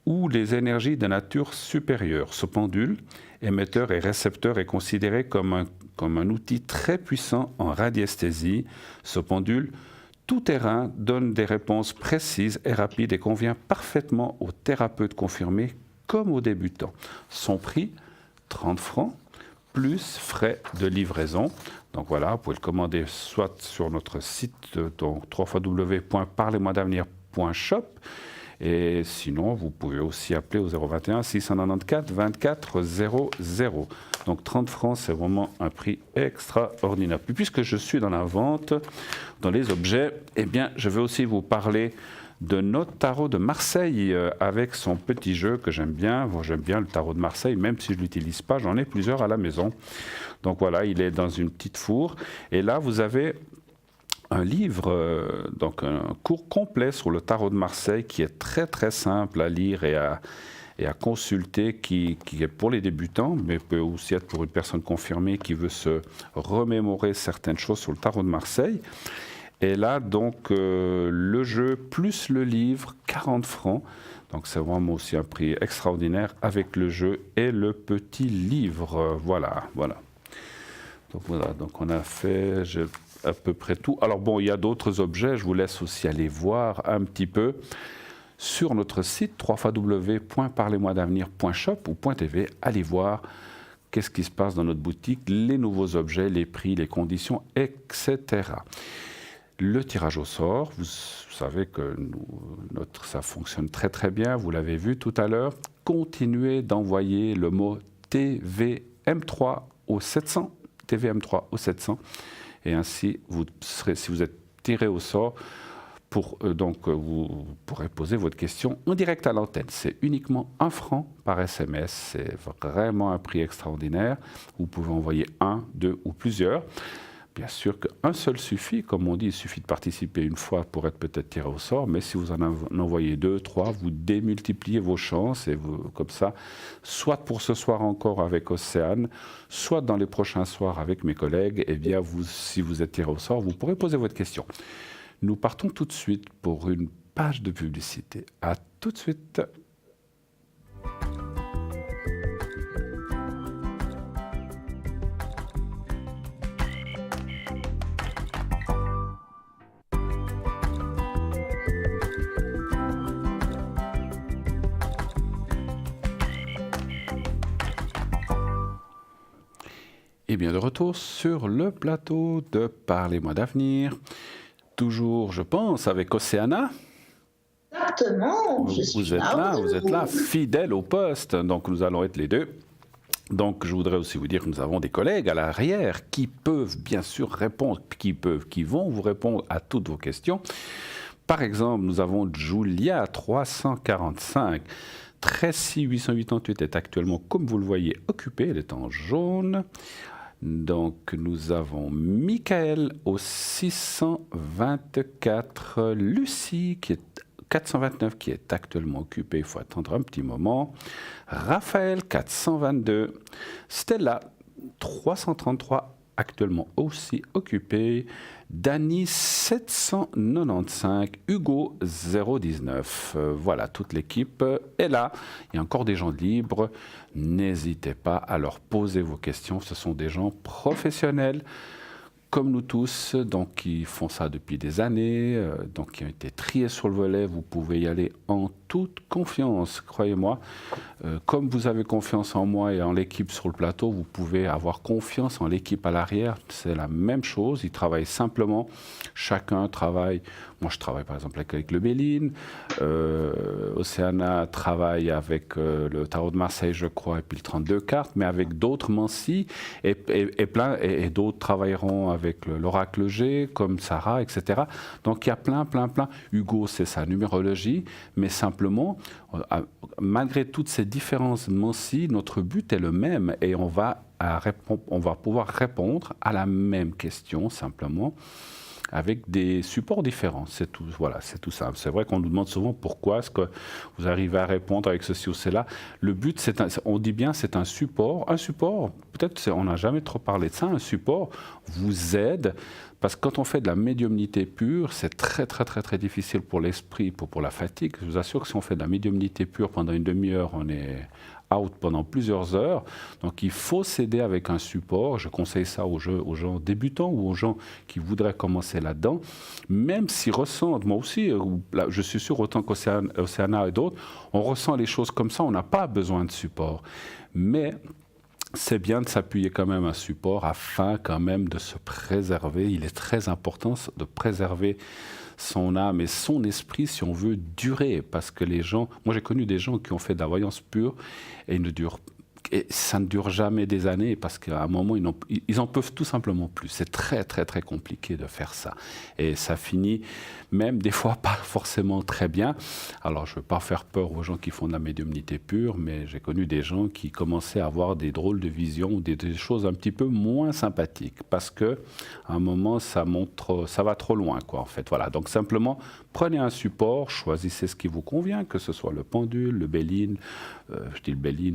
ou les énergies de nature supérieure. Ce pendule, émetteur et récepteur, est considéré comme un outil très puissant en radiesthésie. Ce pendule tout-terrain donne des réponses précises et rapides et convient parfaitement aux thérapeutes confirmés comme aux débutants. Son prix, 30 francs, plus frais de livraison. Donc voilà, vous pouvez le commander soit sur notre site, donc www.parlez-moi-d'avenir.shop, et sinon, vous pouvez aussi appeler au 021 694 24 00. Donc 30 francs, c'est vraiment un prix extraordinaire. Puis puisque je suis dans la vente, dans les objets, eh bien, je vais aussi vous parler de notre tarot de Marseille avec son petit jeu que j'aime bien. Bon, j'aime bien le tarot de Marseille, même si je ne l'utilise pas, j'en ai plusieurs à la maison. Donc voilà, il est dans une petite fourre. Et là, vous avez un livre, donc un cours complet sur le tarot de Marseille qui est très très simple à lire et à consulter, qui est pour les débutants, mais peut aussi être pour une personne confirmée qui veut se remémorer certaines choses sur le tarot de Marseille. Et là, donc, le jeu plus le livre, 40 francs. Donc, c'est vraiment aussi un prix extraordinaire avec le jeu et le petit livre. Voilà. Donc, on a fait à peu près tout. Alors, bon, il y a d'autres objets. Je vous laisse aussi aller voir un petit peu sur notre site www.parlez-moi-d'avenir.shop ou .tv. Allez voir qu'est-ce qui se passe dans notre boutique, les nouveaux objets, les prix, les conditions, etc. Le tirage au sort, vous savez que ça fonctionne très très bien, vous l'avez vu tout à l'heure. Continuez d'envoyer le mot TVM3 au 700, TVM3 au 700, et ainsi, si vous êtes tiré au sort, vous pourrez poser votre question en direct à l'antenne. C'est uniquement 1 franc par SMS, c'est vraiment un prix extraordinaire. Vous pouvez envoyer 1, 2 ou plusieurs. Bien sûr qu'un seul suffit, comme on dit, il suffit de participer une fois pour être peut-être tiré au sort, mais si vous en envoyez 2, 3, vous démultipliez vos chances, et vous, comme ça, soit pour ce soir encore avec Océane, soit dans les prochains soirs avec mes collègues, eh bien, si vous êtes tiré au sort, vous pourrez poser votre question. Nous partons tout de suite pour une page de publicité. À tout de suite. Et bien de retour sur le plateau de Parlez-moi d'avenir. Toujours, je pense, avec Océana. Exactement. Vous êtes là, fidèle au poste. Donc nous allons être les deux. Donc je voudrais aussi vous dire que nous avons des collègues à l'arrière qui peuvent bien sûr répondre, qui vont vous répondre à toutes vos questions. Par exemple, nous avons Julia 345. Tracy 888 est actuellement, comme vous le voyez, occupée. Elle est en jaune. Donc, nous avons Michael au 624, Lucie qui est 429 qui est actuellement occupée, il faut attendre un petit moment, Raphaël 422, Stella 333 actuellement aussi occupée, Dany 795, Hugo 019. Voilà, toute l'équipe est là. Il y a encore des gens libres. N'hésitez pas à leur poser vos questions. Ce sont des gens professionnels, comme nous tous, donc qui font ça depuis des années, donc qui ont été triés sur le volet. Vous pouvez y aller en toute confiance, croyez-moi. Comme vous avez confiance en moi et en l'équipe sur le plateau, vous pouvez avoir confiance en l'équipe à l'arrière. C'est la même chose, ils travaillent simplement. Chacun travaille. Moi, je travaille par exemple avec le Béline. Océana travaille avec le Tarot de Marseille, je crois, et puis le 32 cartes, mais avec d'autres Mancy et d'autres travailleront avec l'Oracle G, comme Sarah, etc. Donc il y a plein. Hugo, c'est sa numérologie, mais simplement, malgré toutes ces différences Mancy, notre but est le même et on va pouvoir répondre à la même question simplement, avec des supports différents. C'est tout, voilà, c'est tout simple. C'est vrai qu'on nous demande souvent pourquoi est-ce que vous arrivez à répondre avec ceci ou cela. Le but, on dit bien, c'est un support. Un support, peut-être on n'a jamais trop parlé de ça, un support vous aide, parce que quand on fait de la médiumnité pure, c'est très difficile pour l'esprit, pour la fatigue. Je vous assure que si on fait de la médiumnité pure pendant une demi-heure, on est out pendant plusieurs heures. Donc il faut s'aider avec un support. Je conseille ça aux gens débutants ou aux gens qui voudraient commencer là-dedans. Même s'ils ressentent, moi aussi, je suis sûr autant qu'Océana et d'autres, on ressent les choses comme ça, on n'a pas besoin de support. Mais c'est bien de s'appuyer quand même à un support afin quand même de se préserver. Il est très important de préserver son âme et son esprit si on veut durer. Parce que les gens... Moi, j'ai connu des gens qui ont fait de la voyance pure et ça ne dure jamais des années parce qu'à un moment, ils en peuvent tout simplement plus. C'est très compliqué de faire ça. Et ça finit même des fois pas forcément très bien. Alors, je ne veux pas faire peur aux gens qui font de la médiumnité pure, mais j'ai connu des gens qui commençaient à avoir des drôles de visions, des choses un petit peu moins sympathiques parce qu'à un moment, ça va trop loin, quoi, en fait. Voilà. Donc, simplement, prenez un support, choisissez ce qui vous convient, que ce soit le pendule, le Béline,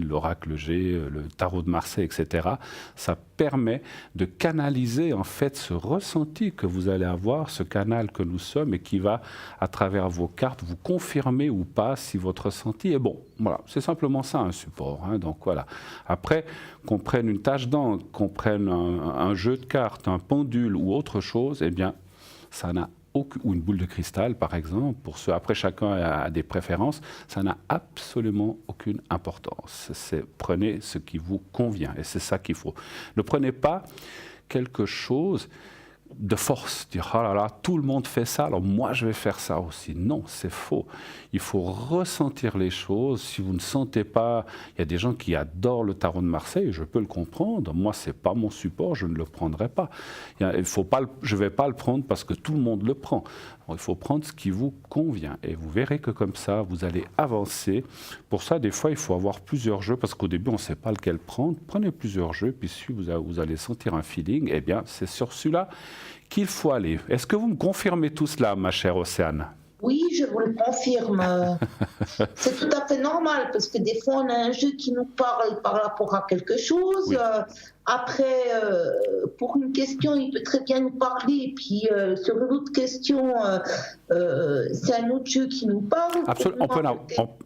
l'Oracle G, le Tarot de Marseille, etc. Ça permet de canaliser en fait ce ressenti que vous allez avoir, ce canal que nous sommes et qui va, à travers vos cartes, vous confirmer ou pas si votre ressenti est bon. Voilà, c'est simplement ça un support. Hein, donc voilà. Après, qu'on prenne une tache d'encre, qu'on prenne un jeu de cartes, un pendule ou autre chose, eh bien, ça n'a ou une boule de cristal, par exemple, après chacun a des préférences, ça n'a absolument aucune importance. Prenez ce qui vous convient, et c'est ça qu'il faut. Ne prenez pas quelque chose de force, dire « oh là là, tout le monde fait ça, alors moi je vais faire ça aussi ». Non, c'est faux. Il faut ressentir les choses. Si vous ne sentez pas... Il y a des gens qui adorent le Tarot de Marseille, je peux le comprendre. Moi, ce n'est pas mon support, je ne le prendrai pas. Je ne vais pas le prendre parce que tout le monde le prend. Alors, il faut prendre ce qui vous convient. Et vous verrez que comme ça, vous allez avancer. Pour ça, des fois, il faut avoir plusieurs jeux, parce qu'au début, on ne sait pas lequel prendre. Prenez plusieurs jeux, puis si vous allez sentir un feeling, eh bien, c'est sur celui-là qu'il faut aller. Est-ce que vous me confirmez tout cela, ma chère Océane ? Oui, je vous le confirme. C'est tout à fait normal parce que des fois on a un jeu qui nous parle par rapport à quelque chose. Oui. Après, pour une question, il peut très bien nous parler. Et puis sur une autre question, c'est un autre jeu qui nous parle. Absolument.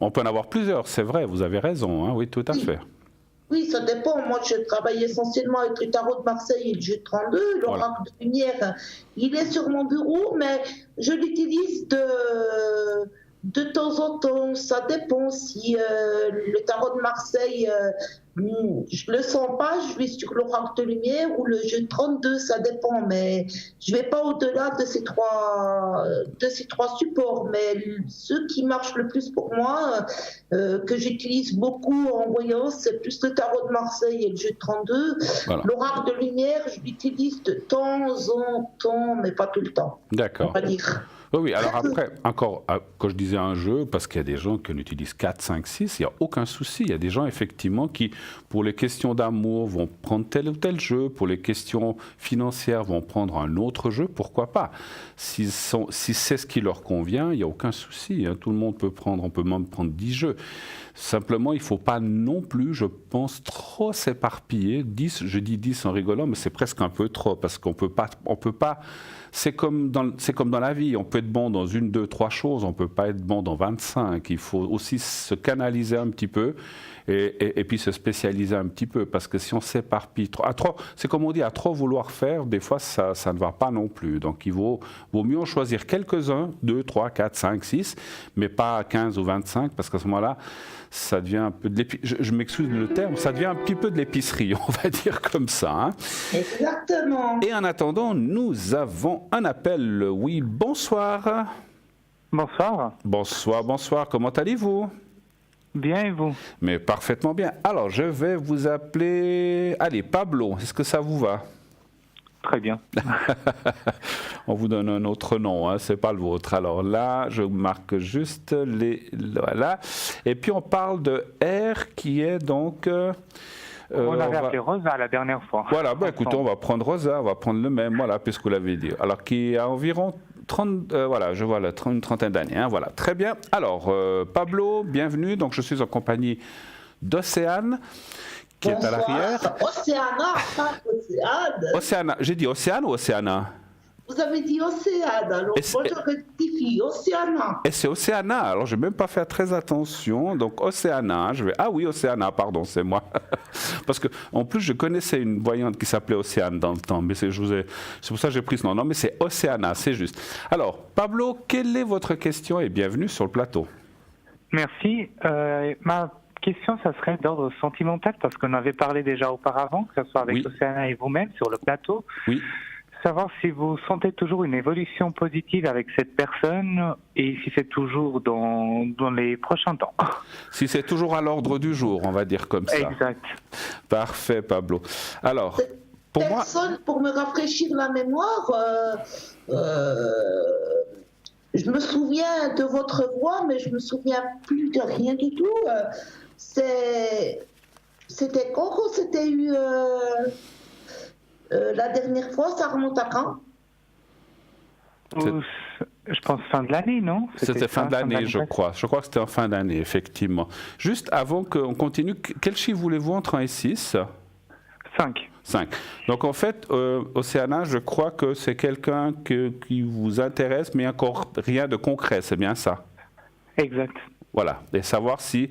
On peut en avoir plusieurs, c'est vrai, vous avez raison. Hein, oui, tout à fait. Oui, ça dépend. Moi, je travaille essentiellement avec le Tarot de Marseille et le jeu 32. L'Oracle de Lumière, il est sur mon bureau, mais je l'utilise de temps en temps. Ça dépend si le Tarot de Marseille, je le sens pas, je vais sur l'Oracle de Lumière ou le jeu 32, ça dépend. Mais je vais pas au-delà de ces trois supports. Mais ceux qui marchent le plus pour moi, que j'utilise beaucoup en voyance, c'est plus le Tarot de Marseille et le jeu 32. Voilà. L'Oracle de Lumière, je l'utilise de temps en temps, mais pas tout le temps. D'accord. On va dire. Oui, alors après, encore, quand je disais un jeu, parce qu'il y a des gens qui en utilisent 4, 5, 6, il n'y a aucun souci. Il y a des gens, effectivement, qui, pour les questions d'amour, vont prendre tel ou tel jeu. Pour les questions financières, vont prendre un autre jeu. Pourquoi pas ? Si c'est ce qui leur convient, il n'y a aucun souci. Hein. Tout le monde peut prendre, on peut même prendre 10 jeux. Simplement, il ne faut pas non plus, je pense, trop s'éparpiller. 10, je dis 10 en rigolant, mais c'est presque un peu trop, parce qu'on peut pas... C'est comme dans la vie, on peut être bon dans 1, 2, 3 choses, on ne peut pas être bon dans 25. Il faut aussi se canaliser un petit peu et puis se spécialiser un petit peu, parce que si on s'éparpille trop, c'est comme on dit, à trop vouloir faire, des fois ça ne va pas non plus. Donc il vaut mieux en choisir quelques-uns, 2, 3, 4, 5, 6, mais pas 15 ou 25, parce qu'à ce moment-là, ça devient un peu de l'épicerie. Je m'excuse le terme, ça devient un petit peu de l'épicerie, on va dire comme ça. Hein. Exactement. Et en attendant, nous avons un appel. Oui, bonsoir. Bonsoir. Bonsoir, comment allez-vous? Bien et vous? Mais parfaitement bien. Alors, je vais vous appeler... Allez, Pablo, est-ce que ça vous va? Très bien. On vous donne un autre nom, hein, c'est pas le vôtre. Alors là, je marque juste les... Voilà. Et puis, on parle de R qui est donc... on avait appelé Rosa la dernière fois. Voilà, écoutez, on va prendre Rosa, on va prendre le même, voilà, puisque vous l'avez dit. Alors, qui a environ 30, voilà, je vois là, une trentaine d'années, hein, voilà, très bien. Alors, Pablo, bienvenue, donc je suis en compagnie d'Océane, qui est à l'arrière. Océana, pas Océane. Océana, j'ai dit Océane ou Océana? Vous avez dit Océane, alors moi je rectifie, Océana. Et c'est Océana, alors je n'ai même pas fait très attention, donc Océana, ah oui, Océana, pardon, c'est moi. Parce que en plus je connaissais une voyante qui s'appelait Océane dans le temps, mais c'est pour ça que j'ai pris ce nom. Non, mais c'est Océana, c'est juste. Alors, Pablo, quelle est votre question et bienvenue sur le plateau. Merci. Ma question, ça serait d'ordre sentimental, parce qu'on avait parlé déjà auparavant, que ce soit avec Océana et vous-même sur le plateau. Oui. Savoir si vous sentez toujours une évolution positive avec cette personne et si c'est toujours dans les prochains temps. Si c'est toujours à l'ordre du jour, on va dire comme ça. Exact. Parfait, Pablo. Alors, pour moi... Pour me rafraîchir la mémoire, je me souviens de votre voix, mais je me souviens plus de rien du tout. C'était quand on s'était eu... la dernière fois, ça remonte à quand? Je pense fin de l'année, non? C'était fin d'année, je crois. Je crois que c'était en fin d'année, effectivement. Juste avant qu'on continue, quel chiffre voulez-vous entre 1 et 6? 5. 5. Donc en fait, Océana, je crois que c'est quelqu'un qui vous intéresse, mais encore rien de concret, c'est bien ça? Exact. Voilà, et savoir si,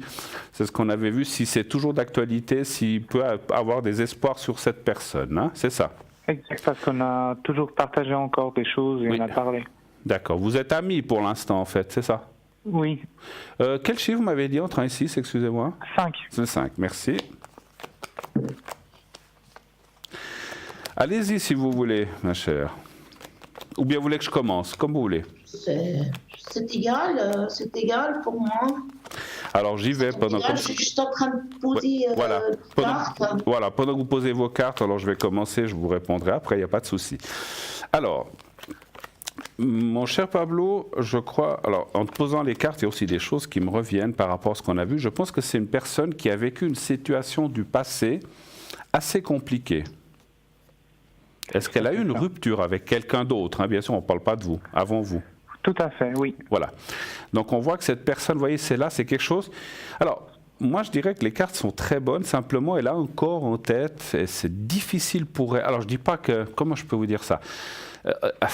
c'est ce qu'on avait vu, si c'est toujours d'actualité, s'il peut avoir des espoirs sur cette personne, hein, c'est ça? Exact, parce qu'on a toujours partagé encore des choses et on a parlé. D'accord, vous êtes amis pour l'instant en fait, c'est ça? Oui. Quel chiffre vous m'avez dit entre 1 et 6, excusez-moi? 5. C'est 5, merci. Allez-y si vous voulez, ma chère. Ou bien vous voulez que je commence, comme vous voulez. C'est égal pour moi. Alors j'y vais pendant que... Je suis juste en train de poser cartes. Voilà, pendant que vous posez vos cartes, alors je vais commencer, je vous répondrai après, il n'y a pas de souci. Alors, mon cher Pablo, je crois, alors en te posant les cartes, il y a aussi des choses qui me reviennent par rapport à ce qu'on a vu. Je pense que c'est une personne qui a vécu une situation du passé assez compliquée. Est-ce qu'elle a eu une rupture avec quelqu'un d'autre, hein? Bien sûr, on ne parle pas de vous, avant vous. Tout à fait, oui. Voilà. Donc on voit que cette personne, vous voyez, c'est là, c'est quelque chose. Alors, moi je dirais que les cartes sont très bonnes, simplement elle a encore en tête, et c'est difficile pour elle. Alors je ne dis pas que, comment je peux vous dire ça?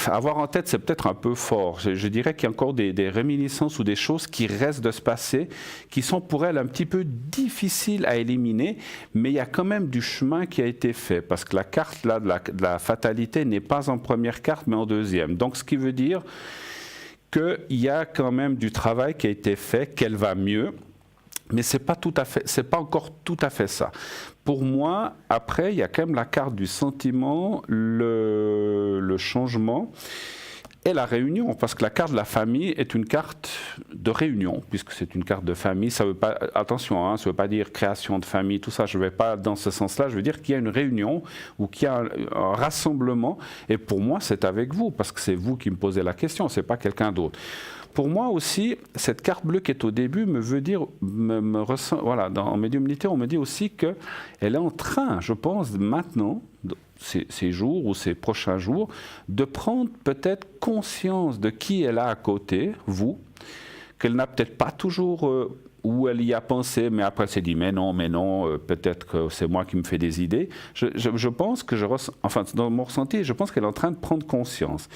Avoir en tête, c'est peut-être un peu fort. Je dirais qu'il y a encore des réminiscences ou des choses qui restent de se passer, qui sont pour elle un petit peu difficiles à éliminer, mais il y a quand même du chemin qui a été fait, parce que la carte là, de la fatalité n'est pas en première carte, mais en deuxième. Donc ce qui veut dire qu'il y a quand même du travail qui a été fait, qu'elle va mieux, mais c'est pas encore tout à fait ça. Pour moi, après, il y a quand même la carte du sentiment, le changement et la réunion, parce que la carte de la famille est une carte de réunion, puisque c'est une carte de famille. Ça veut pas, attention, hein, ça ne veut pas dire création de famille, tout ça, je ne vais pas dans ce sens-là. Je veux dire qu'il y a une réunion ou qu'il y a un rassemblement, et pour moi, c'est avec vous, parce que c'est vous qui me posez la question, ce n'est pas quelqu'un d'autre. Pour moi aussi, cette carte bleue qui est au début me veut dire, voilà, en médiumnité, on me dit aussi qu'elle est en train, je pense, maintenant, ces jours ou ces prochains jours, de prendre peut-être conscience de qui elle a à côté, vous, qu'elle n'a peut-être pas toujours où elle y a pensé, mais après elle s'est dit mais non, peut-être que c'est moi qui me fais des idées. Je pense que dans mon ressenti, je pense qu'elle est en train de prendre conscience.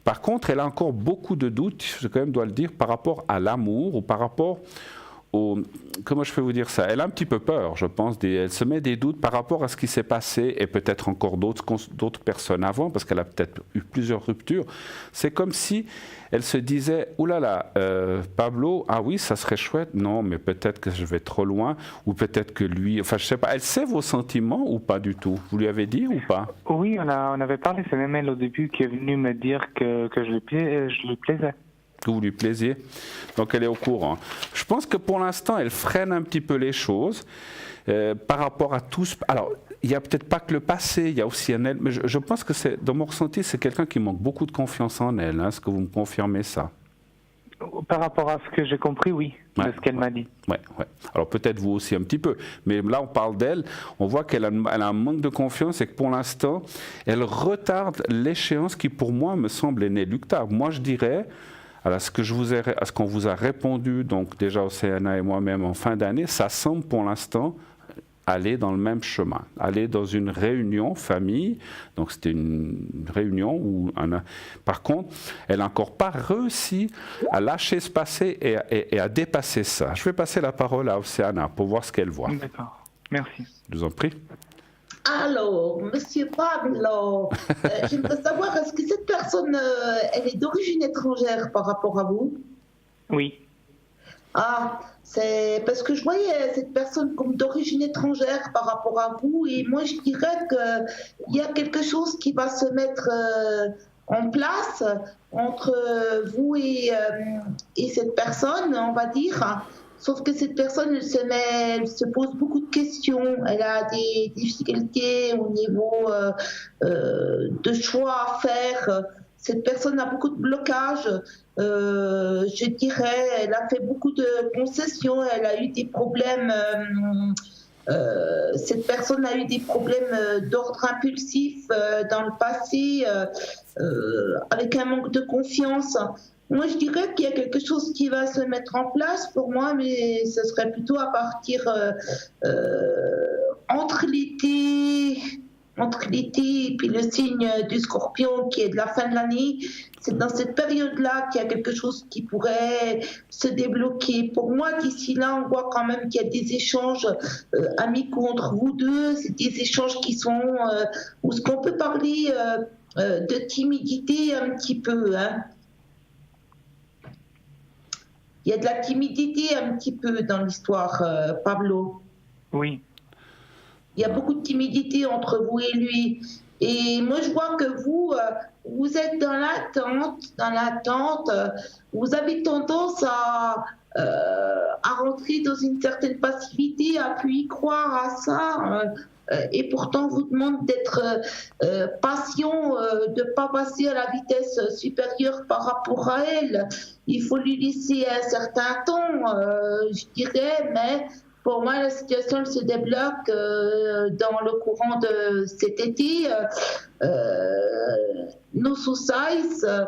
Par contre, elle a encore beaucoup de doutes, je quand même dois le dire, par rapport à l'amour ou par rapport comment je peux vous dire ça? Elle a un petit peu peur, je pense. Elle se met des doutes par rapport à ce qui s'est passé et peut-être encore d'autres personnes avant, parce qu'elle a peut-être eu plusieurs ruptures. C'est comme si elle se disait, oulala, Pablo, ah oui, ça serait chouette. Non, mais peut-être que je vais trop loin, ou peut-être que lui, enfin, je sais pas. Elle sait vos sentiments ou pas du tout? Vous lui avez dit ou pas? Oui, on avait parlé. C'est même elle au début qui est venue me dire que je lui plaisais. Que vous lui plaisiez. Donc elle est au courant. Je pense que pour l'instant, elle freine un petit peu les choses par rapport à tous. Alors, il n'y a peut-être pas que le passé, il y a aussi en elle, mais je pense que dans mon ressenti, c'est quelqu'un qui manque beaucoup de confiance en elle. Est-ce que vous me confirmez ça? Par rapport à ce que j'ai compris, oui, de ce qu'elle m'a dit. Ouais. Alors peut-être vous aussi un petit peu, mais là on parle d'elle, on voit qu'elle a un manque de confiance et que pour l'instant, elle retarde l'échéance qui pour moi me semble inéluctable. Moi je dirais, alors, à ce qu'on vous a répondu, donc déjà Océana et moi-même en fin d'année, ça semble pour l'instant aller dans le même chemin, aller dans une réunion famille. Donc c'était une réunion où, par contre, elle n'a encore pas réussi à lâcher ce passé et à dépasser ça. Je vais passer la parole à Océana pour voir ce qu'elle voit. D'accord, merci. Je vous en prie. Alors, Monsieur Pablo, j'aimerais savoir, est-ce que cette personne, elle est d'origine étrangère par rapport à vous? Oui. Ah, c'est parce que je voyais cette personne comme d'origine étrangère par rapport à vous, et moi je dirais qu'il y a quelque chose qui va se mettre en place entre vous et cette personne, on va dire. Sauf que cette personne, elle se pose beaucoup de questions. Elle a des difficultés au niveau de choix à faire. Cette personne a beaucoup de blocages. Je dirais, elle a fait beaucoup de concessions. Elle a eu des problèmes. Cette personne a eu des problèmes d'ordre impulsif dans le passé, avec un manque de confiance. Moi, je dirais qu'il y a quelque chose qui va se mettre en place pour moi, mais ce serait plutôt à partir entre l'été et puis le signe du Scorpion qui est de la fin de l'année. C'est dans cette période-là qu'il y a quelque chose qui pourrait se débloquer. Pour moi, d'ici là, on voit quand même qu'il y a des échanges amicaux entre vous deux. C'est des échanges qui sont où ce qu'on peut parler de timidité un petit peu, hein. Il y a de la timidité un petit peu dans l'histoire, Pablo. Oui. Il y a beaucoup de timidité entre vous et lui. Et moi, je vois que vous êtes dans l'attente. Vous avez tendance à rentrer dans une certaine passivité, à plus y croire à ça. Et pourtant, vous demande d'être patient, de ne pas passer à la vitesse supérieure par rapport à elle. Il faut lui laisser un certain temps, je dirais, mais pour moi, la situation se débloque dans le courant de cet été. No Suicides,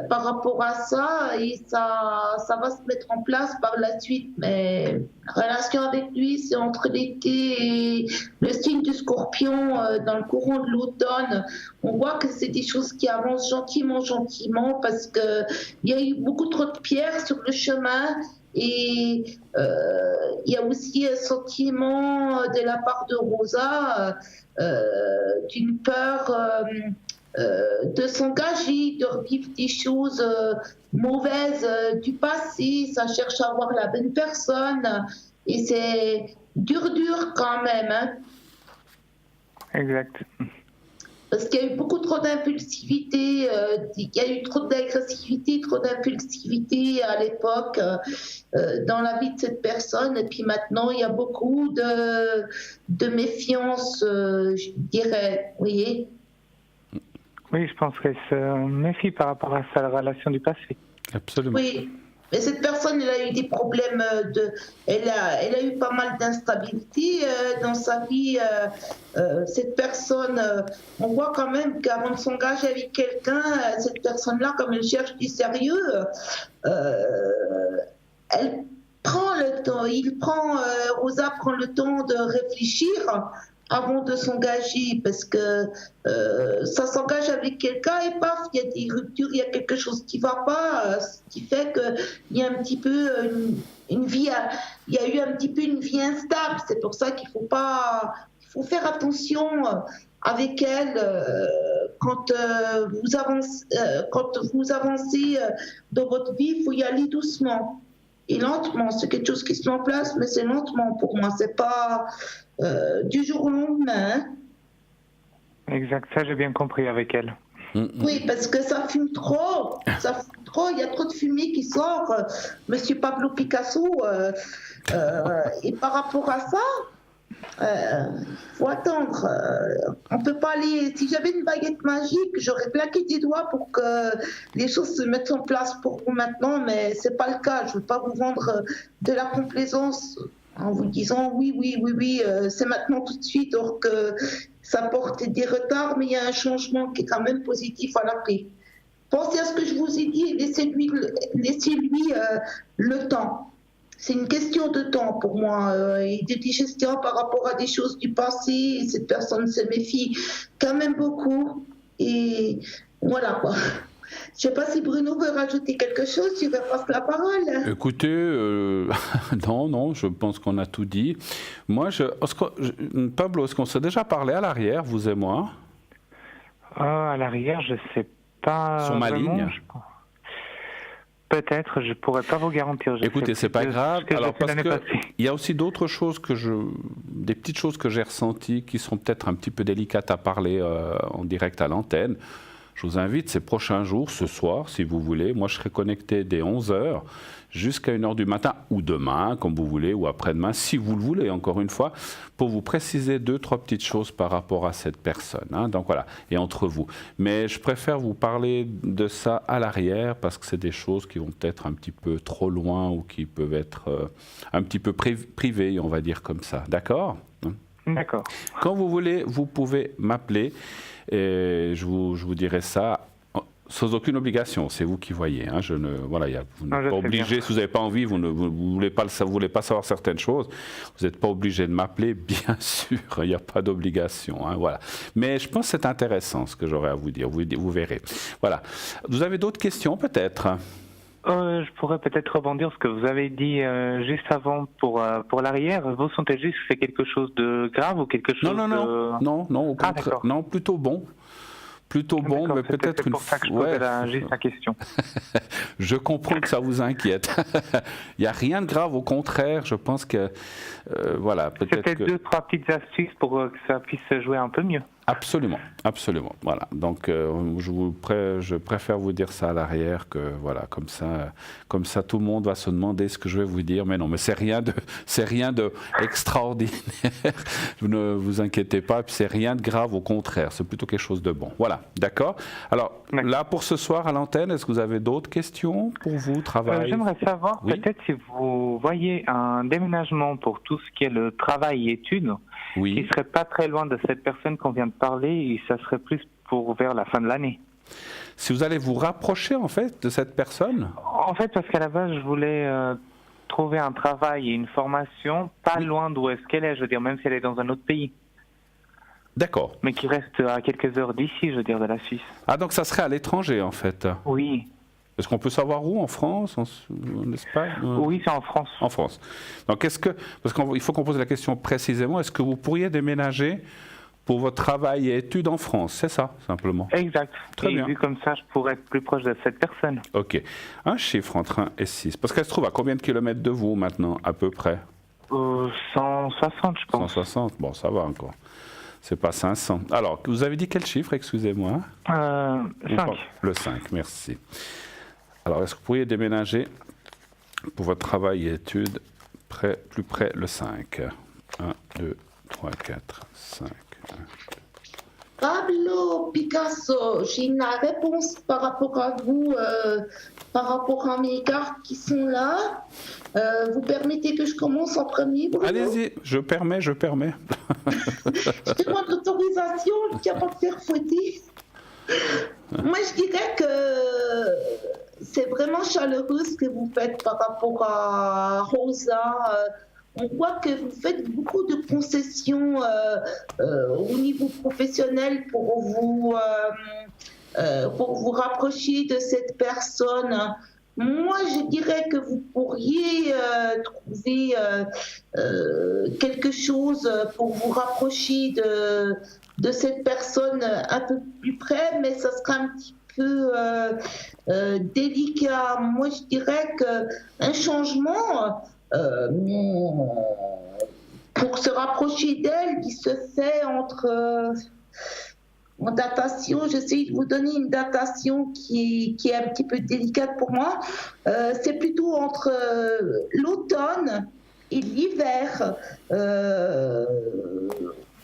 par rapport à ça, et ça va se mettre en place par la suite. Mais la relation avec lui, c'est entre l'été et le signe du Scorpion dans le courant de l'automne. On voit que c'est des choses qui avancent gentiment, parce qu'il y a eu beaucoup trop de pierres sur le chemin. Et il y a aussi un sentiment de la part de Rosa d'une peur de s'engager, de revivre des choses mauvaises du passé. Ça cherche à voir la bonne personne et c'est dur quand même, hein. Exact. Parce qu'il y a eu beaucoup trop d'impulsivité, il y a eu trop d'agressivité, trop d'impulsivité à l'époque dans la vie de cette personne. Et puis maintenant, il y a beaucoup de méfiance, je dirais, vous voyez. Oui, je pense qu'elle se méfie par rapport à sa relation du passé. Absolument. Oui. Mais cette personne, elle a eu des problèmes elle a eu pas mal d'instabilité dans sa vie. Cette personne, on voit quand même qu'avant de s'engager avec quelqu'un, cette personne-là, comme elle cherche du sérieux, elle prend le temps. Rosa prend le temps de réfléchir avant de s'engager, parce que ça s'engage avec quelqu'un et paf, il y a des ruptures, il y a quelque chose qui ne va pas, ce qui fait qu'il y a un petit peu une vie, il y a eu un petit peu une vie instable. C'est pour ça qu'il faut faire attention avec elle quand vous avancez dans votre vie. Il faut y aller doucement et lentement. C'est quelque chose qui se met en place, mais c'est lentement pour moi. C'est pas du jour au lendemain. Exact, ça j'ai bien compris avec elle. Oui, parce que ça fume trop. Il y a trop de fumée qui sort. Monsieur Pablo Picasso. Et par rapport à ça, faut attendre. On peut pas aller. Si j'avais une baguette magique, j'aurais claqué des doigts pour que les choses se mettent en place pour vous maintenant, mais c'est pas le cas. Je veux pas vous vendre de la complaisance en vous disant oui, c'est maintenant tout de suite, or que ça porte des retards, mais il y a un changement qui est quand même positif à la clé. Pensez à ce que je vous ai dit et laissez-lui le temps. C'est une question de temps pour moi et de digestion par rapport à des choses du passé. Et cette personne se méfie quand même beaucoup. Et voilà quoi. Je ne sais pas si Bruno veut rajouter quelque chose, tu veux passer la parole. Écoutez, non, je pense qu'on a tout dit. Moi, Pablo, est-ce qu'on s'est déjà parlé à l'arrière, vous et moi? À l'arrière, je ne sais pas. Sur ma vraiment, ligne Peut-être, je ne pourrais pas vous garantir. Écoutez, c'est pas grave. Alors, parce qu'il y a aussi d'autres choses des petites choses que j'ai ressenties qui sont peut-être un petit peu délicates à parler en direct à l'antenne. Je vous invite ces prochains jours, ce soir, si vous voulez. Moi, je serai connecté dès 11h jusqu'à 1h du matin, ou demain, comme vous voulez, ou après-demain, si vous le voulez, encore une fois, pour vous préciser 2-3 petites choses par rapport à cette personne. Hein. Donc voilà, et entre vous. Mais je préfère vous parler de ça à l'arrière, parce que c'est des choses qui vont peut-être un petit peu trop loin, ou qui peuvent être un petit peu privées, on va dire comme ça. D'accord ? D'accord. Quand vous voulez, vous pouvez m'appeler. Et je vous dirai ça sans aucune obligation. C'est vous qui voyez. Hein. Vous n'êtes pas obligé. Si vous n'avez pas envie, vous ne voulez pas savoir certaines choses, vous n'êtes pas obligé de m'appeler, bien sûr. Il n'y a pas d'obligation. Hein, voilà. Mais je pense que c'est intéressant ce que j'aurais à vous dire. Vous verrez. Voilà. Vous avez d'autres questions peut-être? Je pourrais peut-être rebondir ce que vous avez dit juste avant pour l'arrière. Vous sentez juste que c'est quelque chose de grave ou quelque chose Non, au contraire. Non, plutôt bon. Plutôt bon, mais peut-être c'est pour ça que je posais juste la question. Je comprends que ça vous inquiète. Il n'y a rien de grave, au contraire. Je pense que, peut-être C'était 2-3 petites astuces pour que ça puisse se jouer un peu mieux. Absolument. Voilà. Donc, je préfère vous dire ça à l'arrière que comme ça, tout le monde va se demander ce que je vais vous dire. Mais non, mais c'est rien de extraordinaire. Ne vous inquiétez pas. Puis c'est rien de grave, au contraire. C'est plutôt quelque chose de bon. Voilà, d'accord. Alors là, pour ce soir à l'antenne, est-ce que vous avez d'autres questions pour vous, travail? J'aimerais savoir peut-être si vous voyez un déménagement pour tout ce qui est le travail et études. Oui. Qui ne serait pas très loin de cette personne qu'on vient de parler, et ça serait plus vers la fin de l'année. Si vous allez vous rapprocher, en fait, de cette personne? En fait, parce qu'à la base, je voulais trouver un travail et une formation pas loin d'où est-ce qu'elle est, je veux dire, même si elle est dans un autre pays. D'accord. Mais qui reste à quelques heures d'ici, je veux dire, de la Suisse. Ah, donc ça serait à l'étranger, en fait? Oui. Est-ce qu'on peut savoir où? En France? En Espagne? Oui, c'est en France. En France. Donc, parce qu'il faut qu'on pose la question précisément, est-ce que vous pourriez déménager pour votre travail et études en France? C'est ça, simplement? Exact. Très bien. Vu comme ça, je pourrais être plus proche de cette personne. OK. Un chiffre entre 1 et 6. Parce qu'elle se trouve à combien de kilomètres de vous, maintenant, à peu près? 160, je pense. 160, bon, ça va encore. C'est pas 500. Alors, vous avez dit quel chiffre, excusez-moi? 5. Le 5, merci. Alors, est-ce que vous pourriez déménager pour votre travail et études plus près le 5? 1, 2, 3, 4, 5. 1, 2. Pablo Picasso, j'ai une réponse par rapport à vous, par rapport à mes cartes qui sont là. Vous permettez que je commence en premier, Bruno? Allez-y, je permets. Je demande l'autorisation, je ne tiens pas de faire fouetter. Moi, je dirais que c'est vraiment vraiment chaleureux ce que vous faites par rapport à Rosa. On voit que vous faites beaucoup de concessions au niveau professionnel pour vous rapprocher de cette personne. Moi, je dirais que vous pourriez trouver quelque chose pour vous rapprocher de cette personne un peu plus près, mais ça sera un petit peu délicat. Moi, je dirais qu'un changement pour se rapprocher d'elle qui se fait entre... En datation, j'essaie de vous donner une datation qui est un petit peu délicate pour moi. C'est plutôt entre l'automne et l'hiver,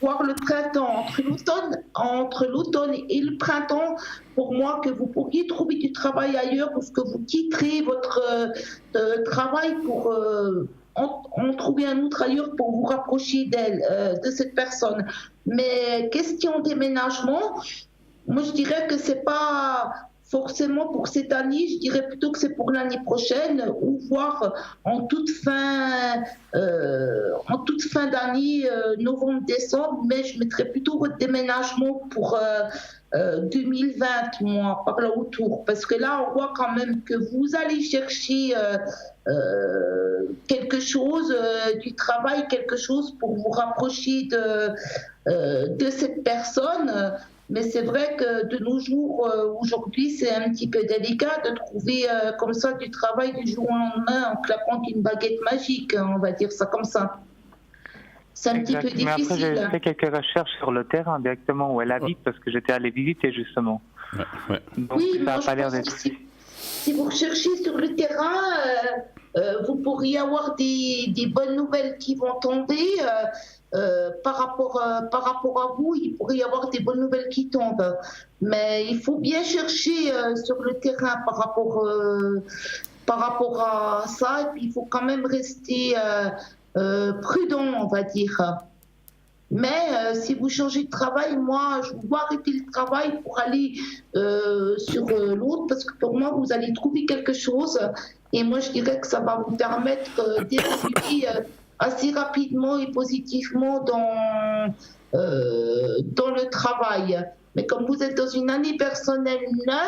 voire le printemps. Entre l'automne et le printemps, pour moi, que vous pourriez trouver du travail ailleurs, parce que vous quitterez votre travail pour... en trouver un autre ailleurs pour vous rapprocher d'elle, de cette personne. Mais question déménagement, moi je dirais que c'est pas forcément pour cette année, je dirais plutôt que c'est pour l'année prochaine ou voire en toute fin d'année, novembre-décembre, mais je mettrais plutôt votre déménagement pour 2020, moi, par là autour, parce que là on voit quand même que vous allez chercher quelque chose, du travail, quelque chose pour vous rapprocher de cette personne. Mais c'est vrai que de nos jours, aujourd'hui, c'est un petit peu délicat de trouver comme ça du travail du jour au lendemain en claquant une baguette magique, on va dire ça comme ça. C'est un petit peu difficile. Mais après, j'ai fait quelques recherches sur le terrain directement où elle habite parce que j'étais allé visiter justement. Ouais. Donc ça n'a pas l'air d'être... Si vous recherchez sur le terrain, vous pourriez avoir des bonnes nouvelles qui vont tomber. Par rapport à vous, il pourrait y avoir des bonnes nouvelles qui tombent. Mais il faut bien chercher sur le terrain par rapport à ça. Et puis il faut quand même rester prudent, on va dire. Mais si vous changez de travail, moi, je vous vois arrêter le travail pour aller sur l'autre, parce que pour moi, vous allez trouver quelque chose. Et moi, je dirais que ça va vous permettre d'évoluer assez rapidement et positivement dans le travail. Mais comme vous êtes dans une année personnelle 9,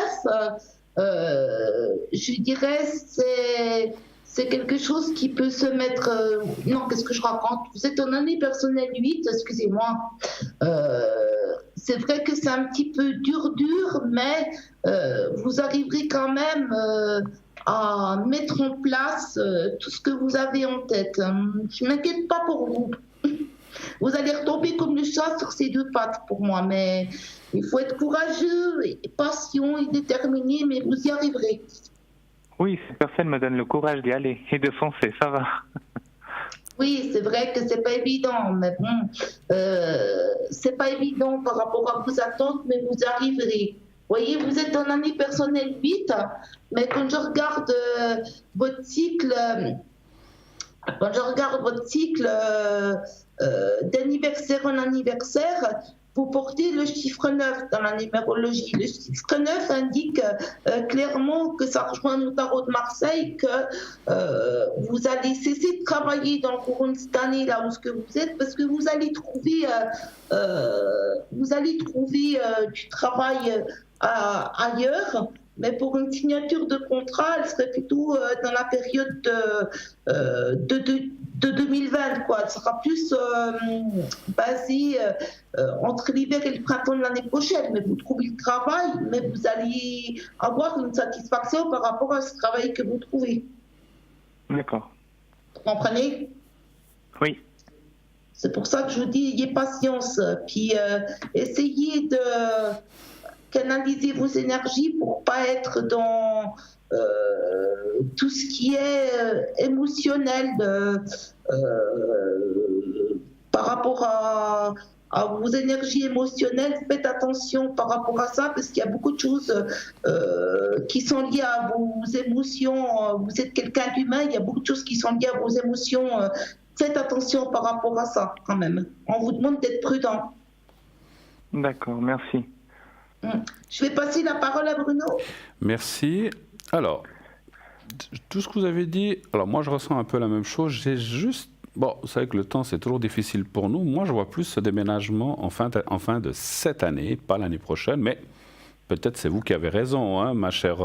je dirais c'est quelque chose qui peut se mettre... non, qu'est-ce que je raconte? Vous êtes en année personnelle 8, excusez-moi. C'est vrai que c'est un petit peu dur, mais vous arriverez quand même à mettre en place tout ce que vous avez en tête. Je ne m'inquiète pas pour vous. Vous allez retomber comme le chat sur ses deux pattes pour moi, mais il faut être courageux, et patient et déterminé, mais vous y arriverez. Oui, cette personne me donne le courage d'y aller et de foncer, ça va. Oui, c'est vrai que c'est pas évident, mais bon, c'est pas évident par rapport à vos attentes, mais vous arriverez. Vous voyez, vous êtes en année personnelle 8, mais quand je regarde votre cycle, d'anniversaire en anniversaire, vous portez le chiffre 9 dans la numérologie. Le chiffre 9 indique clairement que ça rejoint le tarot de Marseille, que vous allez cesser de travailler dans le courant de cette année là où ce que vous êtes, parce que vous allez trouver du travail ailleurs. Mais pour une signature de contrat, elle serait plutôt dans la période de 2020, quoi. Elle sera plus basée entre l'hiver et le printemps de l'année prochaine. Mais vous trouvez le travail, mais vous allez avoir une satisfaction par rapport à ce travail que vous trouvez. D'accord. Vous comprenez? Oui. C'est pour ça que je vous dis, ayez patience. Puis essayez de canaliser vos énergies pour pas être dans tout ce qui est émotionnel par rapport à vos énergies émotionnelles. Faites attention par rapport à ça, parce qu'il y a beaucoup de choses qui sont liées à vos émotions. Vous êtes quelqu'un d'humain, il y a beaucoup de choses qui sont liées à vos émotions. Faites attention par rapport à ça quand même. On vous demande d'être prudent. D'accord, merci. Je vais passer la parole à Bruno. Merci. Alors, Tout ce que vous avez dit, alors moi je ressens un peu la même chose. J'ai juste, bon, vous savez que le temps c'est toujours difficile pour nous. Moi je vois plus ce déménagement en fin de cette année, pas l'année prochaine, mais peut-être c'est vous qui avez raison, hein, ma chère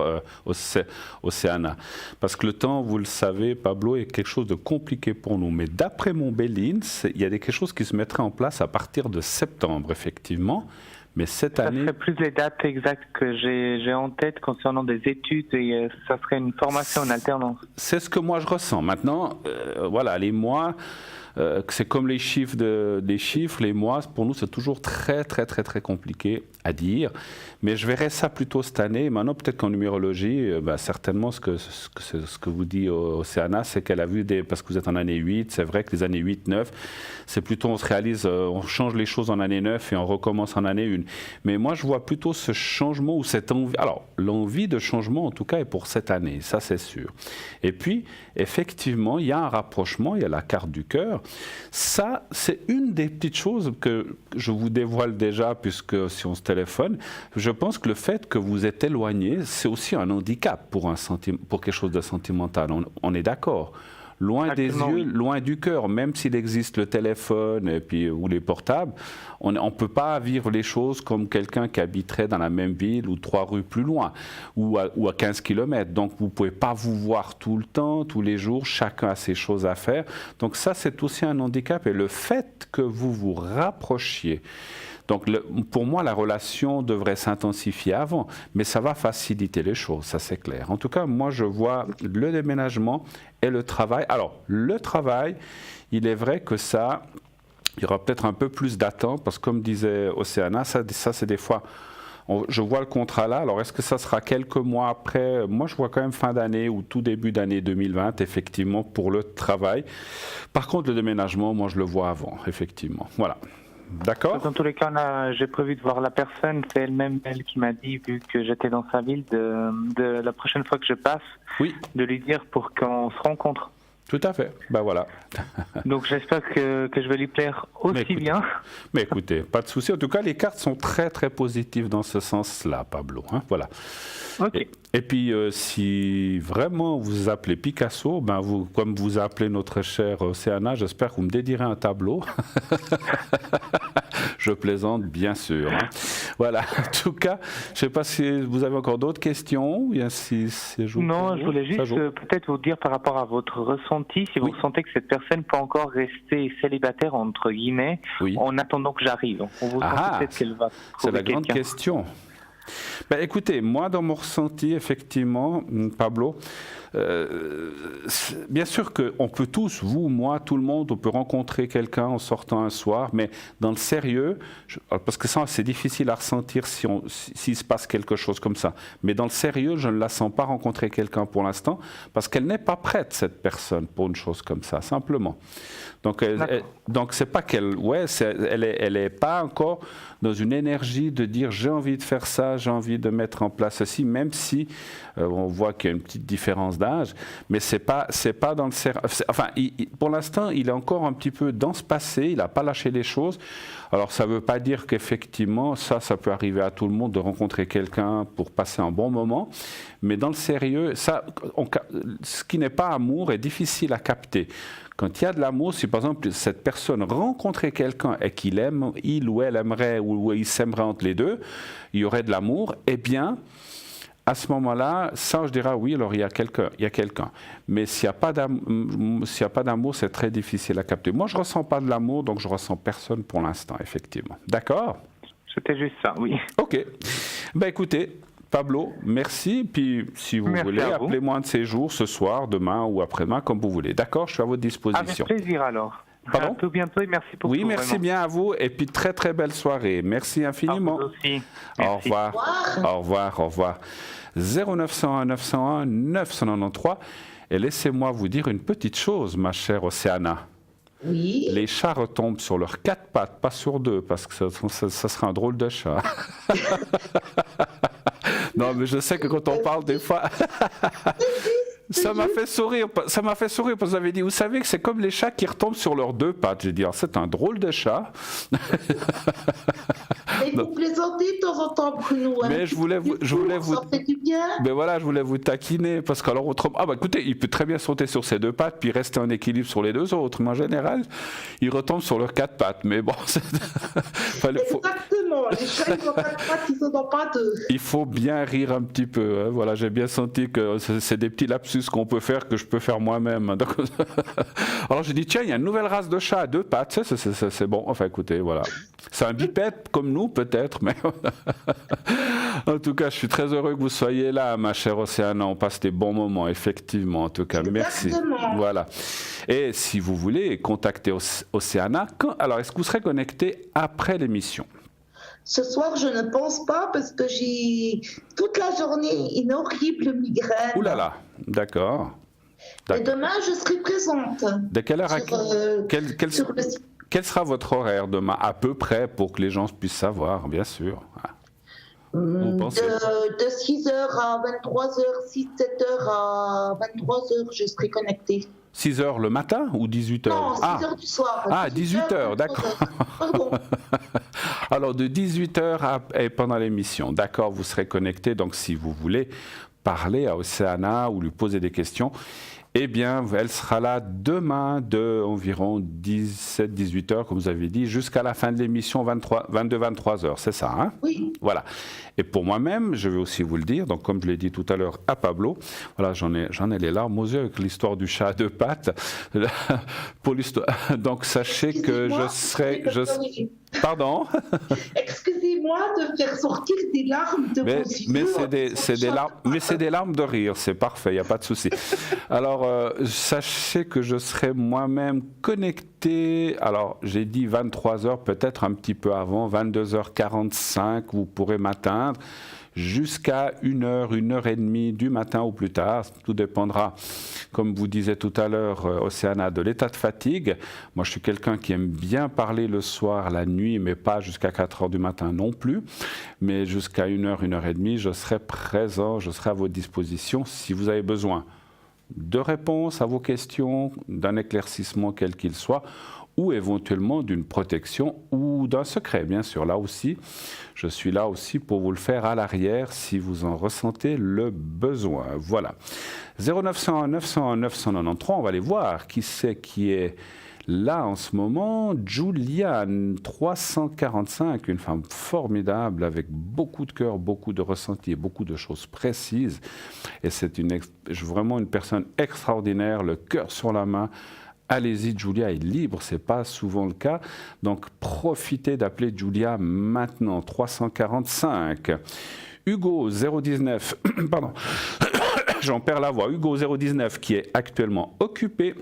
Océana. Parce que le temps, vous le savez, Pablo, est quelque chose de compliqué pour nous. Mais d'après mon Béline, il y a quelque chose qui se mettrait en place à partir de septembre, effectivement. Mais cette année... Ça serait plus les dates exactes que j'ai en tête concernant des études et ça serait une formation en alternance. C'est ce que moi je ressens. Maintenant, voilà, les mois... c'est comme les chiffres, les mois, pour nous c'est toujours très compliqué à dire, mais je verrai ça plutôt cette année. Maintenant peut-être qu'en numérologie, certainement ce que vous dit Océana, c'est qu'elle a vu parce que vous êtes en année 8, c'est vrai que les années 8, 9, c'est plutôt on se réalise, on change les choses en année 9 et on recommence en année 1. Mais moi je vois plutôt ce changement ou cette envie, alors l'envie de changement en tout cas est pour cette année, ça c'est sûr. Et puis effectivement il y a un rapprochement, il y a la carte du cœur. Ça, c'est une des petites choses que je vous dévoile déjà, puisque si on se téléphone, je pense que le fait que vous êtes éloigné, c'est aussi un handicap pour quelque chose de sentimental. On est d'accord. Loin des yeux, loin du cœur, même s'il existe le téléphone et puis, ou les portables, on ne peut pas vivre les choses comme quelqu'un qui habiterait dans la même ville ou 3 rues plus loin ou à 15 km. Donc vous ne pouvez pas vous voir tout le temps, tous les jours, chacun a ses choses à faire. Donc ça, c'est aussi un handicap. Et le fait que vous vous rapprochiez, donc pour moi, la relation devrait s'intensifier avant, mais ça va faciliter les choses, ça c'est clair. En tout cas, moi je vois le déménagement et le travail. Alors, le travail, il est vrai que ça, il y aura peut-être un peu plus d'attente, parce que comme disait Océana, ça c'est des fois... Je vois le contrat là, alors est-ce que ça sera quelques mois après? Moi je vois quand même fin d'année ou tout début d'année 2020, effectivement, pour le travail. Par contre, le déménagement, moi je le vois avant, effectivement. Voilà. D'accord. Dans tous les cas, j'ai prévu de voir la personne. C'est elle-même, elle qui m'a dit, vu que j'étais dans sa ville, de la prochaine fois que je passe, de lui dire pour qu'on se rencontre. Tout à fait, ben voilà. Donc j'espère que je vais lui plaire aussi bien. Mais écoutez, pas de souci. En tout cas, les cartes sont très positives dans ce sens-là, Pablo. Hein, voilà. Okay. Et puis, si vraiment vous appelez Picasso, comme vous appelez notre chère Océana, j'espère que vous me dédierez un tableau. Je plaisante, bien sûr. Hein. Voilà. En tout cas, je ne sais pas si vous avez encore d'autres questions. Non, je voulais juste peut-être vous dire par rapport à votre ressenti, si vous sentez que cette personne peut encore rester célibataire, entre guillemets, en attendant que j'arrive. On vous sent peut-être qu'elle va trouver c'est la grande question. Écoutez, moi dans mon ressenti, effectivement, Pablo, bien sûr qu'on peut tous, vous, moi, tout le monde, on peut rencontrer quelqu'un en sortant un soir, mais dans le sérieux, parce que ça c'est difficile à ressentir s'il se passe quelque chose comme ça, mais dans le sérieux, je ne la sens pas rencontrer quelqu'un pour l'instant, parce qu'elle n'est pas prête, cette personne, pour une chose comme ça, simplement. Donc c'est pas qu'elle, elle est pas encore dans une énergie de dire j'ai envie de faire ça, j'ai envie de mettre en place ceci, même si on voit qu'il y a une petite différence d'âge, mais c'est pas dans le enfin pour l'instant il est encore un petit peu dans ce passé, il n'a pas lâché les choses. Alors ça ne veut pas dire qu'effectivement ça peut arriver à tout le monde de rencontrer quelqu'un pour passer un bon moment, mais dans le sérieux, ce qui n'est pas amour est difficile à capter. Quand il y a de l'amour, si par exemple cette personne rencontrait quelqu'un et il ou elle aimerait ou il s'aimerait entre les deux, il y aurait de l'amour, eh bien, à ce moment-là, ça je dirais oui, alors il y a quelqu'un. Mais s'il n'y a pas d'amour, c'est très difficile à capter. Moi, je ne ressens pas de l'amour, donc je ne ressens personne pour l'instant, effectivement. D'accord ? C'était juste ça, oui. Ok. Écoutez, Pablo, merci. Puis, si vous voulez, appelez-moi un de ces jours, ce soir, demain ou après-demain, comme vous voulez. D'accord ? Je suis à votre disposition. Avec plaisir, alors. Pardon ? À tout bientôt et merci pour tout. Oui, merci vraiment. Bien à vous. Et puis, très belle soirée. Merci infiniment. À vous aussi. Au revoir. Au revoir. Au revoir. 0901 901 993. Et laissez-moi vous dire une petite chose, ma chère Océana. Oui. Les chats retombent sur leurs 4 pattes, pas sur 2, parce que ça serait un drôle de chat. Non, mais je sais que quand on parle des fois... Ça m'a fait sourire parce que vous avez dit, vous savez que c'est comme les chats qui retombent sur leurs 2 pattes. J'ai dit, c'est un drôle de chat. Mais vous plaisantez de temps en temps, Bruno. Mais je voulais vous... Ça fait du bien. Mais voilà, je voulais vous taquiner, parce qu'alors autrement... Ah bah écoutez, il peut très bien sauter sur ses 2 pattes, puis rester en équilibre sur les 2 autres. Mais en général, il retombe sur leurs 4 pattes. Mais bon, Exactement, les chats, ils n'ont 4 pattes, ils n'en ont pas 2. Il faut bien rire un petit peu. Hein. Voilà, j'ai bien senti que c'est des petits lapsus qu'on peut faire, que je peux faire moi-même. Donc, alors j'ai dit, tiens, il y a une nouvelle race de chat à 2 pattes, c'est bon. Enfin écoutez, voilà. C'est un bipède comme nous peut-être, mais en tout cas, je suis très heureux que vous soyez là, ma chère Océana. On passe des bons moments, effectivement. En tout cas, merci. Voilà. Et si vous voulez contacter Océana, alors est-ce que vous serez connecté après l'émission? Ce soir, je ne pense pas parce que j'ai toute la journée une horrible migraine. Ouh là là, d'accord. Et demain, je serai présente. De quelle heure quel sera votre horaire demain, à peu près, pour que les gens puissent savoir, bien sûr? De 6h à 23h, 7h à 23h, je serai connectée. 6h le matin ou 18h? Non, 6h du soir. Ah, 18h, d'accord. Pardon. Alors, de 18h et pendant l'émission, d'accord, vous serez connecté. Donc, si vous voulez parler à Océana ou lui poser des questions, eh bien, elle sera là demain de environ 17-18h, comme vous avez dit, jusqu'à la fin de l'émission, 22-23h, c'est ça, hein? Oui. Voilà. Et pour moi-même, je vais aussi vous le dire, donc comme je l'ai dit tout à l'heure à Pablo, voilà, j'en ai les larmes aux yeux avec l'histoire du chat à 2 pattes. Pour l'histoire. Donc, sachez que je serai... Pardon? Excusez-moi de faire sortir des larmes de vos yeux. Mais c'est des larmes de rire, c'est parfait, il n'y a pas de souci. Alors, sachez que je serai moi-même connecté, alors j'ai dit 23h, peut-être un petit peu avant, 22h45, vous pourrez m'atteindre, jusqu'à 1h, 1h30 du matin ou plus tard. Tout dépendra, comme vous disiez tout à l'heure, Océana, de l'état de fatigue. Moi, je suis quelqu'un qui aime bien parler le soir, la nuit, mais pas jusqu'à 4h du matin non plus. Mais jusqu'à 1h, 1h30, je serai présent, je serai à votre disposition si vous avez besoin de réponses à vos questions, d'un éclaircissement quel qu'il soit, ou éventuellement d'une protection ou d'un secret, bien sûr. Là aussi, je suis là aussi pour vous le faire à l'arrière si vous en ressentez le besoin. Voilà. 0901 901 993, on va aller voir qui c'est qui est là en ce moment. Juliane, 345, une femme formidable avec beaucoup de cœur, beaucoup de ressenti et beaucoup de choses précises. Et c'est vraiment une personne extraordinaire, le cœur sur la main. Allez-y, Julia est libre, ce n'est pas souvent le cas. Donc, profitez d'appeler Julia maintenant, 345. Hugo, 019, pardon, j'en perds la voix. Hugo, 019, qui est actuellement occupé.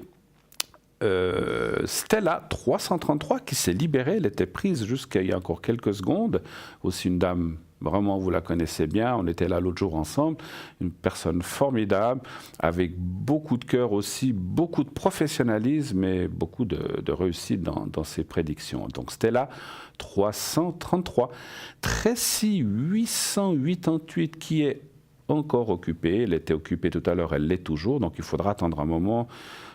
Stella, 333, qui s'est libérée. Elle était prise jusqu'à il y a encore quelques secondes. Aussi une dame... Vraiment, vous la connaissez bien, on était là l'autre jour ensemble, une personne formidable, avec beaucoup de cœur aussi, beaucoup de professionnalisme et beaucoup de réussite dans ses prédictions. Donc Stella, 333. Tracy, 888, qui est encore occupée, elle était occupée tout à l'heure, elle l'est toujours, donc il faudra attendre un moment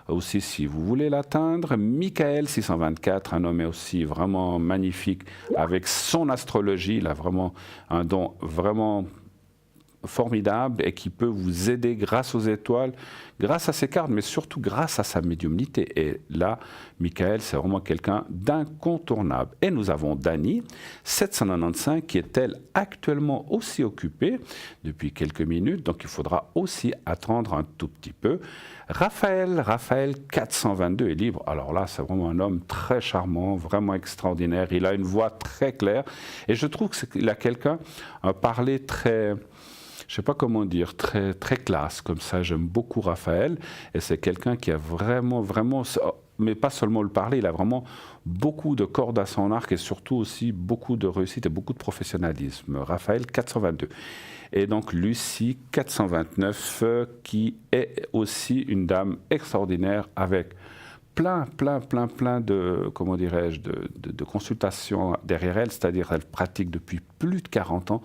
aussi si vous voulez l'atteindre. Michael, 624, un homme aussi vraiment magnifique avec son astrologie, il a vraiment un don vraiment formidable et qui peut vous aider grâce aux étoiles, grâce à ses cartes, mais surtout grâce à sa médiumnité. Et là, Michael, c'est vraiment quelqu'un d'incontournable. Et nous avons Dani, 795, qui est elle actuellement aussi occupée depuis quelques minutes, donc il faudra aussi attendre un tout petit peu. Raphaël, 422 est libre. Alors là, c'est vraiment un homme très charmant, vraiment extraordinaire. Il a une voix très claire et je trouve qu'il a quelqu'un à parler très... Je ne sais pas comment dire, très, très classe, comme ça. J'aime beaucoup Raphaël, et c'est quelqu'un qui a vraiment, mais pas seulement le parler, il a vraiment beaucoup de cordes à son arc, et surtout aussi beaucoup de réussite et beaucoup de professionnalisme. Raphaël, 422. Et donc Lucie, 429, qui est aussi une dame extraordinaire, avec plein de, comment dirais-je, de consultations derrière elle, c'est-à-dire elle pratique depuis plus de 40 ans.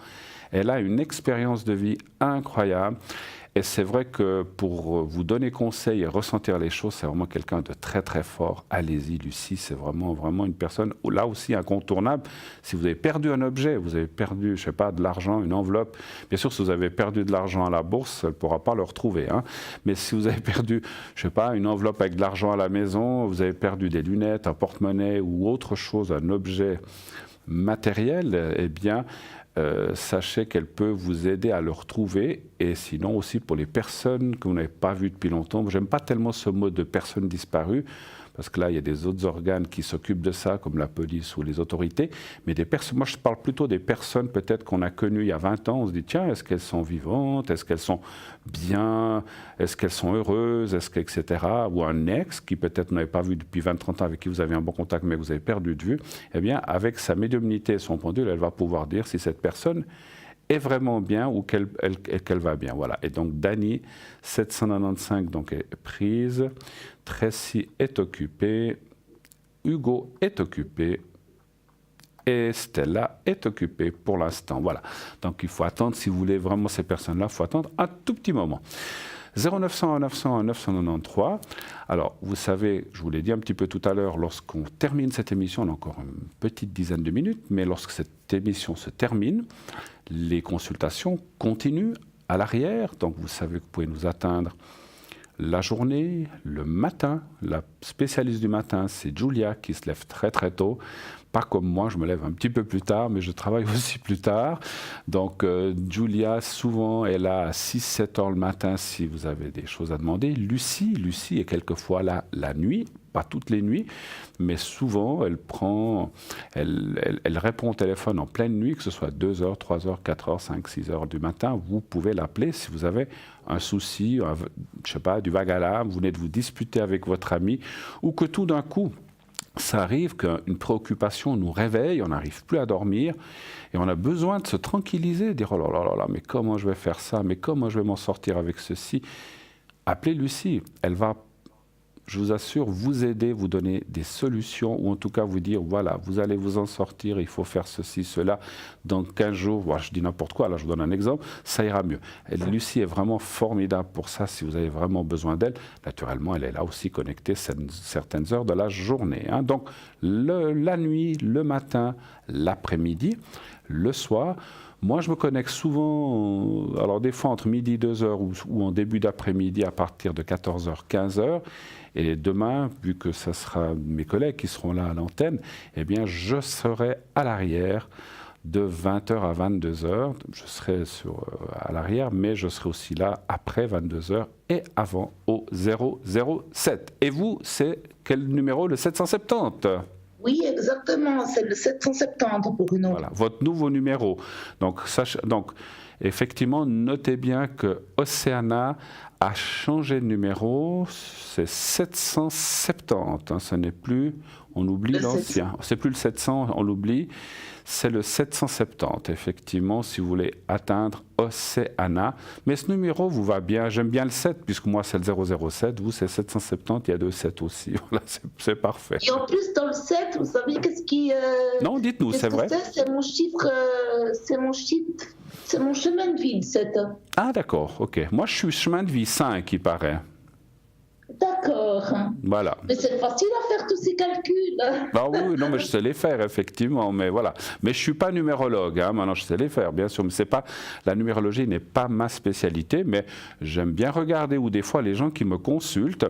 Elle a une expérience de vie incroyable Et c'est vrai que pour vous donner conseil et ressentir les choses, c'est vraiment quelqu'un de très très fort. Allez-y, Lucie, c'est vraiment une personne, là aussi incontournable. Si vous avez perdu un objet, vous avez perdu, je sais pas, de l'argent, une enveloppe, bien sûr, si vous avez perdu de l'argent à la bourse, elle ne pourra pas le retrouver. Hein. Mais si vous avez perdu, je sais pas, une enveloppe avec de l'argent à la maison, vous avez perdu des lunettes, un porte-monnaie ou autre chose, un objet matériel, eh bien, sachez qu'elle peut vous aider à le retrouver. Et sinon aussi pour les personnes que vous n'avez pas vues depuis longtemps. J'aime pas tellement ce mot de personnes disparues, parce que là, il y a des autres organes qui s'occupent de ça, comme la police ou les autorités. Mais des personnes, moi, je parle plutôt des personnes peut-être qu'on a connues il y a 20 ans. On se dit, tiens, est-ce qu'elles sont vivantes? Est-ce qu'elles sont bien? Est-ce qu'elles sont heureuses? Etc. Ou un ex qui peut-être vous n'avez pas vu depuis 20-30 ans, avec qui vous avez un bon contact, mais que vous avez perdu de vue. Eh bien, avec sa médiumnité et son pendule, elle va pouvoir dire si cette personne est vraiment bien ou qu'elle va bien. Voilà. Et donc, Dany, 795, donc, est prise. Tracy est occupée. Hugo est occupé. Et Stella est occupée pour l'instant. Voilà. Donc, il faut attendre, si vous voulez vraiment ces personnes-là, il faut attendre un tout petit moment. 0900 900 993. Alors, vous savez, je vous l'ai dit un petit peu tout à l'heure, lorsqu'on termine cette émission, on a encore une petite dizaine de minutes, mais lorsque cette émission se termine, les consultations continuent à l'arrière. Donc, vous savez que vous pouvez nous atteindre la journée, le matin. La spécialiste du matin, c'est Julia, qui se lève très très tôt. Pas comme moi, je me lève un petit peu plus tard, mais je travaille aussi plus tard. Donc, Julia, souvent, est là à 6-7 heures le matin si vous avez des choses à demander. Lucie est quelquefois là la nuit, pas toutes les nuits, mais souvent, elle répond au téléphone en pleine nuit, que ce soit 2 heures, 3 heures, 4 heures, 5, 6 heures du matin. Vous pouvez l'appeler si vous avez un souci, je sais pas, du vague à l'âme, vous venez de vous disputer avec votre ami, ou que tout d'un coup, ça arrive qu'une préoccupation nous réveille, on n'arrive plus à dormir et on a besoin de se tranquilliser, dire oh là là là, mais comment je vais faire ça, mais comment je vais m'en sortir avec ceci. Appelez Lucie, elle va, je vous assure, vous aider, vous donner des solutions ou en tout cas vous dire voilà, vous allez vous en sortir, il faut faire ceci, cela. Dans 15 jours, voilà, je dis n'importe quoi, là je vous donne un exemple, ça ira mieux. Et Lucie est vraiment formidable pour ça si vous avez vraiment besoin d'elle. Naturellement, elle est là aussi connectée certaines heures de la journée. Hein. Donc la nuit, le matin, l'après-midi, le soir. Moi, je me connecte souvent, alors des fois entre midi et 2 heures ou en début d'après-midi à partir de 14h, 15h. Et demain, vu que ce sera mes collègues qui seront là à l'antenne, eh bien, je serai à l'arrière de 20h à 22h. Je serai à l'arrière, mais je serai aussi là après 22h et avant au 007. Et vous, c'est quel numéro? Le 770? Oui, exactement, c'est le 770 pour une autre. Voilà, votre nouveau numéro. Donc, effectivement, notez bien que Océana a changé de numéro, c'est 770, hein, ce n'est plus, on oublie l'ancien, c'est plus le 700, on l'oublie, c'est le 770, effectivement, si vous voulez atteindre Océana. Mais ce numéro vous va bien, j'aime bien le 7, puisque moi c'est le 007, vous c'est 770, il y a 2 7 aussi, voilà, c'est parfait. Et en plus dans le 7, vous savez qu'est-ce qui... non, dites-nous, c'est vrai. C'est mon chiffre, c'est mon chemin de vie, le 7. Ah d'accord, ok. Moi je suis chemin de vie 5, il paraît. D'accord. Voilà. Mais c'est facile à faire tous ces calculs. Ah oui, non, mais je sais les faire, effectivement. Mais voilà. Mais je ne suis pas numérologue. Hein. Maintenant, je sais les faire, bien sûr. Mais la numérologie n'est pas ma spécialité. Mais j'aime bien regarder, ou des fois, les gens qui me consultent,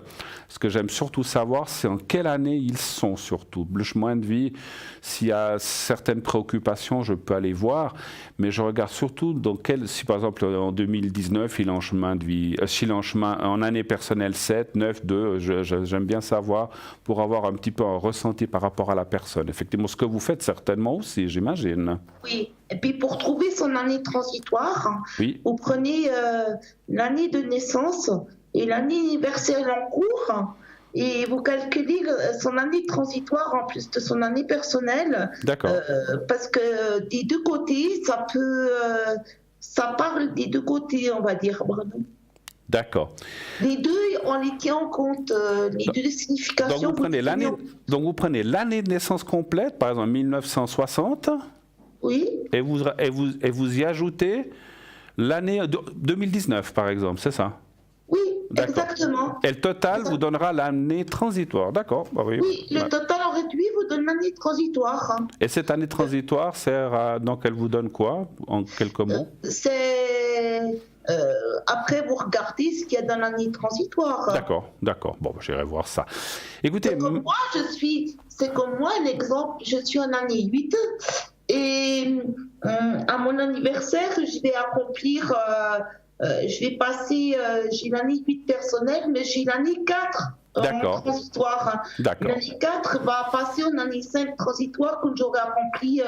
ce que j'aime surtout savoir, c'est en quelle année ils sont, surtout. Le chemin de vie, s'il y a certaines préoccupations, je peux aller voir. Mais je regarde surtout si, par exemple, en 2019, il est en chemin de vie, s'il est en année personnelle 7, 9, 2, j'aime bien savoir pour avoir un petit peu un ressenti par rapport à la personne. Effectivement, ce que vous faites certainement aussi, j'imagine. Oui, et puis pour trouver son année transitoire, oui. Vous prenez l'année de naissance et l'année universelle en cours et vous calculez son année transitoire en plus de son année personnelle. D'accord. Parce que des deux côtés, ça parle des deux côtés, on va dire, Bruno. D'accord. Les deux, on les tient en compte, les deux significations. Donc vous prenez l'année de naissance complète, par exemple 1960. Oui. Et vous y ajoutez L'année 2019, par exemple, c'est ça? Oui, exactement. Et le total vous donnera l'année transitoire, d'accord? Oui, le total en réduit vous donne l'année transitoire. Et cette année transitoire sert à... Donc, elle vous donne quoi, en quelques mots? Après, vous regardez ce qu'il y a dans l'année transitoire. D'accord. Bon, j'irai voir ça. Écoutez... C'est comme moi, un exemple, je suis en année 8 et à mon anniversaire, je vais accomplir... je vais passer, j'ai l'année 8 personnelle, mais j'ai l'année 4 en transitoire. L'année 4 va passer en année 5 transitoire quand j'aurai accompli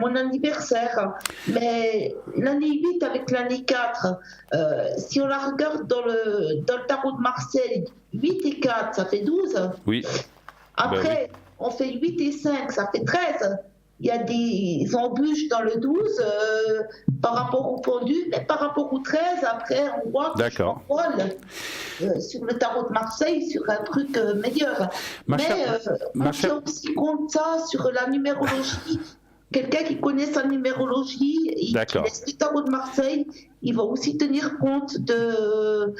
mon anniversaire. Mais l'année 8 avec l'année 4, si on la regarde dans le tarot de Marseille, 8 et 4, ça fait 12. Oui. Après, on fait 8 et 5, ça fait 13. Il y a des embûches dans le 12 par rapport au pendu, mais par rapport au 13, après, on voit que je m'envole sur le tarot de Marseille sur un truc meilleur. On tient aussi compte ça sur la numérologie. Quelqu'un qui connaît sa numérologie, qui laisse le tarot de Marseille, il va aussi tenir compte de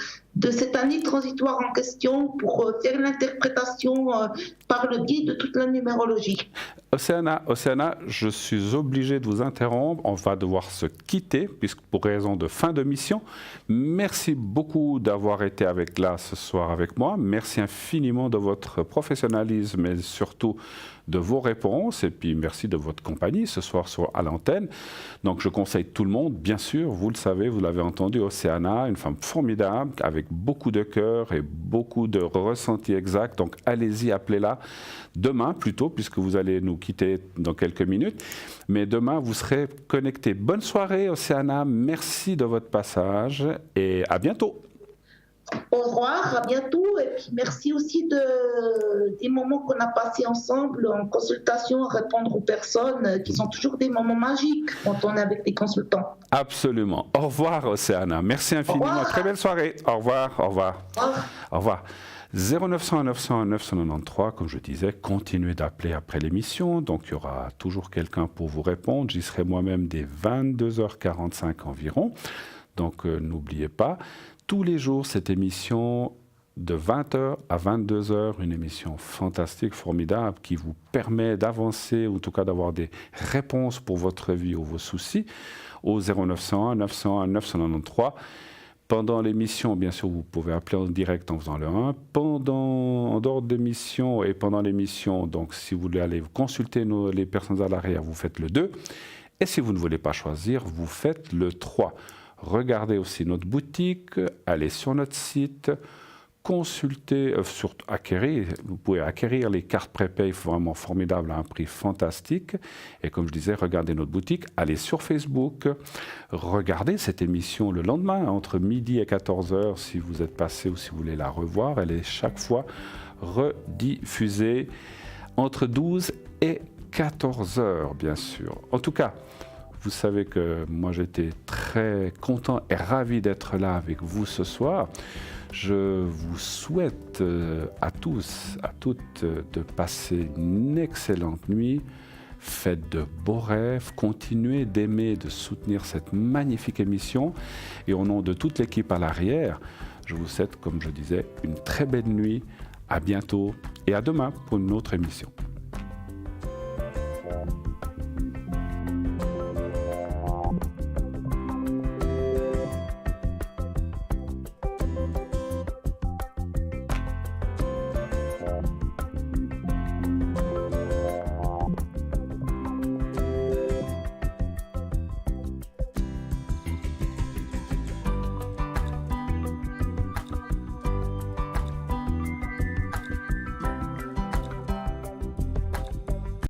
cette année transitoire en question pour faire l'interprétation par le biais de toute la numérologie. Océana, je suis obligé de vous interrompre. On va devoir se quitter puisque pour raison de fin de mission. Merci beaucoup d'avoir été là ce soir avec moi. Merci infiniment de votre professionnalisme et surtout de vos réponses. Et puis merci de votre compagnie ce soir à l'antenne. Donc je conseille tout le monde, bien sûr, vous le savez, vous l'avez entendu, Océana, une femme formidable avec beaucoup de cœur et beaucoup de ressentis exacts. Donc allez-y, appelez-la demain plutôt, puisque vous allez nous quitter dans quelques minutes. Mais demain, vous serez connectés. Bonne soirée, Océana. Merci de votre passage et à bientôt. Au revoir, à bientôt. Et puis merci aussi des moments qu'on a passés ensemble en consultation, à répondre aux personnes qui sont toujours des moments magiques quand on est avec des consultants. Absolument. Au revoir, Océana. Merci infiniment. Très belle soirée. Au revoir. Au revoir. Au revoir. 0900 900 993, comme je disais, continuez d'appeler après l'émission. Donc, il y aura toujours quelqu'un pour vous répondre. J'y serai moi-même dès 22h45 environ. Donc, n'oubliez pas, tous les jours, cette émission de 20h à 22h, une émission fantastique, formidable, qui vous permet d'avancer, ou en tout cas d'avoir des réponses pour votre vie ou vos soucis, au 0901 901 993. Pendant l'émission, bien sûr, vous pouvez appeler en direct en faisant le 1. En dehors de l'émission et pendant l'émission, donc si vous voulez aller consulter les personnes à l'arrière, vous faites le 2. Et si vous ne voulez pas choisir, vous faites le 3. Regardez aussi notre boutique, allez sur notre site, consultez, vous pouvez acquérir les cartes prépay vraiment formidables à un prix fantastique. Et comme je disais, regardez notre boutique, allez sur Facebook, regardez cette émission le lendemain, entre midi et 14h, si vous êtes passé ou si vous voulez la revoir. Elle est chaque fois rediffusée entre 12 et 14h, bien sûr. En tout cas, vous savez que moi j'étais très content et ravi d'être là avec vous ce soir. Je vous souhaite à tous, à toutes, de passer une excellente nuit. Faites de beaux rêves, continuez d'aimer, de soutenir cette magnifique émission. Et au nom de toute l'équipe à l'arrière, je vous souhaite, comme je disais, une très belle nuit. À bientôt et à demain pour une autre émission.